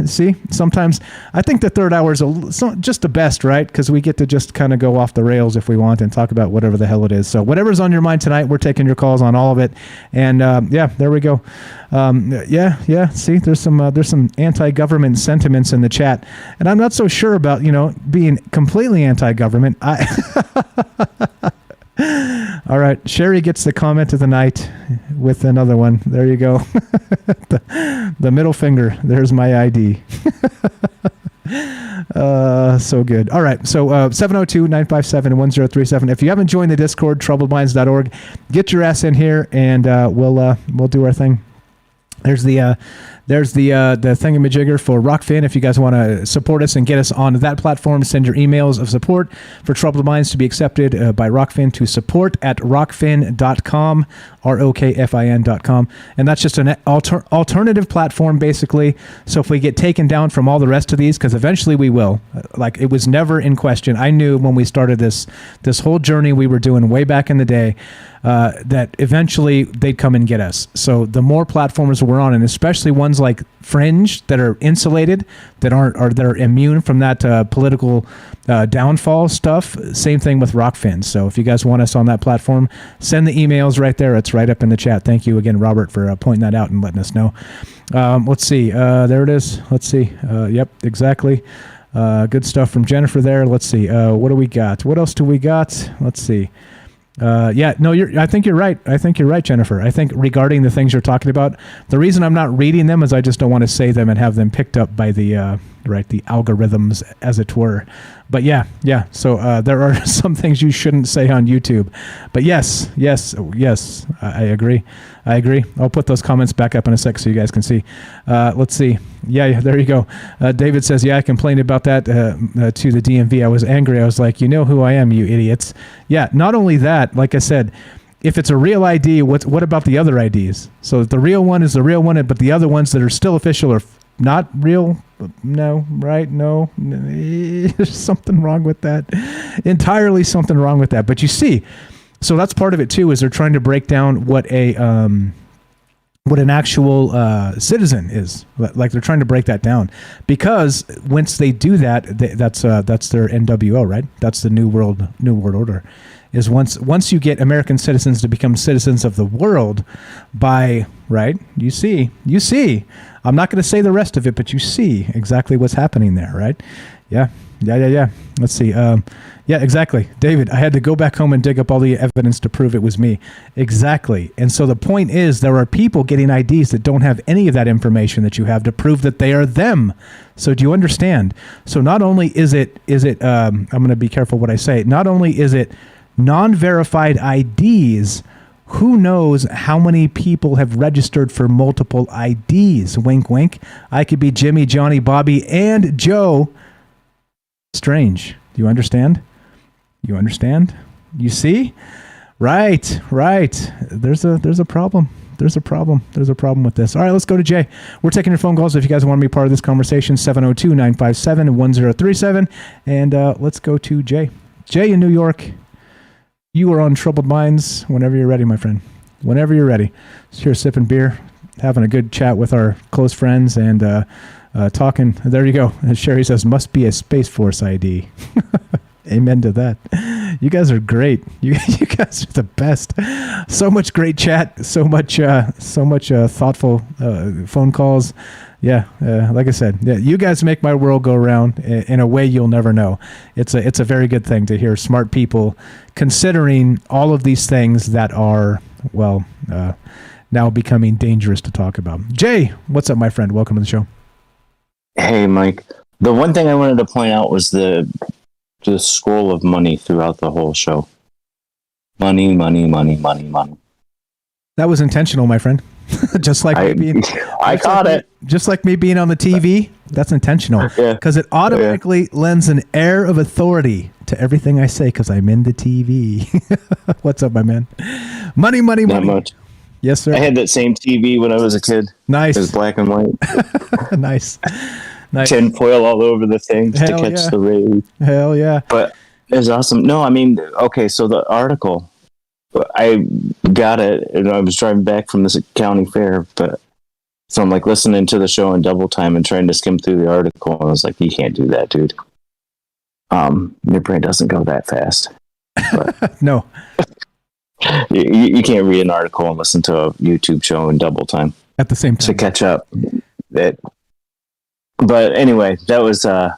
see, sometimes I think the third hour is just the best, right? Because we get to just kind of go off the rails if we want and talk about whatever the hell it is. So whatever's on your mind tonight, we're taking your calls on all of it. And there we go. See, there's some anti-government sentiments in the chat, and I'm not so sure about being completely anti-government. All right, Sherry gets the comment of the night with another one. There you go. the middle finger. There's my ID. So good. All right. So 702-957-1037. If you haven't joined the Discord, troubledminds.org, get your ass in here, and we'll do our thing. There's the thingamajigger for Rockfin. If you guys want to support us and get us on that platform, send your emails of support for Troubled Minds to be accepted by Rockfin to support@rockfin.com, ROKFIN.com. And that's just an alternative platform, basically. So if we get taken down from all the rest of these, because eventually we will, like, it was never in question. I knew when we started this whole journey we were doing way back in the day, that eventually they'd come and get us. So the more platforms we're on, and especially ones like Fringe that are insulated, that are immune from that political downfall stuff. Same thing with Rockfin. So if you guys want us on that platform, send the emails right there. It's right up in the chat. Thank you again, Robert, for pointing that out and letting us know. Let's see. There it is. Let's see. Yep, exactly. Good stuff from Jennifer there. Let's see. What do we got? What else do we got? Let's see. I think you're right. I think you're right, Jennifer. I think regarding the things you're talking about, the reason I'm not reading them is I just don't want to say them and have them picked up by the algorithms, as it were. But yeah. So there are some things you shouldn't say on YouTube. But yes, I agree. I'll put those comments back up in a sec so you guys can see. Let's see. Yeah, there you go. David says, I complained about that to the DMV. I was angry. I was like, you know who I am, you idiots. Yeah, not only that, like I said, if it's a real ID, what about the other IDs? So the real one is the real one, but the other ones that are still official are not real. No, right? No, there's something wrong with that. Entirely something wrong with that. But you see, so that's part of it too, is they're trying to break down what an actual citizen is. Like, they're trying to break that down, because once they do that, that's their NWO, right? That's the New World Order. Is once you get American citizens to become citizens of the world by, right? You see. I'm not going to say the rest of it, but you see exactly what's happening there, right? Yeah. Let's see. Yeah, exactly. David, I had to go back home and dig up all the evidence to prove it was me. Exactly. And so the point is there are people getting IDs that don't have any of that information that you have to prove that they are them. So do you understand? So not only is it I'm going to be careful what I say. Not only is it non-verified IDs, who knows how many people have registered for multiple IDs? Wink, wink. I could be Jimmy, Johnny, Bobby, and Joe. Strange. Do you understand? You understand? You see? Right. There's a problem. There's a problem with this. All right, let's go to Jay. We're taking your phone calls if you guys want to be part of this conversation, 702-957-1037. And let's go to Jay. Jay in New York. You are on Troubled Minds whenever you're ready, my friend. Whenever you're ready. Just here sipping beer, having a good chat with our close friends, and talking. There you go. As Sherry says, must be a Space Force ID. Amen to that. You guys are great. You guys are the best. So much great chat. So much thoughtful phone calls. Yeah, like I said, yeah, you guys make my world go round in a way you'll never know. It's a very good thing to hear smart people considering all of these things that are, well, now becoming dangerous to talk about. Jay, what's up, my friend? Welcome to the show. Hey, Mike. The one thing I wanted to point out was the scroll of money throughout the whole show. Money. That was intentional, my friend. Just like me being, I caught it. Just like me being on the TV, that's intentional. Because it automatically lends an air of authority to everything I say because I'm in the TV. What's up, my man? Money. Not much. Yes, sir. I had that same TV when I was a kid. Nice. It was black and white. Nice. Tin foil all over the things to catch the rays. Hell yeah. But it was awesome. No, I mean, okay, so the article, I got it, and I was driving back from this county fair, so I'm like listening to the show in double time and trying to skim through the article, and I was like, you can't do that, dude. Your brain doesn't go that fast. But no. You can't read an article and listen to a YouTube show in double time. At the same time. To catch up. But anyway, that was, I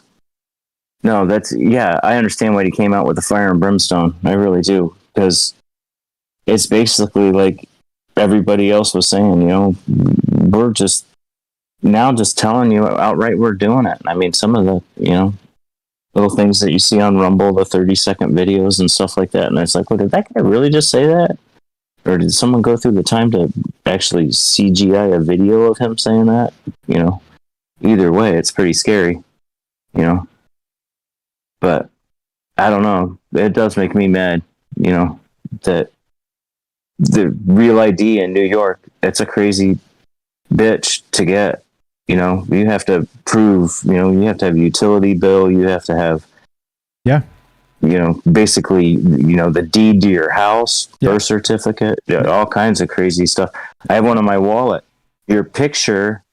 understand why he came out with the fire and brimstone. I really do. Because it's basically like everybody else was saying, we're just telling you outright we're doing it. I mean, some of the, little things that you see on Rumble, the 30-second videos and stuff like that. And it's like, well, did that guy really just say that? Or did someone go through the time to actually CGI a video of him saying that? Either way, it's pretty scary, But I don't know. It does make me mad, that the real ID in New York, it's a crazy bitch to get. You have to prove, you have to have a utility bill. You have to have, basically, the deed to your house, birth certificate, all kinds of crazy stuff. I have one on my wallet. Your picture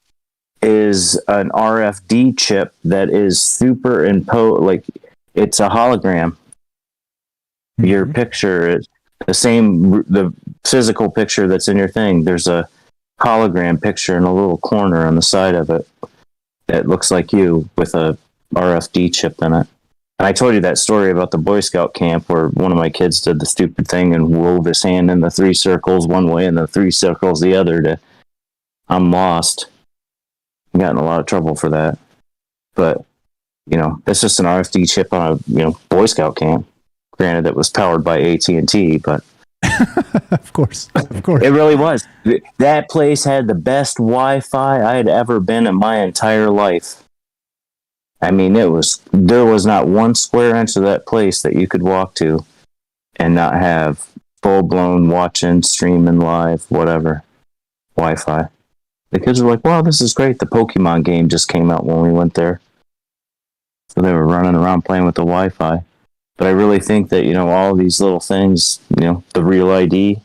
is an RFD chip that is superimposed, like it's a hologram. Mm-hmm. Your picture is the physical picture that's in your thing. There's a hologram picture in a little corner on the side of it that looks like you with a RFD chip in it. And I told you that story about the Boy Scout camp where one of my kids did the stupid thing and wove his hand in the 3 circles one way and the 3 circles the other I'm lost. I got in a lot of trouble for that. But, it's just an RFD chip on a, Boy Scout camp. Granted, it was powered by AT&T, but Of course. It really was. That place had the best Wi-Fi I had ever been in my entire life. I mean, there was not one square inch of that place that you could walk to and not have full-blown watching, streaming live, whatever, Wi-Fi. The kids were like, wow, this is great. The Pokemon game just came out when we went there. So they were running around playing with the Wi-Fi. But I really think that, all these little things, the real ID,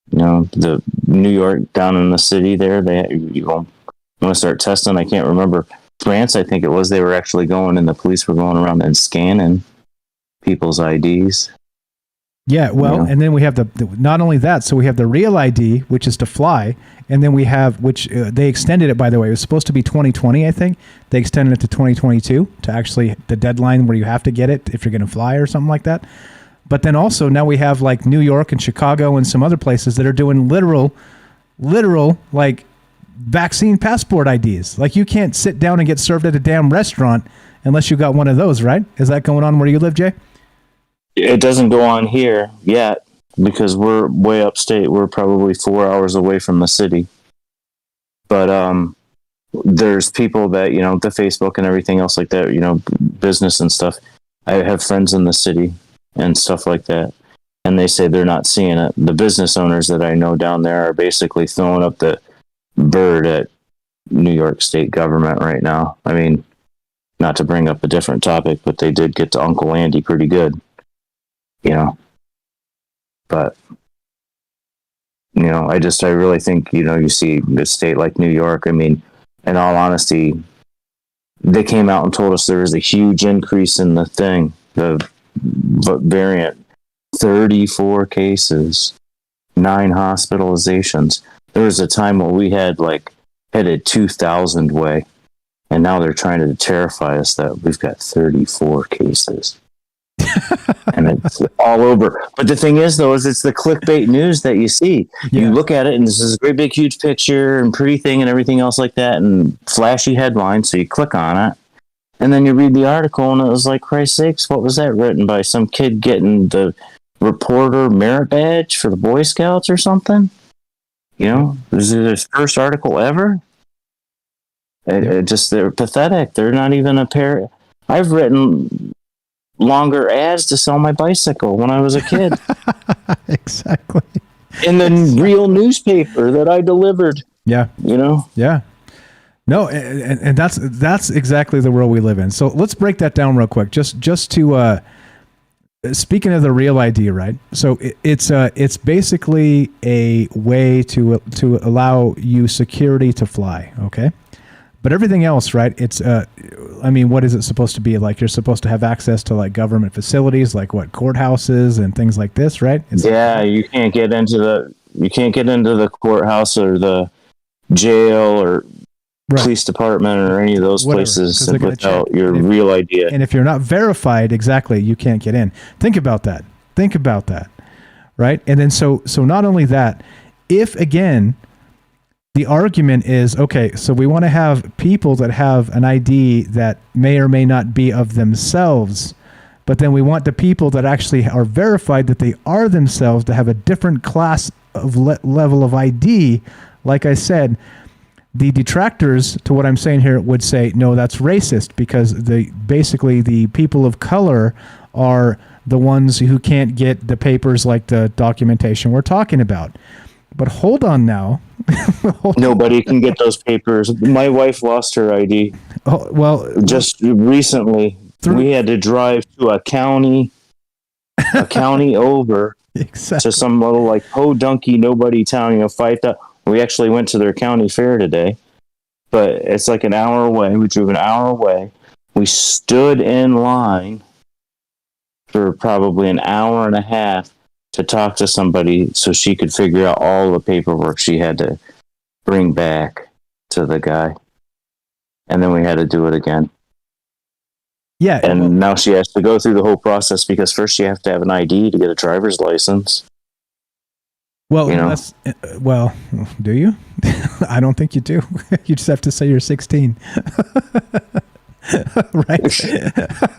the New York down in the city there, you want to start testing. I can't remember. France, I think it was, they were actually going and the police were going around and scanning people's IDs. Yeah, well, and then we have the not only that, so we have the real ID, which is to fly, and then we have, which they extended it, by the way. It was supposed to be 2020, I think. They extended it to 2022 to actually the deadline where you have to get it if you're going to fly or something like that. But then also now we have like New York and Chicago and some other places that are doing literal like vaccine passport IDs. Like you can't sit down and get served at a damn restaurant unless you got one of those, right? Is that going on where you live, Jay? It doesn't go on here yet because we're way upstate. We're probably 4 hours away from the city. But there's people that, you know, the Facebook and everything else like that, you know, business and stuff. I have friends in the city and stuff like that. And they say they're not seeing it. The business owners that I know down there are basically throwing up the bird at New York State government right now. I mean, not to bring up a different topic, but they did get to Uncle Andy pretty good. You know, but, you know, I really think, you know, you see a state like New York, I mean, in all honesty, they came out and told us there was a huge increase in the variant, 34 cases, 9 hospitalizations. There was a time when we had like headed 2,000 way, and now they're trying to terrify us that we've got 34 cases. And it's all over. But the thing is, though, is it's the clickbait news that you see. Yeah. You look at it, and this is a great big huge picture and pretty thing and everything else like that, and flashy headlines. So you click on it, and then you read the article, and it was like, Christ's sakes, what was that written by? Some kid getting the reporter merit badge for the Boy Scouts or something? You know, this is his first article ever. They're pathetic. They're not even a pair. I've written longer ads to sell my bicycle when I was a kid. Exactly. In the real newspaper that I delivered. Yeah. You know? Yeah. No, and that's exactly the world we live in. So let's break that down real quick. Just to speaking of the real ID, right? So it's basically a way to allow you security to fly, okay? But everything else, right? It's, I mean, what is it supposed to be? Like you're supposed to have access to like government facilities, like what, courthouses and things like this, right? You can't get into the courthouse or the jail or police department or any of those places without your real ID. And if you're not verified, exactly, you can't get in. Think about that, right? And then so not only that, if again, the argument is, okay, so we want to have people that have an ID that may or may not be of themselves, but then we want the people that actually are verified that they are themselves to have a different class of level of ID. Like I said, the detractors to what I'm saying here would say, no, that's racist because basically the people of color are the ones who can't get the papers like the documentation we're talking about. But hold on now. Nobody can get those papers. My wife lost her ID. Oh, well, just recently, we had to drive to a county over to some little like podunky nobody town. You know, fight that. We actually went to their county fair today, but it's like an hour away. We drove an hour away. We stood in line for probably an hour and a half to talk to somebody so she could figure out all the paperwork she had to bring back to the guy. And then we had to do it again. Yeah. And now she has to go through the whole process because first you have to have an ID to get a driver's license. Well, you know? Well, do you? I don't think you do. You just have to say you're 16. Right.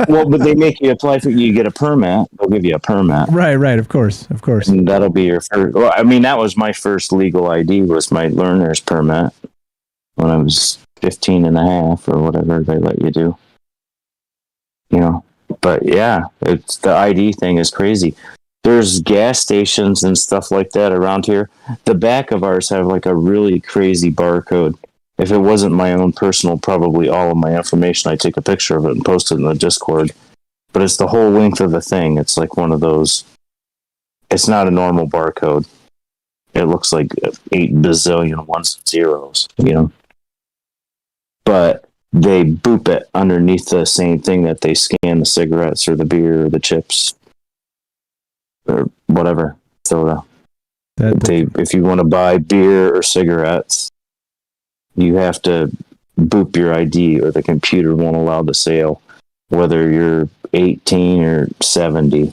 Well, but they make you apply for, you get a permit. They'll give you a permit. Right. Of course. And that'll be your first. Well, I mean, that was my first legal ID was my learner's permit when I was 15 and a half or whatever they let you do. You know, but yeah, it's the ID thing is crazy. There's gas stations and stuff like that around here. The back of ours have like a really crazy barcode. If it wasn't my own personal, probably all of my information, I'd take a picture of it and post it in the Discord. But it's the whole length of the thing. It's like one of those. It's not a normal barcode. It looks like 8 bazillion ones and zeros, you know. But they boop it underneath the same thing that they scan the cigarettes or the beer or the chips. or whatever soda. If you want to buy beer or cigarettes, you have to boop your ID or the computer won't allow the sale, whether you're 18 or 70.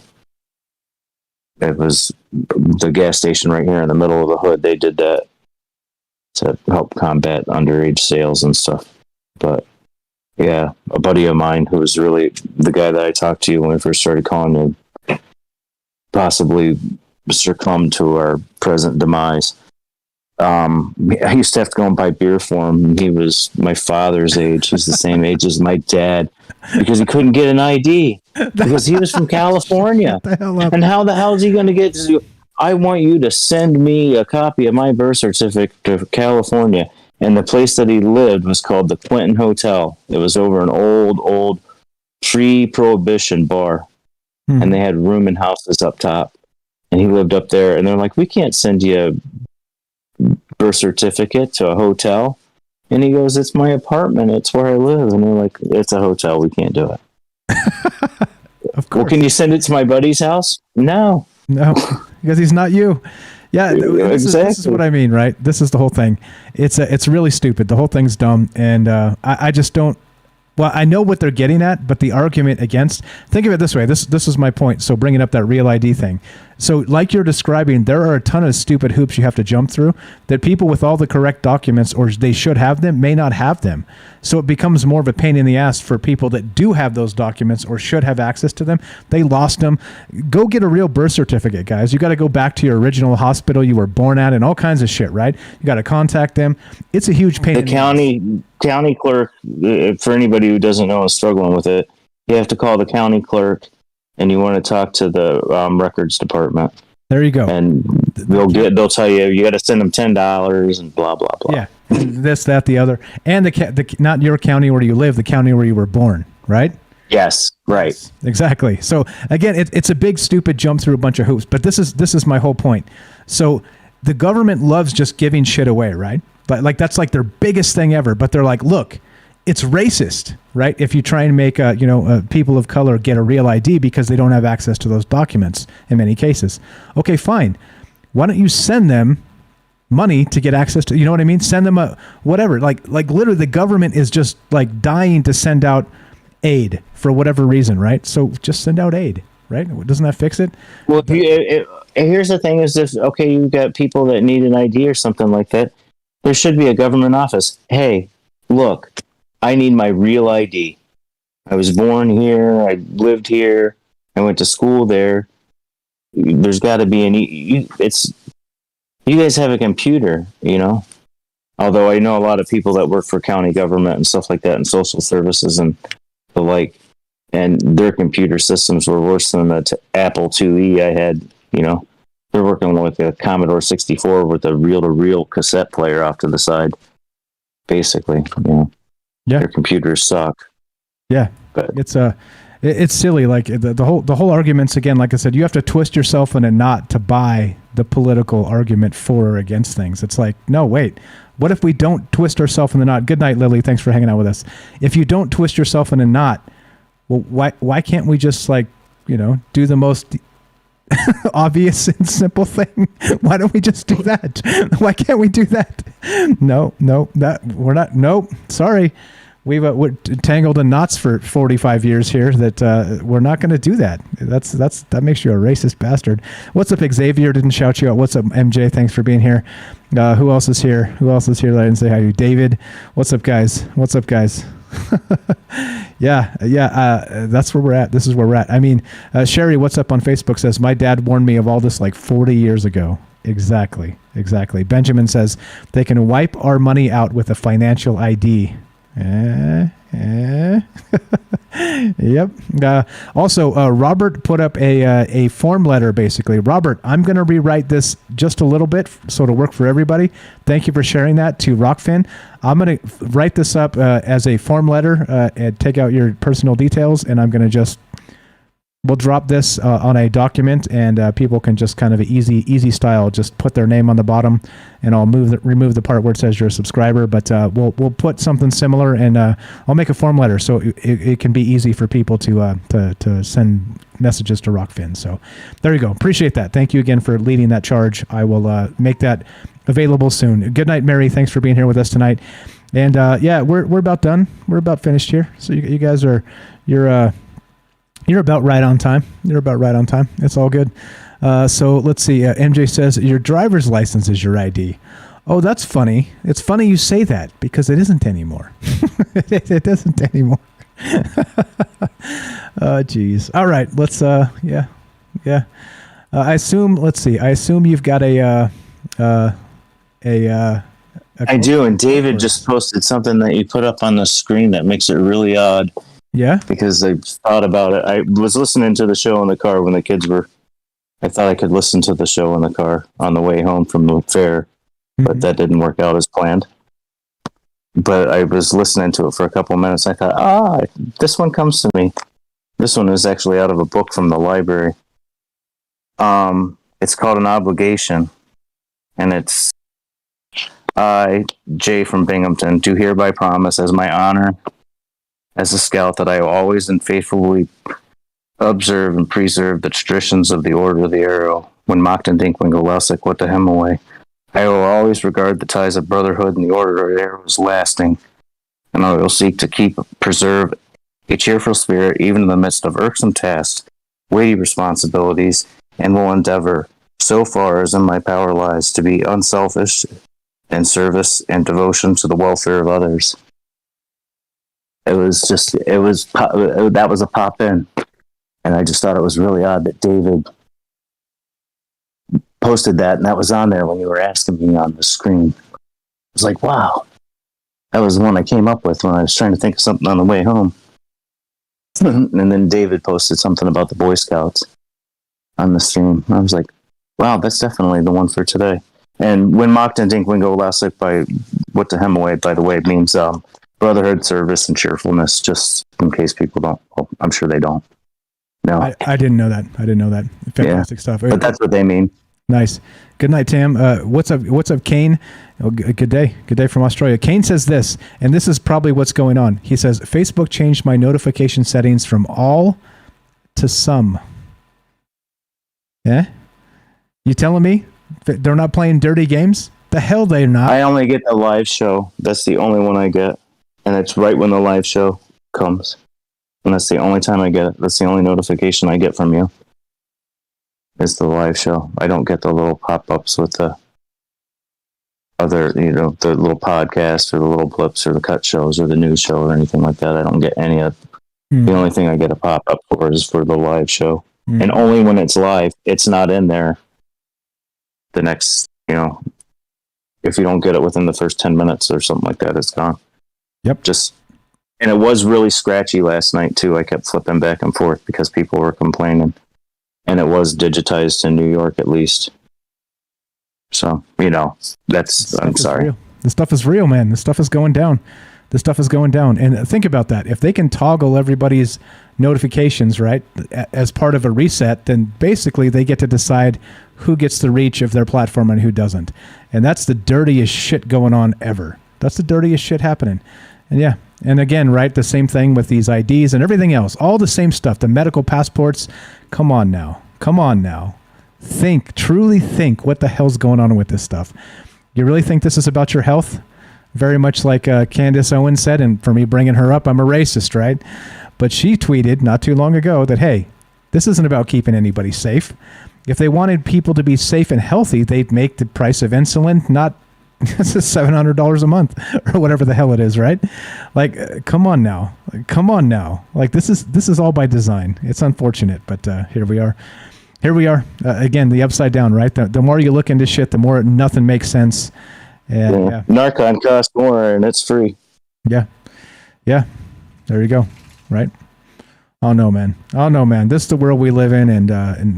It was the gas station right here in the middle of the hood. They did that to help combat underage sales and stuff. But yeah, a buddy of mine who was really the guy that I talked to when we first started calling him, possibly succumbed to our present demise. I used to have to go and buy beer for him. He was my father's age. He's the same age as my dad because he couldn't get an ID because he was from California. And how the hell is he going to get to? I want you to send me a copy of my birth certificate to California. And the place that he lived was called the Quentin Hotel. It was over an old pre-prohibition bar. And they had rooming houses up top. And he lived up there. And they're like, we can't send you a birth certificate to a hotel. And he goes, it's my apartment. It's where I live. And they're like, it's a hotel. We can't do it. Of course. Well, can you send it to my buddy's house? No, because he's not you. Yeah, this is what I mean, right? This is the whole thing. It's really stupid. The whole thing's dumb, and I just don't. Well, I know what they're getting at, but the argument against. Think of it this way. This is my point. So bringing up that real ID thing. So like you're describing, there are a ton of stupid hoops you have to jump through that people with all the correct documents, or they should have them, may not have them. So it becomes more of a pain in the ass for people that do have those documents or should have access to them. They lost them. Go get a real birth certificate, guys. You got to go back to your original hospital you were born at and all kinds of shit, right? You got to contact them. It's a huge pain. The county clerk, for anybody who doesn't know and struggling with it, you have to call the county clerk and you want to talk to the records department. There you go. And they'll tell you, you got to send them $10 and blah, blah, blah. Yeah. This, that, the other. And the not your county where you live, the county where you were born, right? Yes, right. Exactly. So again, it's a big, stupid jump through a bunch of hoops, but this is my whole point. So the government loves just giving shit away, right? Like that's like their biggest thing ever. But they're like, look, it's racist, right? If you try and make people of color get a real ID because they don't have access to those documents in many cases. Okay, fine. Why don't you send them money to get access to? You know what I mean? Send them a whatever. Like literally, the government is just like dying to send out aid for whatever reason, right? So just send out aid, right? Doesn't that fix it? Well, here's the thing: is if you've got people that need an ID or something like that, there should be a government office. Hey, look. I need my real ID. I was born here. I lived here. I went to school there. There's got to be you guys have a computer, you know? Although I know a lot of people that work for county government and stuff like that and social services and the like, and their computer systems were worse than the Apple IIe I had, you know? They're working with a Commodore 64 with a reel-to-reel cassette player off to the side, basically, you know? Yeah, their computers suck. Yeah, but it's silly. Like the whole arguments again. Like I said, you have to twist yourself in a knot to buy the political argument for or against things. It's like, no, wait. What if we don't twist ourselves in the knot? Good night, Lily. Thanks for hanging out with us. If you don't twist yourself in a knot, well, why can't we just do the most obvious and simple thing? Why don't we just do that? Why can't we do that? No, we're not. Nope. Sorry. We're tangled in knots for 45 years here that we're not going to do that. That makes you a racist bastard. What's up, Xavier? Didn't shout you out. What's up, MJ? Thanks for being here. Who else is here? Who else is here that I didn't say hi to? David. What's up, guys? Yeah. That's where we're at. This is where we're at. I mean, Sherry, what's up on Facebook says, my dad warned me of all this like 40 years ago. Exactly. Benjamin says they can wipe our money out with a financial ID. Yep. Also, Robert put up a form letter, basically. Robert, I'm going to rewrite this just a little bit so it'll work for everybody. Thank you for sharing that to Rockfin. I'm going to write this up as a form letter and take out your personal details, and I'm going to just we'll drop this on a document, and people can just kind of easy style just put their name on the bottom, and I'll remove the part where it says you're a subscriber. But we'll put something similar, and I'll make a form letter so it can be easy for people to send messages to Rockfin. So there you go. Appreciate that. Thank you again for leading that charge. I will make that available soon. Good night, Mary. Thanks for being here with us tonight. And we're about done. We're about finished here. So you guys you're about right on time. It's all good. So let's see. MJ says your driver's license is your ID. Oh, that's funny. It's funny you say that because it isn't anymore. It isn't anymore. Oh, geez. All right. Let's. Yeah. I assume. Let's see. I assume you've got a I do, and David just posted something that you put up on the screen that makes it really odd. Yeah? Because I thought about it. I was listening to the show in the car when the kids were... I thought I could listen to the show in the car on the way home from the fair, but that didn't work out as planned. But I was listening to it for a couple minutes. I thought, this one comes to me. This one is actually out of a book from the library. It's called An Obligation, and it's... I, Jay from Binghamton, do hereby promise as my honor as a scout that I will always and faithfully observe and preserve the traditions of the Order of the Arrow. When Mockton Dinkwingle Lessig what to him away. I will always regard the ties of brotherhood and the Order of the Arrow as lasting, and I will seek to preserve a cheerful spirit even in the midst of irksome tasks, weighty responsibilities, and will endeavor, so far as in my power lies, to be unselfish in service and devotion to the welfare of others. That was a pop in. And I just thought it was really odd that David posted that, and that was on there when you were asking me on the screen. I was like, wow. That was the one I came up with when I was trying to think of something on the way home. And then David posted something about the Boy Scouts on the stream. I was like, wow, that's definitely the one for today. And when Mockton Dinkwingle Lessig by what to Hemaway, by the way, means brotherhood, service, and cheerfulness, just in case people don't. Well, I'm sure they don't. No. I didn't know that. Fantastic stuff. But that's what they mean. Nice. Good night, Tam. What's up, Kane? Oh, good day. Good day from Australia. Kane says this, and this is probably what's going on. He says, Facebook changed my notification settings from all to some. Yeah? You telling me they're not playing dirty games? The hell they're not. I only get the live show. That's the only one I get. And it's right when the live show comes. And that's the only time I get it. That's the only notification I get from you. Is the live show. I don't get the little pop-ups with the other, the little podcast or the little blips or the cut shows or the news show or anything like that. I don't get any of. The only thing I get a pop-up for is for the live show. And only when it's live, it's not in there. The next, if you don't get it within the first 10 minutes or something like that, it's gone. Yep. And it was really scratchy last night too. I kept flipping back and forth because people were complaining. And it was digitized in New York, at least. So, I'm sorry. Real. This stuff is real, man. This stuff is going down. And think about that. If they can toggle everybody's notifications, right, as part of a reset, then basically they get to decide who gets the reach of their platform and who doesn't. And that's the dirtiest shit going on ever. That's the dirtiest shit happening. And yeah. And again, right, the same thing with these IDs and everything else. All the same stuff. The medical passports. Come on now. Truly think what the hell's going on with this stuff. You really think this is about your health? Very much like Candace Owens said, and for me bringing her up, I'm a racist, right? But she tweeted not too long ago that, hey, this isn't about keeping anybody safe. If they wanted people to be safe and healthy, they'd make the price of insulin not $700 a month or whatever the hell it is, right? Like, come on now. Like, this is all by design. It's unfortunate, but here we are. Again, the upside down, right? The more you look into shit, the more nothing makes sense. And, yeah. Narcon costs more, and it's free. Yeah. There you go. Right. Oh no, man. This is the world we live in, and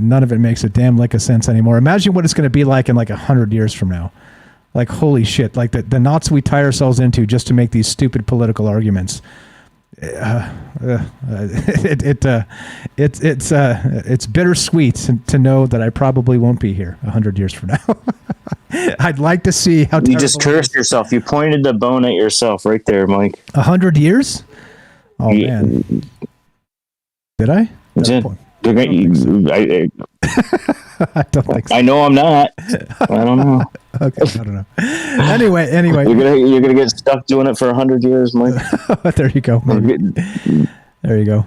none of it makes a damn lick of sense anymore. Imagine what it's going to be like in like 100 years from now. Like, holy shit. Like the knots we tie ourselves into just to make these stupid political arguments. It's bittersweet to know that I probably won't be here 100 years from now. I'd like to see how you just cursed yourself. You pointed the bone at yourself right there, Mike. 100 years? Oh man, did I? I don't think so. I know I'm not. I don't know. Okay, I don't know. Anyway, you're gonna get stuck doing it for 100 years, Mike. There you go. There you go.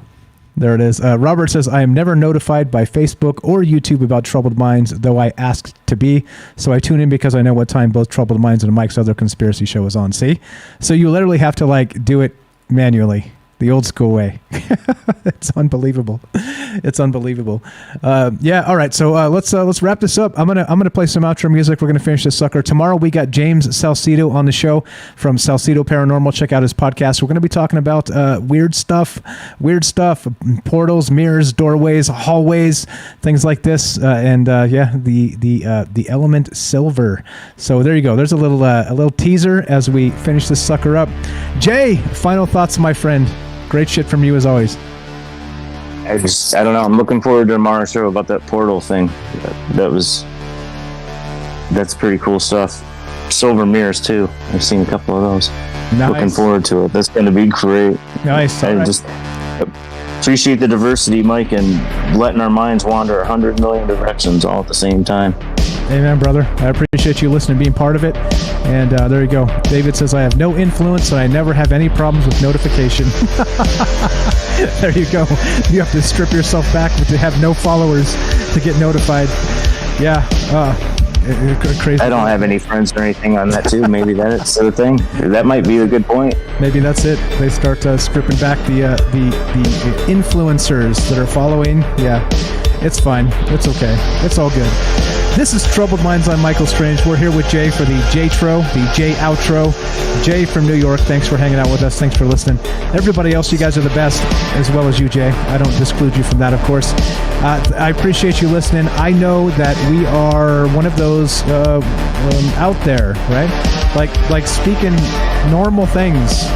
There it is. Robert says, I am never notified by Facebook or YouTube about Troubled Minds, though I asked to be. So I tune in because I know what time both Troubled Minds and Mike's other conspiracy show is on. See? So you literally have to do it manually. The old school way. It's unbelievable. It's unbelievable. Yeah. All right. So let's wrap this up. I'm gonna play some outro music. We're gonna finish this sucker. Tomorrow we got James Salcedo on the show from Salcedo Paranormal. Check out his podcast. We're gonna be talking about weird stuff, portals, mirrors, doorways, hallways, things like this, and the element silver. So there you go. There's a little teaser as we finish this sucker up. Jay, final thoughts, my friend. Great shit from you as always. I don't know. I'm looking forward to tomorrow's show about that portal thing. That's pretty cool stuff. Silver mirrors too. I've seen a couple of those. Nice. Looking forward to it. That's going to be great. Nice. I just appreciate the diversity, Mike, and letting our minds wander 100 million directions all at the same time. Amen, brother. I appreciate you listening, being part of it. And there you go. David says, I have no influence and I never have any problems with notification. There you go. You have to strip yourself back to have no followers to get notified. Yeah. Crazy. I don't have any friends or anything on that too. Maybe that's the thing. That might be a good point. Maybe that's it. They start stripping back the influencers that are following. Yeah. It's fine. It's okay. It's all good. This is Troubled Minds. I'm Michael Strange. We're here with Jay for the J-tro, the J-outro. Jay from New York, thanks for hanging out with us. Thanks for listening. Everybody else, you guys are the best, as well as you, Jay. I don't disclude you from that, of course. I appreciate you listening. I know that we are one of those out there, right? Like speaking normal things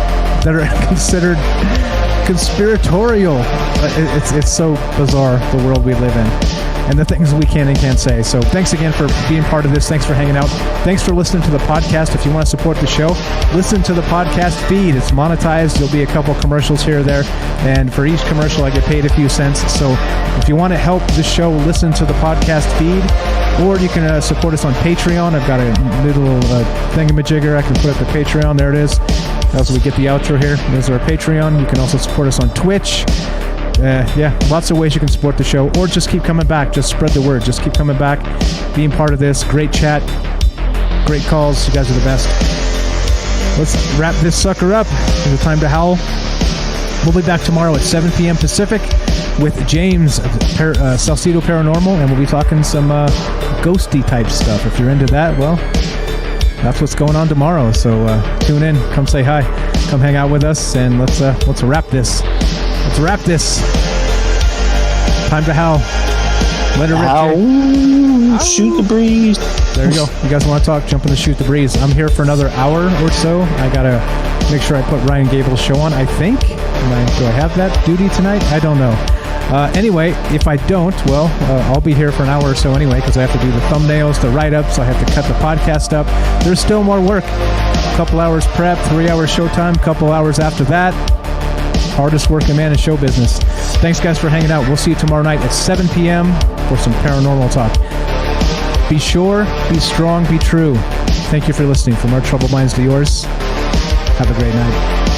that are considered conspiratorial. It's so bizarre, the world we live in, and the things we can and can't say. So thanks again for being part of this. Thanks for hanging out. Thanks for listening to the podcast. If you want to support the show, listen to the podcast feed. It's monetized. There'll be a couple commercials here or there, and for each commercial I get paid a few cents. So if you want to help the show, listen to the podcast feed, or you can support us on Patreon. I've got a little thingamajigger I can put at the Patreon. There it is. As we get the outro here, there's our Patreon. You can also support us on Twitch. Yeah, lots of ways you can support the show, or just keep coming back. Just spread the word. Just keep coming back, being part of this. Great chat, great calls. You guys are the best. Let's wrap this sucker up. It's time to howl. We'll be back tomorrow at 7 p.m. Pacific with James of Salcedo Paranormal, and we'll be talking some ghosty type stuff. If you're into that, well, that's what's going on tomorrow. So tune in, come say hi, come hang out with us, and let's wrap this. Let's wrap this. Time to howl. Let it rip. Shoot the breeze. There you go. You guys want to talk? Jump in the Shoot the Breeze. I'm here for another hour or so. I gotta make sure I put Ryan Gable's show on. I think. Do I have that duty tonight? I don't know. Anyway, if I don't, well, I'll be here for an hour or so anyway, because I have to do the thumbnails, the write-ups. I have to cut the podcast up. There's still more work. A couple hours prep, 3 hours showtime, couple hours after that. Hardest working man in show business. Thanks, guys, for hanging out. We'll see you tomorrow night at 7 p.m. for some paranormal talk. Be sure, be strong, be true. Thank you for listening. From our troubled minds to yours, have a great night.